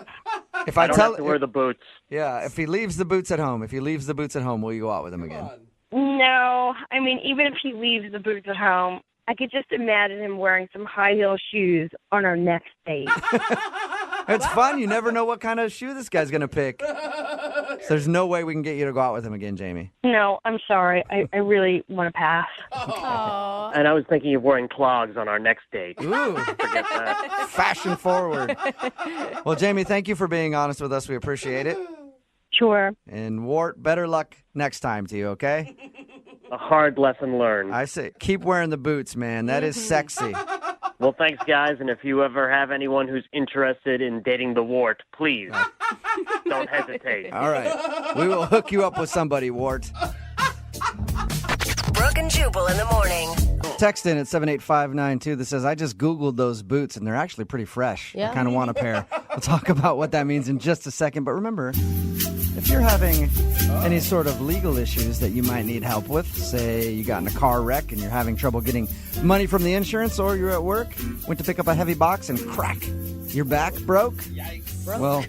If I don't have to wear the boots. Yeah, if he leaves the boots at home, will you go out with him again? No, I mean, even if he leaves the boots at home, I could just imagine him wearing some high heel shoes on our next date. It's fun. You never know what kind of shoe this guy's going to pick. So there's no way we can get you to go out with him again, Jamie. No, I'm sorry. I really want to pass. Aww. And I was thinking of wearing clogs on our next date. Ooh. Forget that. Fashion forward. Well, Jamie, thank you for being honest with us. We appreciate it. Sure. And Wart, better luck next time to you, okay? A hard lesson learned. I say, keep wearing the boots, man. That is sexy. Well, thanks, guys. And if you ever have anyone who's interested in dating the Wart, please don't hesitate. All right. We will hook you up with somebody, Wart. Brooke and Jubal in the morning. Text in at 78592 that says, I just Googled those boots, and they're actually pretty fresh. Yeah. I kind of want a pair. We'll talk about what that means in just a second. But remember, if you're having any sort of legal issues that you might need help with, say you got in a car wreck and you're having trouble getting money from the insurance, or you're at work, went to pick up a heavy box and crack, your back broke? Yikes. Well,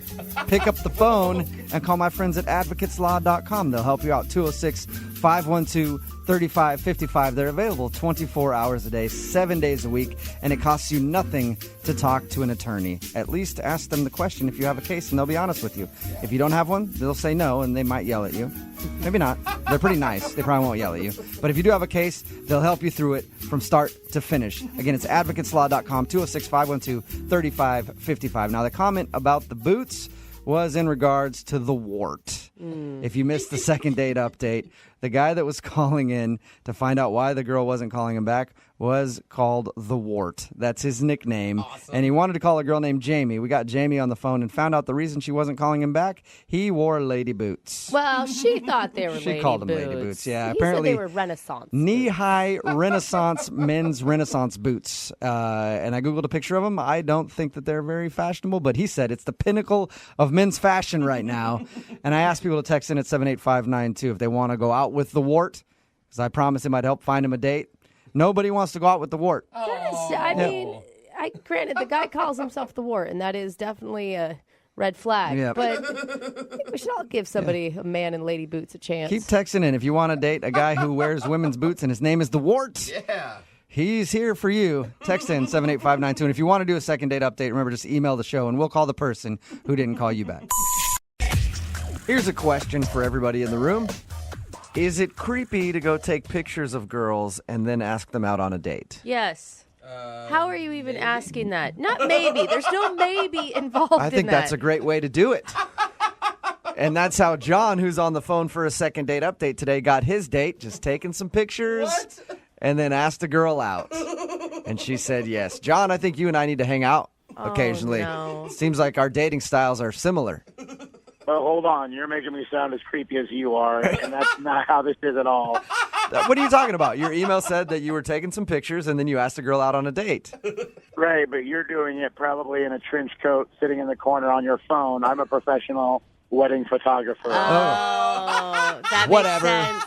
pick up the phone and call my friends at advocateslaw.com. They'll help you out. 206-512-3555. They're available 24 hours a day, 7 days a week, and it costs you nothing to talk to an attorney. At least ask them the question if you have a case, and they'll be honest with you. If you don't have one, they'll say no, and they might yell at you. Maybe not. They're pretty nice. They probably won't yell at you. But if you do have a case, they'll help you through it from start to finish. Again, it's advocateslaw.com, 206-512-3555. Now, the comment about the boots was in regards to the Wart. If you missed the second date update, the guy that was calling in to find out why the girl wasn't calling him back was called the Wart. That's his nickname. Awesome. And he wanted to call a girl named Jamie. We got Jamie on the phone and found out the reason she wasn't calling him back. He wore lady boots. Well, she thought they were lady boots. She called them lady boots, yeah. He apparently said they were Renaissance. Knee-high Renaissance men's Renaissance boots. And I Googled a picture of them. I don't think that they're very fashionable, but he said it's the pinnacle of men's fashion right now. And I asked people to text in at 78592 if they want to go out with the Wart, because I promised him I'd help find him a date. Nobody wants to go out with the Wart. I mean, granted, the guy calls himself the Wart, and that is definitely a red flag. Yeah. But I think we should all give somebody, a man in lady boots, a chance. Keep texting in if you want to date a guy who wears women's boots and his name is the Wart. Yeah. He's here for you. Text in 78592. And if you want to do a second date update, remember, just email the show, and we'll call the person who didn't call you back. Here's a question for everybody in the room. Is it creepy to go take pictures of girls and then ask them out on a date? Yes. How are you even asking that? Not maybe. There's no maybe involved in that. I think that's a great way to do it. And that's how John, who's on the phone for a second date update today, got his date, just taking some pictures and then asked a girl out. And she said yes. John, I think you and I need to hang out occasionally. No. Seems like our dating styles are similar. Well, hold on. You're making me sound as creepy as you are, and that's not how this is at all. What are you talking about? Your email said that you were taking some pictures and then you asked a girl out on a date. Right, but you're doing it probably in a trench coat sitting in the corner on your phone. I'm a professional wedding photographer. That Whatever. makes sense.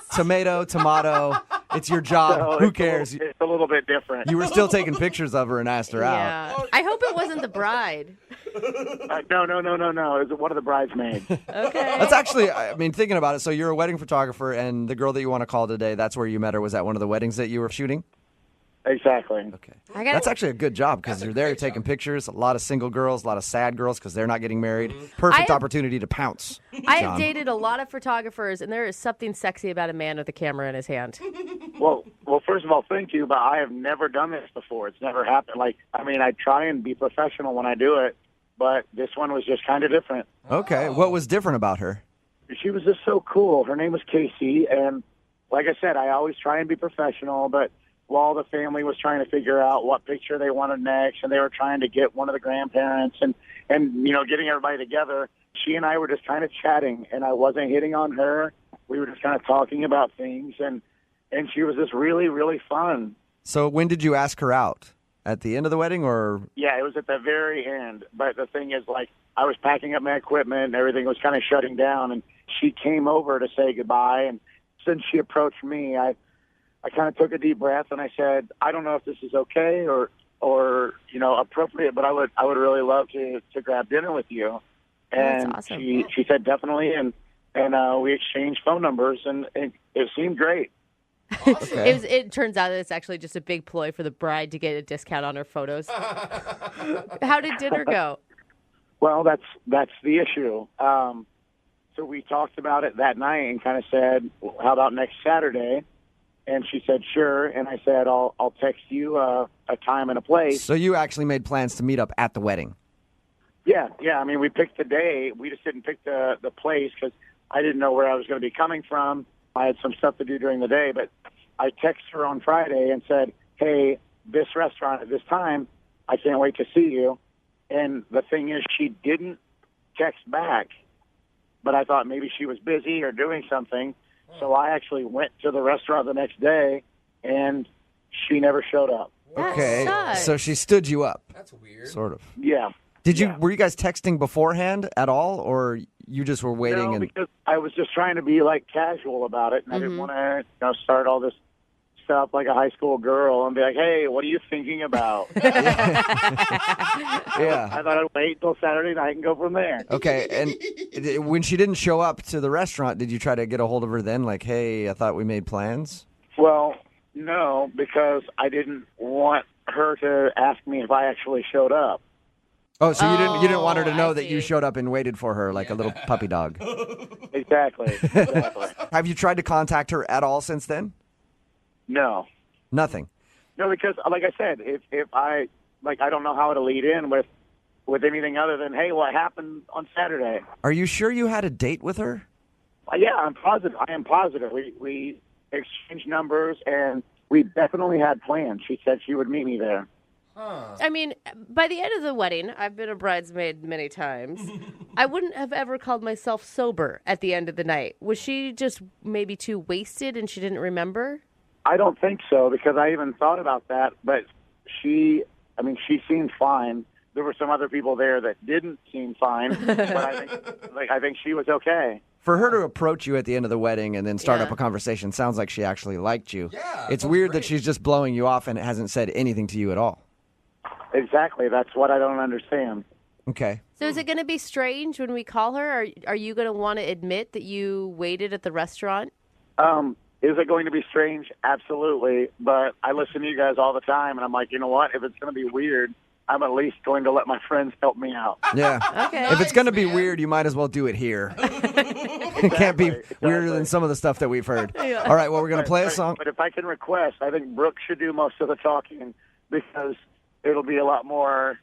Tomato. It's your job. So Who cares? It's a little bit different. You were still taking pictures of her and asked her out. Yeah. I hope it wasn't the bride. No. It was one of the bridesmaids. Okay. That's actually, I mean, thinking about it, so you're a wedding photographer, and the girl that you want to call today, that's where you met her, was at one of the weddings that you were shooting? Exactly. Okay. I That's actually a good job because you're there, you're taking pictures. A lot of single girls, a lot of sad girls because they're not getting married. Perfect opportunity to pounce. I John. have dated a lot of photographers, and there is something sexy about a man with a camera in his hand. Well, first of all, thank you, but I have never done this before. It's never happened. I try and be professional when I do it, but this one was just kind of different. Okay. What was different about her? She was just so cool. Her name was Casey, and like I said, I always try and be professional, but while the family was trying to figure out what picture they wanted next, and they were trying to get one of the grandparents and getting everybody together, she and I were just kind of chatting, and I wasn't hitting on her. We were just kind of talking about things, and she was just really, really fun. So when did you ask her out? At the end of the wedding or? Yeah, it was at the very end. But the thing is, I was packing up my equipment and everything was kind of shutting down, and she came over to say goodbye. And since she approached me, I kind of took a deep breath and I said, I don't know if this is okay or appropriate, but I would really love to grab dinner with you. And That's awesome. she said definitely, and we exchanged phone numbers, and it seemed great. Okay. It turns out that it's actually just a big ploy for the bride to get a discount on her photos. How did dinner go? Well, that's the issue. So we talked about it that night and kind of said, well, how about next Saturday? And she said, sure. And I said, I'll text you a time and a place. So you actually made plans to meet up at the wedding? Yeah. I mean, we picked the day. We just didn't pick the place because I didn't know where I was going to be coming from. I had some stuff to do during the day, but I texted her on Friday and said, hey, this restaurant at this time, I can't wait to see you. And the thing is, she didn't text back, but I thought maybe she was busy or doing something. So I actually went to the restaurant the next day, and she never showed up. Okay. sucks. So she stood you up. That's weird. Sort of. Yeah. Were you guys texting beforehand at all, or you just were waiting? No, because I was just trying to be casual about it, and I didn't want to start all this stuff like a high school girl and be like, hey, what are you thinking about? Yeah. I thought I'd wait till Saturday night and go from there. Okay, and when she didn't show up to the restaurant, did you try to get a hold of her then? Like, hey, I thought we made plans? Well, no, because I didn't want her to ask me if I actually showed up. Oh, so you didn't want her to know that you showed up and waited for her like a little puppy dog. Exactly. Have you tried to contact her at all since then? No. Nothing. No, because like I said, if I don't know how to lead in with anything other than, hey, what happened on Saturday? Are you sure you had a date with her? Yeah, I'm positive. I am positive. We exchanged numbers, and we definitely had plans. She said she would meet me there. I mean, by the end of the wedding, I've been a bridesmaid many times. I wouldn't have ever called myself sober at the end of the night. Was she just maybe too wasted and she didn't remember? I don't think so, because I even thought about that, but she seemed fine. There were some other people there that didn't seem fine, but I think she was okay. For her to approach you at the end of the wedding and then start up a conversation sounds like she actually liked you. Yeah, it's weird that she's just blowing you off and hasn't said anything to you at all. Exactly. That's what I don't understand. Okay. So is it going to be strange when we call her? Or are you going to want to admit that you waited at the restaurant? Is it going to be strange? Absolutely. But I listen to you guys all the time, and I'm like, you know what? If it's going to be weird, I'm at least going to let my friends help me out. Yeah. Okay. If it's going to be weird, you might as well do it here. It can't be weirder than some of the stuff that we've heard. Yeah. All right, well, we're going to play a song. But if I can request, I think Brooke should do most of the talking because it'll be a lot more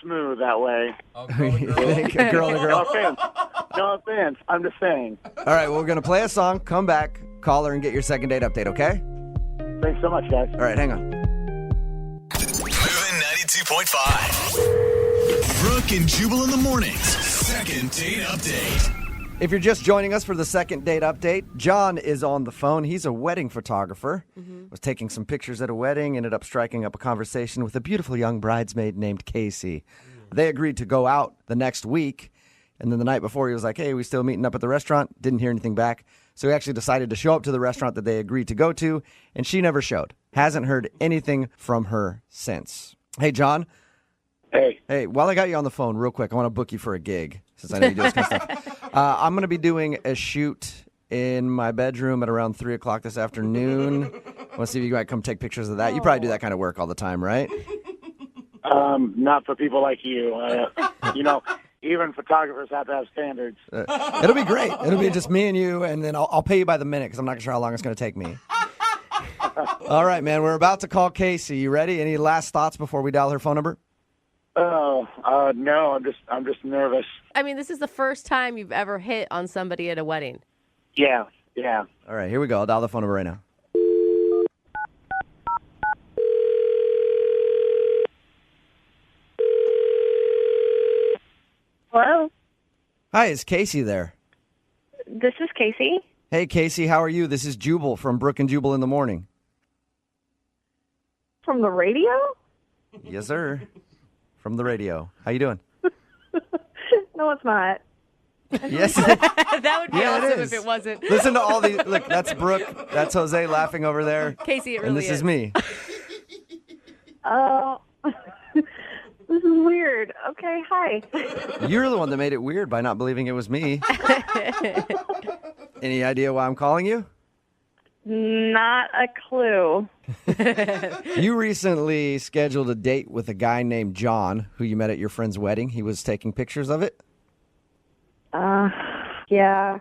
smooth that way. Girl to girl. No offense. I'm just saying. All right, well, we're going to play a song, come back, call her, and get your second date update, okay? Thanks so much, guys. All right, hang on. Moving 92.5. Brooke and Jubal in the mornings. Second date update. If you're just joining us for the second date update, John is on the phone. He's a wedding photographer. Was taking some pictures at a wedding, ended up striking up a conversation with a beautiful young bridesmaid named Casey. They agreed to go out the next week, and then the night before he was like, hey, we still meeting up at the restaurant? Didn't hear anything back. So he actually decided to show up to the restaurant that they agreed to go to, and she never showed. Hasn't heard anything from her since. Hey, John. Hey, while I got you on the phone, real quick, I want to book you for a gig, since I know you do this kind of stuff. I'm going to be doing a shoot in my bedroom at around 3 o'clock this afternoon. Want to see if you might come take pictures of that? You probably do that kind of work all the time, right? Not for people like you. Even photographers have to have standards. It'll be great. It'll be just me and you, and then I'll pay you by the minute because I'm not sure how long it's going to take me. All right, man. We're about to call Casey. You ready? Any last thoughts before we dial her phone number? No. I'm just nervous. I mean, this is the first time you've ever hit on somebody at a wedding. Yeah. All right, here we go. I'll dial the phone number right now. Hello? Hi, is Casey there? This is Casey. Hey, Casey, how are you? This is Jubal from Brooke and Jubal in the morning. From the radio? Yes, sir. From the radio. How you doing? No, it's not. Yes. That would be Yeah, it awesome is. if it wasn't. Listen to all these. Look, that's Brooke. That's Jose laughing over there. Casey, it really and this is me. Oh, this is weird. Okay, hi. You're the one that made it weird by not believing it was me. Any idea why I'm calling you? Not a clue. You recently scheduled a date with a guy named John, who you met at your friend's wedding. He was taking pictures of it. Yeah.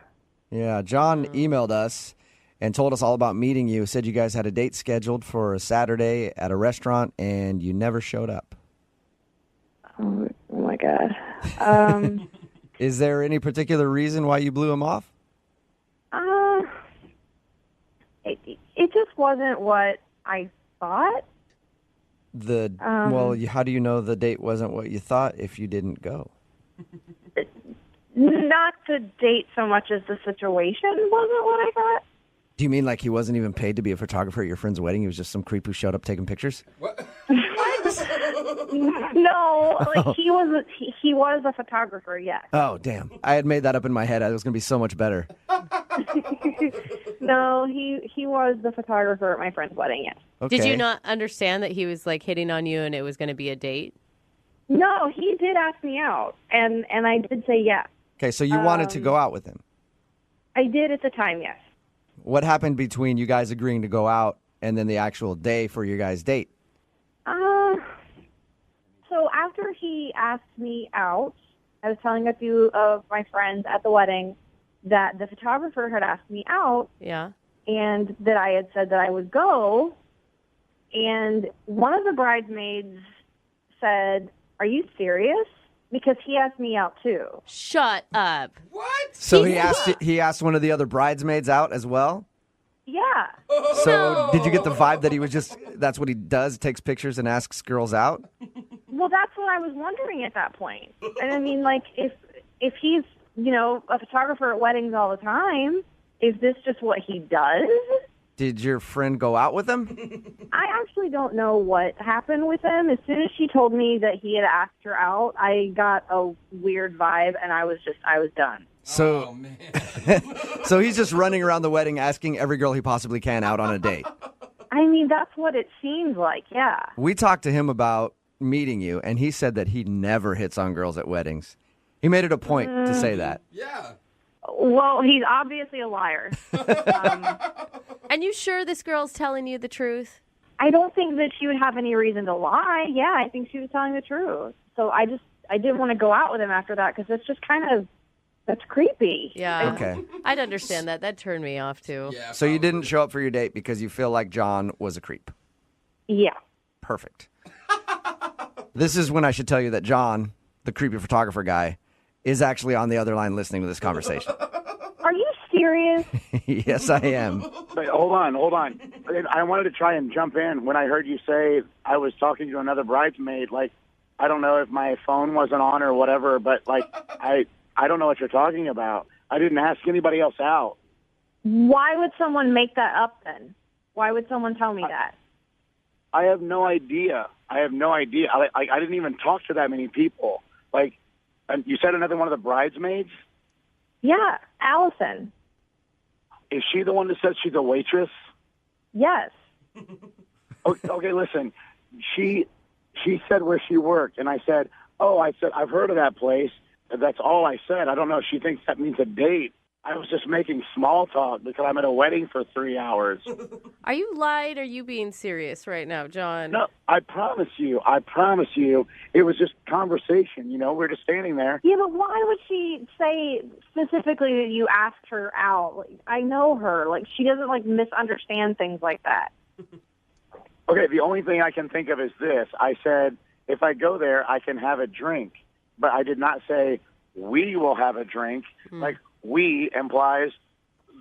Yeah, John emailed us and told us all about meeting you. Said you guys had a date scheduled for a Saturday at a restaurant, and you never showed up. Oh my God. Is there any particular reason why you blew him off? It just wasn't what I thought. Well, how do you know the date wasn't what you thought if you didn't go? Not the date so much as the situation wasn't what I thought. Do you mean like he wasn't even paid to be a photographer at your friend's wedding? He was just some creep who showed up taking pictures? No, like he was a photographer, yes. Oh, damn. I had made that up in my head. It was going to be so much better. No, he was the photographer at my friend's wedding, yes. Okay. Did you not understand that he was like hitting on you and it was going to be a date? No, he did ask me out, and I did say yes. Okay, so you wanted to go out with him. I did at the time, yes. What happened between you guys agreeing to go out and then the actual day for your guys' date? So after he asked me out, I was telling a few of my friends at the wedding that the photographer had asked me out. Yeah. And that I had said that I would go. And one of the bridesmaids said, "Are you serious?" Because he asked me out too. Shut up. What? So he asked one of the other bridesmaids out as well? Yeah. So did you get the vibe that he was just, that's what he does, takes pictures and asks girls out? Well, that's what I was wondering at that point. And I mean, like, if he's, a photographer at weddings all the time, is this just what he does? Did your friend go out with him? I actually don't know what happened with him. As soon as she told me that he had asked her out, I got a weird vibe, and I was done. So, Oh, man. so he's just running around the wedding asking every girl he possibly can out on a date. I mean, that's what it seems like, yeah. We talked to him about meeting you, and he said that he never hits on girls at weddings. He made it a point to say that. Yeah. Well, he's obviously a liar. And you sure this girl's telling you the truth? I don't think that she would have any reason to lie. Yeah, I think she was telling the truth. So I didn't want to go out with him after that because it's just that's creepy. Yeah. Okay. I'd understand that. That turned me off too. Yeah. So you didn't show up for your date because you feel like John was a creep. Yeah. Perfect. This is when I should tell you that John, the creepy photographer guy, is actually on the other line listening to this conversation. Are you serious? Yes, I am. But hold on. I wanted to try and jump in when I heard you say I was talking to another bridesmaid. Like, I don't know if my phone wasn't on or whatever, but like, I don't know what you're talking about. I didn't ask anybody else out. Why would someone make that up then? Why would someone tell me that? I have no idea. I didn't even talk to that many people. Like, and you said another one of the bridesmaids? Yeah, Allison. Is she the one that said she's a waitress? Yes. Okay, listen. She said where she worked, and I said, I've heard of that place. That's all I said. I don't know if she thinks that means a date. I was just making small talk because I'm at a wedding for 3 hours. Are you lying or are you being serious right now, John? No, I promise you, it was just conversation. You know, we're just standing there. Yeah, but why would she say specifically that you asked her out? Like, I know her. Like, she doesn't, like, misunderstand things like that. Okay, the only thing I can think of is this. I said, if I go there, I can have a drink. But I did not say, we will have a drink. Like, we implies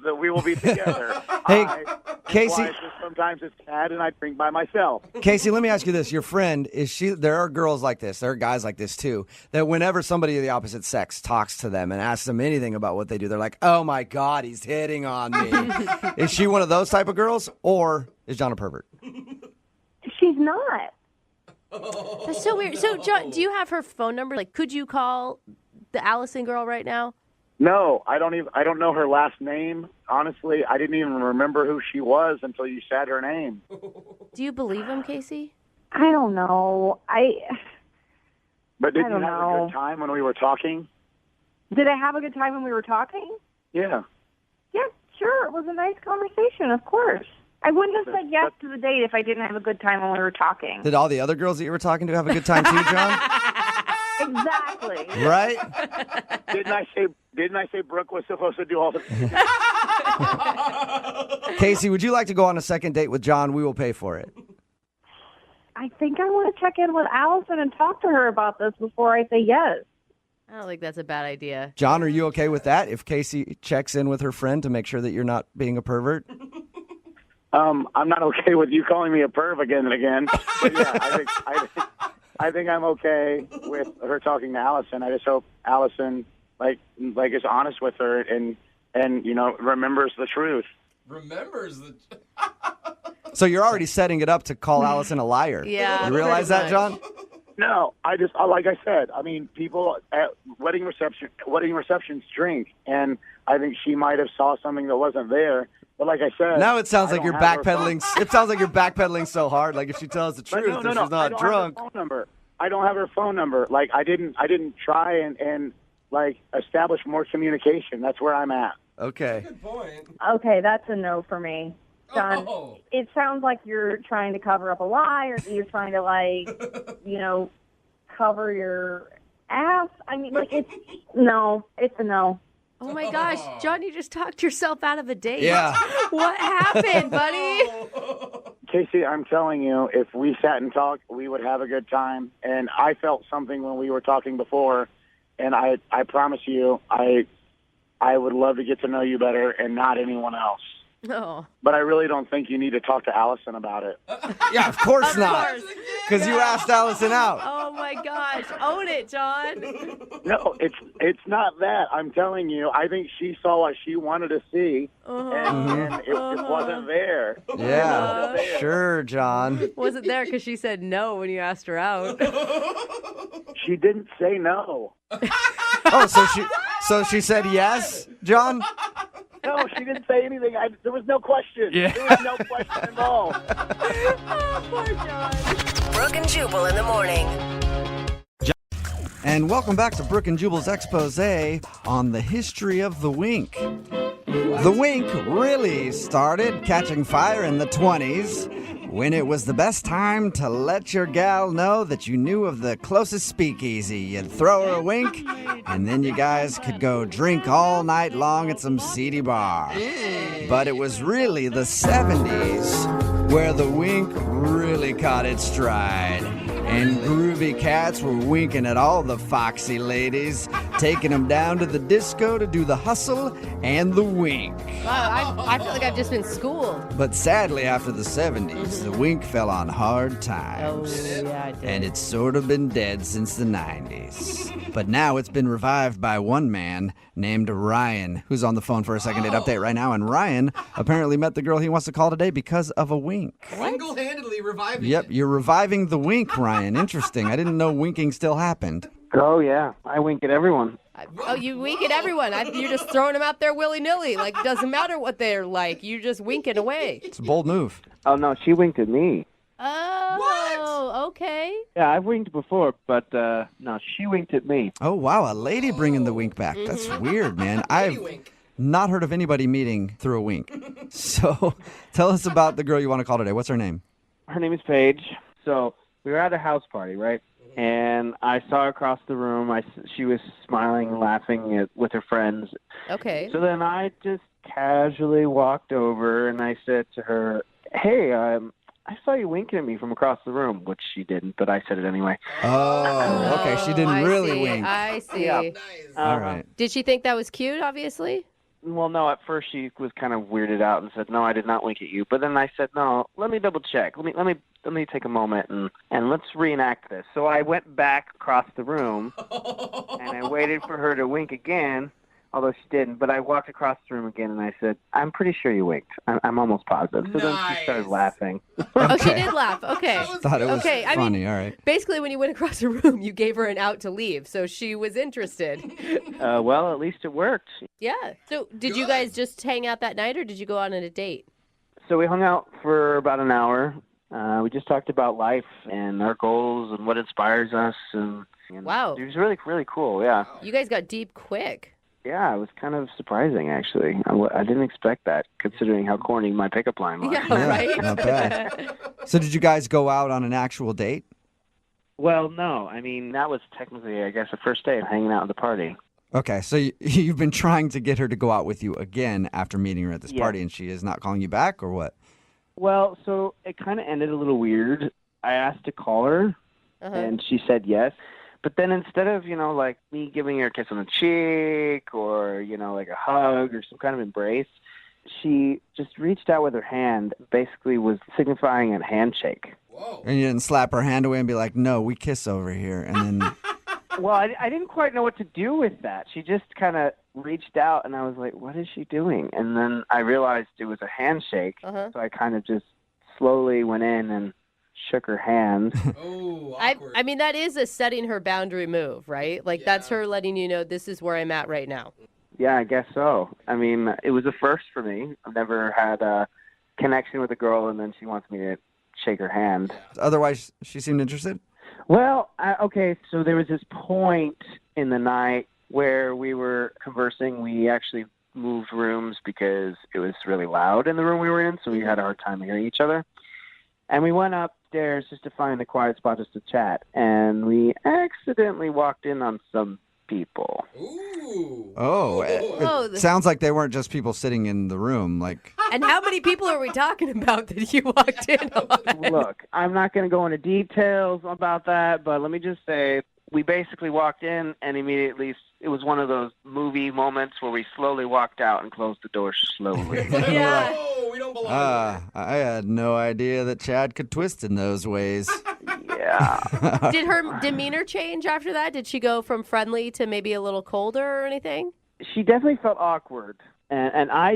that we will be together. Hey, I Casey. implies that sometimes it's sad and I drink by myself. Casey, let me ask you this. Your friend, there are girls like this, there are guys like this too, that whenever somebody of the opposite sex talks to them and asks them anything about what they do, they're like, oh my God, he's hitting on me. Is she one of those type of girls, or is John a pervert? She's not. That's so weird. So, John, do you have her phone number? Like, could you call the Allison girl right now? No, I don't know her last name. Honestly, I didn't even remember who she was until you said her name. Do you believe him, Casey? I don't know. But did I you don't have know. a good time when we were talking? Did I have a good time when we were talking? Yeah. Yeah, sure. It was a nice conversation, of course. I wouldn't have said yes to the date if I didn't have a good time when we were talking. Did all the other girls that you were talking to have a good time too, John? Exactly. Right? Didn't I say Brooke was supposed to do all the Casey, would you like to go on a second date with John? We will pay for it. I think I want to check in with Allison and talk to her about this before I say yes. I don't think that's a bad idea. John, are you okay with that? If Casey checks in with her friend to make sure that you're not being a pervert? I'm not okay with you calling me a perv again and again. But yeah, I think I'm okay with her talking to Allison. I just hope Allison like is honest with her and remembers the truth. Remembers the. So you're already setting it up to call Allison a liar. Yeah. You realize that, much. John? No, like I said, I mean, people at wedding receptions drink, and I think she might have saw something that wasn't there. But like I said, Now it sounds I like you're don't have her backpedaling. It sounds like you're backpedaling so hard. Like if she tells the truth, no, that she's not I don't drunk. Have her phone number. I don't have her phone number. Like I didn't try and like establish more communication. That's where I'm at. Okay. Good point. Okay, that's a no for me. John, Oh. it sounds like you're trying to cover up a lie or you're trying to, cover your ass. I mean, it's a no. Oh my gosh, John, you just talked yourself out of a date. Yeah. What happened, buddy? Casey, I'm telling you, if we sat and talked, we would have a good time. And I felt something when we were talking before, and I promise you, I would love to get to know you better and not anyone else. No. But I really don't think you need to talk to Allison about it. Yeah, of course Of not. course. Because you asked Allison out. Oh my gosh, own it, John. No, it's not that. I'm telling you, I think she saw what she wanted to see, and it wasn't there. Yeah, sure, John. Wasn't there because she said no when you asked her out. She didn't say no. Oh, so she said yes, John? No, she didn't say anything. There was no question. Yeah. There was no question involved. Oh, poor John. Brooke and Jubal in the morning. And welcome back to Brooke and Jubal's expose on the history of the wink. The wink really started catching fire in the 20s when it was the best time to let your gal know that you knew of the closest speakeasy. You'd throw her a wink, and then you guys could go drink all night long at some seedy bar. But it was really the 70s where the wink really caught its stride. And groovy cats were winking at all the foxy ladies, taking them down to the disco to do the hustle and the wink. Wow, I feel like I've just been schooled. But sadly, after the 70s, the wink fell on hard times. Oh, yeah, it did. And it's sort of been dead since the 90s. But now it's been revived by one man named Ryan, who's on the phone for a second date update right now. And Ryan apparently met the girl he wants to call today because of a wink. Single-handedly reviving Yep, it. you're reviving the wink, Ryan. Interesting. I didn't know winking still happened. Oh, yeah. I wink at everyone. Oh, you wink at everyone. You're just throwing them out there willy-nilly. Like, it doesn't matter what they're like. You just wink it away. It's a bold move. Oh, no, she winked at me. Oh, okay. Yeah, I've winked before, but no, she winked at me. Oh, wow. A lady bringing the wink back. That's weird, man. not heard of anybody meeting through a wink. So tell us about the girl you want to call today. What's her name? Her name is Paige. So we were at a house party, right? And I saw her across the room. She was smiling and laughing with her friends. Okay. So then I just casually walked over and I said to her, hey, I saw you winking at me from across the room, which she didn't, but I said it anyway. Oh, okay. She didn't really wink. I see. Yeah. Nice. All right. Did she think that was cute, obviously? Well, no, at first she was kind of weirded out and said, no, I did not wink at you. But then I said, no, let me double check. Let me take a moment and let's reenact this. So I went back across the room and I waited for her to wink again, although she didn't. But I walked across the room again and I said, I'm pretty sure you winked. I'm almost positive. So then she started laughing. Oh, she did laugh. Okay. Thought it was okay. funny. I mean, All right. basically, when you went across the room, you gave her an out to leave, so she was interested. Well, at least it worked. Yeah. So did you guys just hang out that night, or did you go on a date? So we hung out for about an hour. We just talked about life and our goals and what inspires us. And wow. It was really, really cool, yeah. You guys got deep quick. Yeah, it was kind of surprising, actually. I didn't expect that, considering how corny my pickup line was. Yeah, right? Not bad. So did you guys go out on an actual date? Well, no. I mean, that was technically, I guess, the first day of hanging out at the party. Okay, so you've been trying to get her to go out with you again after meeting her at this Yeah. party, and she is not calling you back, or what? Well, so it kind of ended a little weird. I asked to call her, and she said yes. But then instead of, like me giving her a kiss on the cheek or, like a hug or some kind of embrace, she just reached out with her hand, basically was signifying a handshake. And you didn't slap her hand away and be like, no, we kiss over here, and then... Well, I didn't quite know what to do with that. She just kind of reached out, and I was like, what is she doing? And then I realized it was a handshake, so I kind of just slowly went in and shook her hand. I mean, that is a setting her boundary move, right? Like, that's her letting you know this is where I'm at right now. Yeah, I guess so. I mean, it was a first for me. I've never had a connection with a girl, and then she wants me to shake her hand. Otherwise, she seemed interested? Well, okay, so there was this point in the night where we were conversing. We actually moved rooms because it was really loud in the room we were in, so we had a hard time hearing each other. And we went upstairs just to find a quiet spot just to chat, and we accidentally walked in on some people. Oh, it sounds like they weren't just people sitting in the room, like... And how many people are we talking about that you walked in on? Look, I'm not going to go into details about that, but let me just say we basically walked in and immediately it was one of those movie moments where we slowly walked out and closed the door slowly. Yeah. We don't belong I had no idea that Chad could twist in those ways. Yeah. Did her demeanor change after that? Did she go from friendly to maybe a little colder or anything? She definitely felt awkward. And I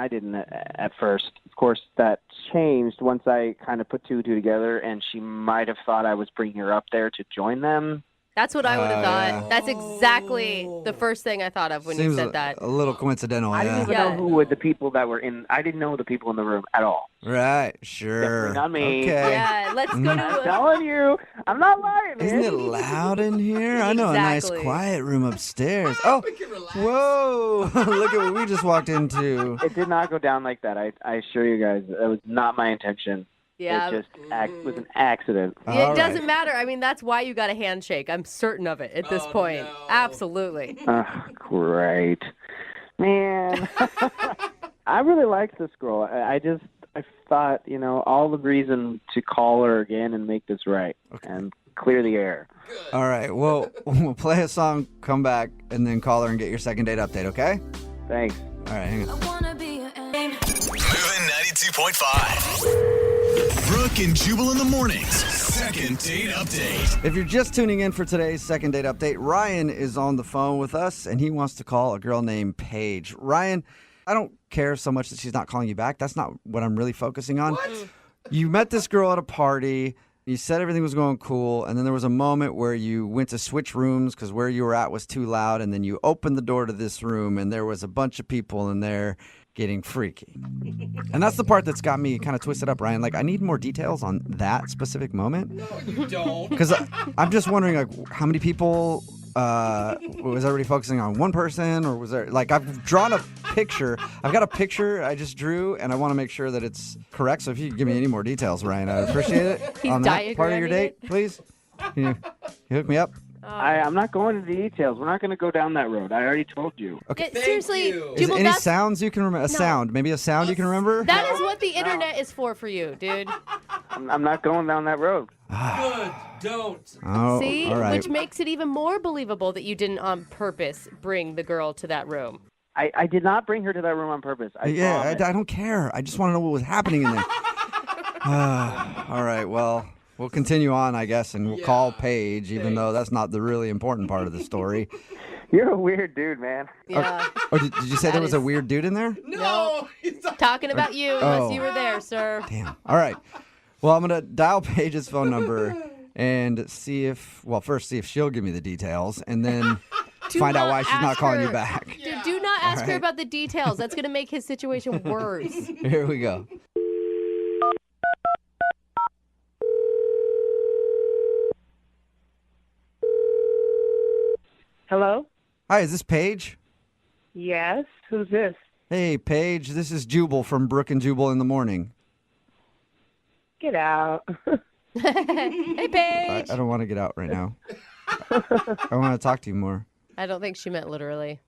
didn't at first. Of course, that changed once I kind of put two and two together, and she might have thought I was bringing her up there to join them. That's what I would have thought. Yeah. That's exactly the first thing I thought of when Seems you said that. a little coincidental, I didn't even know who were the people that were in. I didn't know the people in the room at all. Right, sure. Definitely not me. Okay. Yeah, let's go to... I'm telling you, I'm not lying, man. Isn't it loud in here? I know a nice Exactly. quiet room upstairs. Oh, whoa. Look at what we just walked into. It did not go down like that. I assure you guys, that was not my intention. Yeah. It just was an accident. It doesn't matter. I mean, that's why you got a handshake. I'm certain of it at this point. No. Absolutely. Great. Man. I really liked this girl. I thought, all the reason to call her again and make this right and clear the air. All right. Well, we'll play a song, come back, and then call her and get your second date update, okay? Thanks. All right, hang on. Moving 92.5. Brooke and Jubal in the mornings. Second date update. If you're just tuning in for today's second date update, Ryan is on the phone with us, and he wants to call a girl named Paige. Ryan, I don't care so much that she's not calling you back. That's not what I'm really focusing on. What? You met this girl at a party. You said everything was going cool, and then there was a moment where you went to switch rooms because where you were at was too loud, and then you opened the door to this room, and there was a bunch of people in there getting freaky. And that's the part that's got me kind of twisted up, Ryan. Like, I need more details on that specific moment. No, you don't. Because I'm just wondering, like, how many people... was everybody focusing on one person, or was there... Like, I've drawn a picture. I've got a picture I just drew, and I want to make sure that it's correct. So if you could give me any more details, Ryan, I'd appreciate it. He's on that part of your diagramming date, it. please. Can you hook me up? I'm not going into the details. We're not going to go down that road. I already told you. Okay. Seriously, Is there Jubal, any that's, sounds you can remember? Sound. Maybe a sound you can remember? that is what the internet is for you, dude. I'm not going down that road. Good. Don't. Oh, See? all right. Which makes it even more believable that you didn't on purpose bring the girl to that room. I did not bring her to that room on purpose. I don't care. I just want to know what was happening in there. All right, well, we'll continue on, I guess, and we'll call Paige, even though that's not the really important part of the story. You're a weird dude, man. Yeah. Oh, did you say there was a weird dude in there? No. Talking about you, unless you were there, sir. Damn. All right. Well, I'm going to dial Paige's phone number and see if she'll give me the details, and then find out why she's not calling you back. Dude, do not ask her about the details. That's going to make his situation worse. Here we go. Hello? Hi, is this Paige? Yes. Who's this? Hey, Paige, this is Jubal from Brooke and Jubal in the morning. Get out. Hey, Paige. I don't want to get out right now. I want to talk to you more. I don't think she meant literally.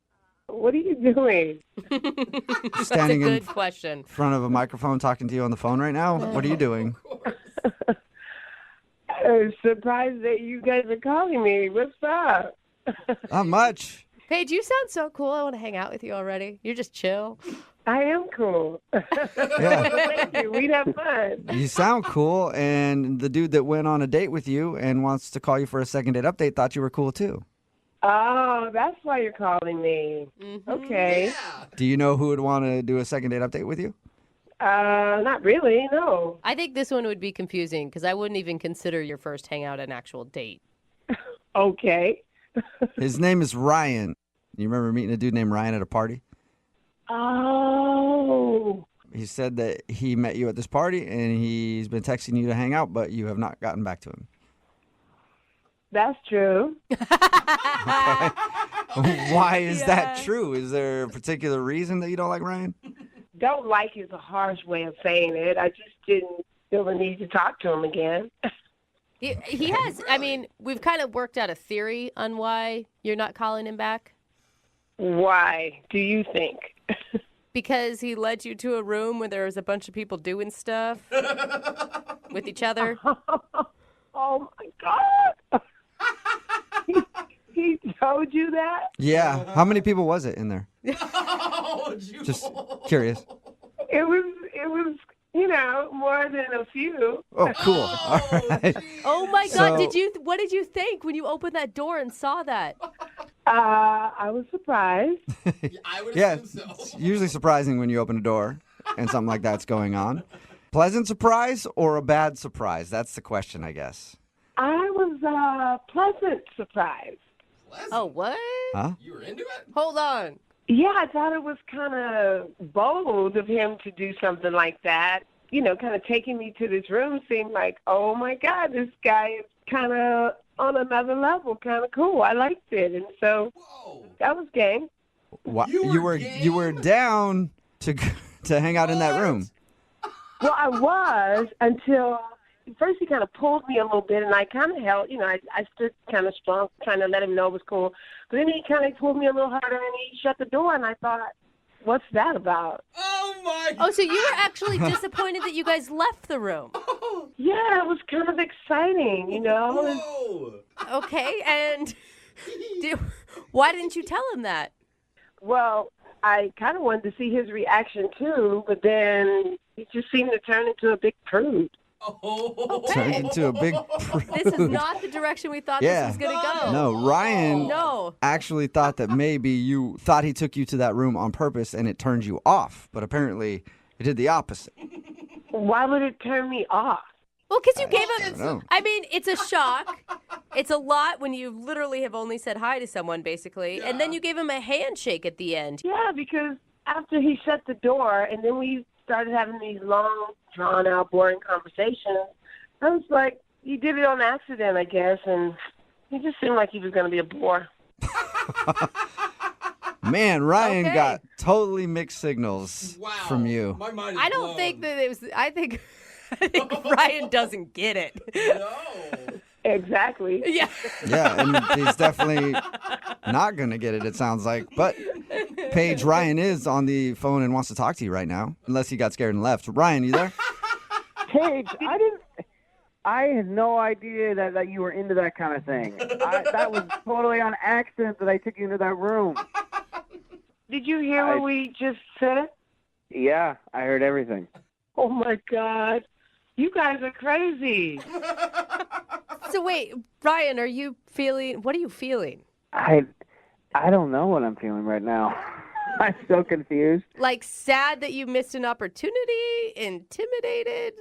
What are you doing? Standing That's a good in question. front of a microphone talking to you on the phone right now? What are you doing? I'm surprised that you guys are calling me. What's up? Not much. Paige, you sound so cool. I want to hang out with you already. You're just chill. I am cool. Yeah. Thank you. We'd have fun. You sound cool, and the dude that went on a date with you and wants to call you for a second date update thought you were cool too. Oh, that's why you're calling me. Okay. Do you know who would want to do a second date update with you? Not really, no. I think this one would be confusing because I wouldn't even consider your first hangout an actual date. Okay. His name is Ryan. You remember meeting a dude named Ryan at a party? Oh. He said that he met you at this party, and he's been texting you to hang out, but you have not gotten back to him. That's true. Why is that true? Is there a particular reason that you don't like Ryan? Don't like is a harsh way of saying it. I just didn't feel the need to talk to him again. He has, I mean, we've kind of worked out a theory on why you're not calling him back. Why do you think? Because he led you to a room where there was a bunch of people doing stuff with each other. Oh, my God. He told you that? Yeah. How many people was it in there? Just curious. It was, more than a few. Oh, cool. All right. Oh my God! What did you think when you opened that door and saw that? I was surprised. Yeah, it's usually surprising when you open a door and something like that's going on. Pleasant surprise or a bad surprise? That's the question, I guess. I was pleasant surprised. Oh, what? Huh? You were into it? Hold on. Yeah, I thought it was kind of bold of him to do something like that. Kind of taking me to this room seemed like, oh, my God, this guy is kind of on another level, kind of cool. I liked it. And so that was game. You were down to hang out in that room. Well, I was until first he kind of pulled me a little bit, and I kind of held, I stood kind of strong, trying to let him know it was cool. But then he kind of pulled me a little harder, and he shut the door, and I thought, what's that about? Oh, my Oh, so you were actually disappointed that you guys left the room. Yeah, it was kind of exciting, Whoa. Okay, and why didn't you tell him that? Well, I kind of wanted to see his reaction, too, but then he just seemed to turn into a big prude. Turned into a big prude. This is not the direction we thought this was going to go. No, Ryan No. actually thought that maybe you thought he took you to that room on purpose and it turned you off, but apparently it did the opposite. Why would it turn me off? Well, because you gave don't him. know. I mean, it's a shock. It's a lot when you literally have only said hi to someone, basically, and then you gave him a handshake at the end. Yeah, because after he shut the door, and then we started having these long, drawn-out, boring conversations, I was like, he did it on accident, I guess, and he just seemed like he was going to be a bore. Man, Ryan Okay. got totally mixed signals from you. My mind is I don't think that it was. I think Ryan doesn't get it. Exactly. Yeah. Yeah, and he's definitely not going to get it, it sounds like. But Paige, Ryan is on the phone and wants to talk to you right now, unless he got scared and left. Ryan, you there? Paige, I had no idea that you were into that kind of thing. That was totally on accident that I took you into that room. Did you hear what we just said? Yeah, I heard everything. Oh, my God. You guys are crazy. So wait, Ryan, what are you feeling? I don't know what I'm feeling right now. I'm so confused. Like sad that you missed an opportunity, intimidated?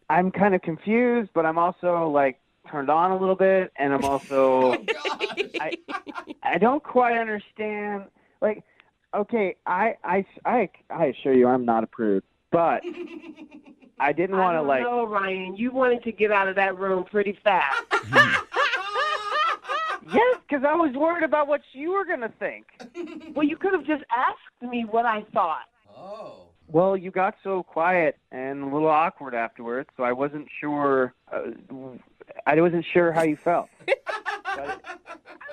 I'm kind of confused, but I'm also like turned on a little bit, and I'm also I don't quite understand. Like, okay, I assure you, I'm not a prude, but I didn't want to like. No, Ryan, you wanted to get out of that room pretty fast. Yes, because I was worried about what you were going to think. Well, you could have just asked me what I thought. Oh. Well, you got so quiet and a little awkward afterwards, so I wasn't sure. I wasn't sure how you felt.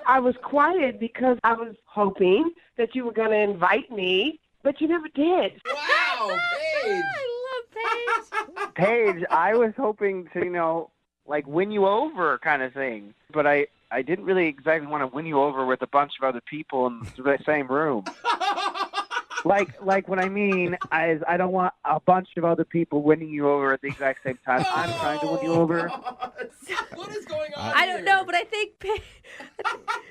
I was quiet because I was hoping that you were going to invite me, but you never did. Wow, Paige. I love Paige. Paige, I was hoping to, like win you over kind of thing, but I didn't really exactly want to win you over with a bunch of other people in the same room. Like what I mean is I don't want a bunch of other people winning you over at the exact same time. I'm trying to win you over. What is going on I don't know, but I think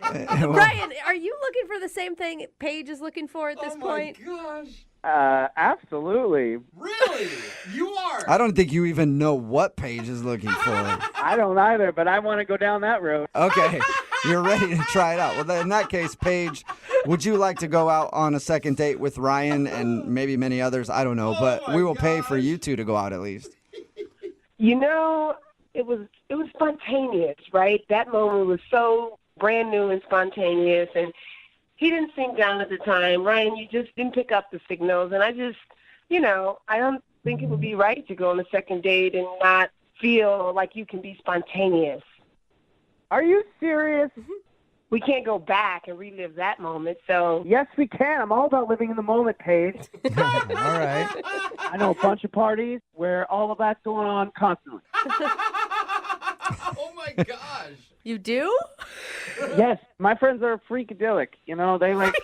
Ryan, are you looking for the same thing Paige is looking for at this point? Oh my gosh. Absolutely. Really? You are? I don't think you even know what Paige is looking for. I don't either, but I want to go down that road. Okay, you're ready to try it out. Well, then in that case, Paige, would you like to go out on a second date with Ryan and maybe many others? I don't know, but we will pay for you two to go out at least. It was spontaneous, right? That moment was so brand new and spontaneous, and he didn't sink down at the time. Ryan, you just didn't pick up the signals, and I just, I don't think it would be right to go on a second date and not feel like you can be spontaneous. Are you serious? We can't go back and relive that moment, so... Yes, we can. I'm all about living in the moment, Paige. All right. I know a bunch of parties where all of that's going on constantly. Oh my gosh. You do? Yes, my friends are freakadelic. They like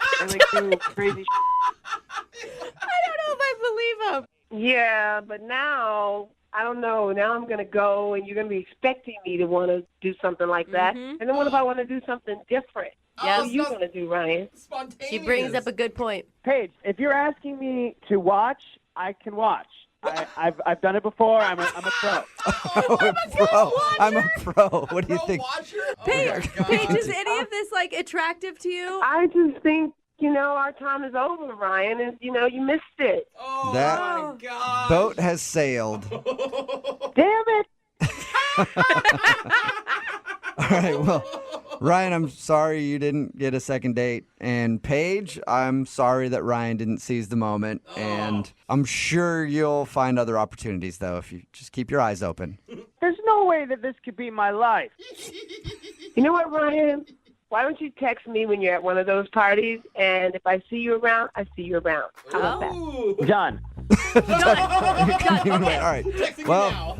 do crazy. I don't know if I believe him. Yeah, but now, I don't know. Now I'm going to go, and you're going to be expecting me to want to do something like that. And then what if I want to do something different? Yes. What are you going to do, Ryan? Spontaneous. She brings up a good point. Paige, if you're asking me to watch, I can watch. I've done it before. I'm a pro. I'm a pro. What do you think? Paige, is any of this attractive to you? I just think, our time is over, Ryan, and, you missed it. Oh, That my God. boat has sailed. Damn it. All right, well, Ryan, I'm sorry you didn't get a second date. And Paige, I'm sorry that Ryan didn't seize the moment. And I'm sure you'll find other opportunities, though, if you just keep your eyes open. There's no way that this could be my life. You know what, Ryan? Why don't you text me when you're at one of those parties, and if I see you around, I see you around. How about that? Done. All right. Well,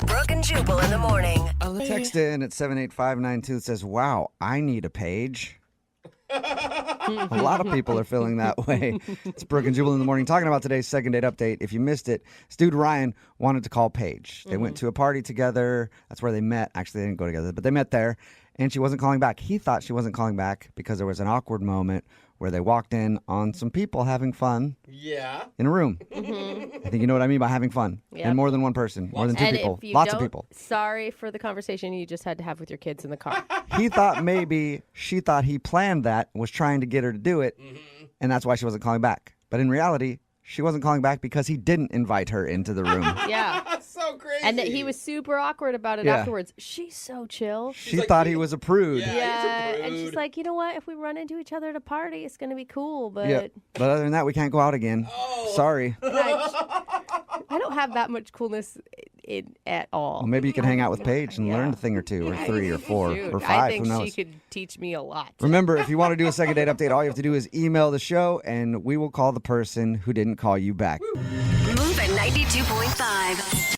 Brooke and Jubal in the morning. text in at 78592 that says, wow, I need a Paige. A lot of people are feeling that way. It's Brooke and Jubal in the morning talking about today's second date update. If you missed it, this dude Ryan wanted to call Paige. They went to a party together. That's where they met. Actually, they didn't go together, but they met there. And she wasn't calling back. He thought she wasn't calling back because there was an awkward moment where they walked in on some people having fun in a room. I think you know what I mean by having fun. Yep. And more than one person, more than two and people, if you lots don't, of people. Sorry for the conversation you just had to have with your kids in the car. He thought maybe she thought he planned that, was trying to get her to do it, and that's why she wasn't calling back. But in reality, she wasn't calling back because he didn't invite her into the room. Yeah. That's so crazy. And that he was super awkward about it Yeah. afterwards. She's so chill. She thought he was a prude. Yeah, and she's like, you know what? If we run into each other at a party, it's going to be cool. But Yeah. But other than that, we can't go out again. Sorry. I don't have that much coolness at all. Well, maybe you can hang out with Paige and learn a thing or two, or three, or four, Dude, or I five. think Who knows? she could teach me a lot. Remember, if you want to do a second date update, all you have to do is email the show, and we will call the person who didn't call you back. Move at 92.5.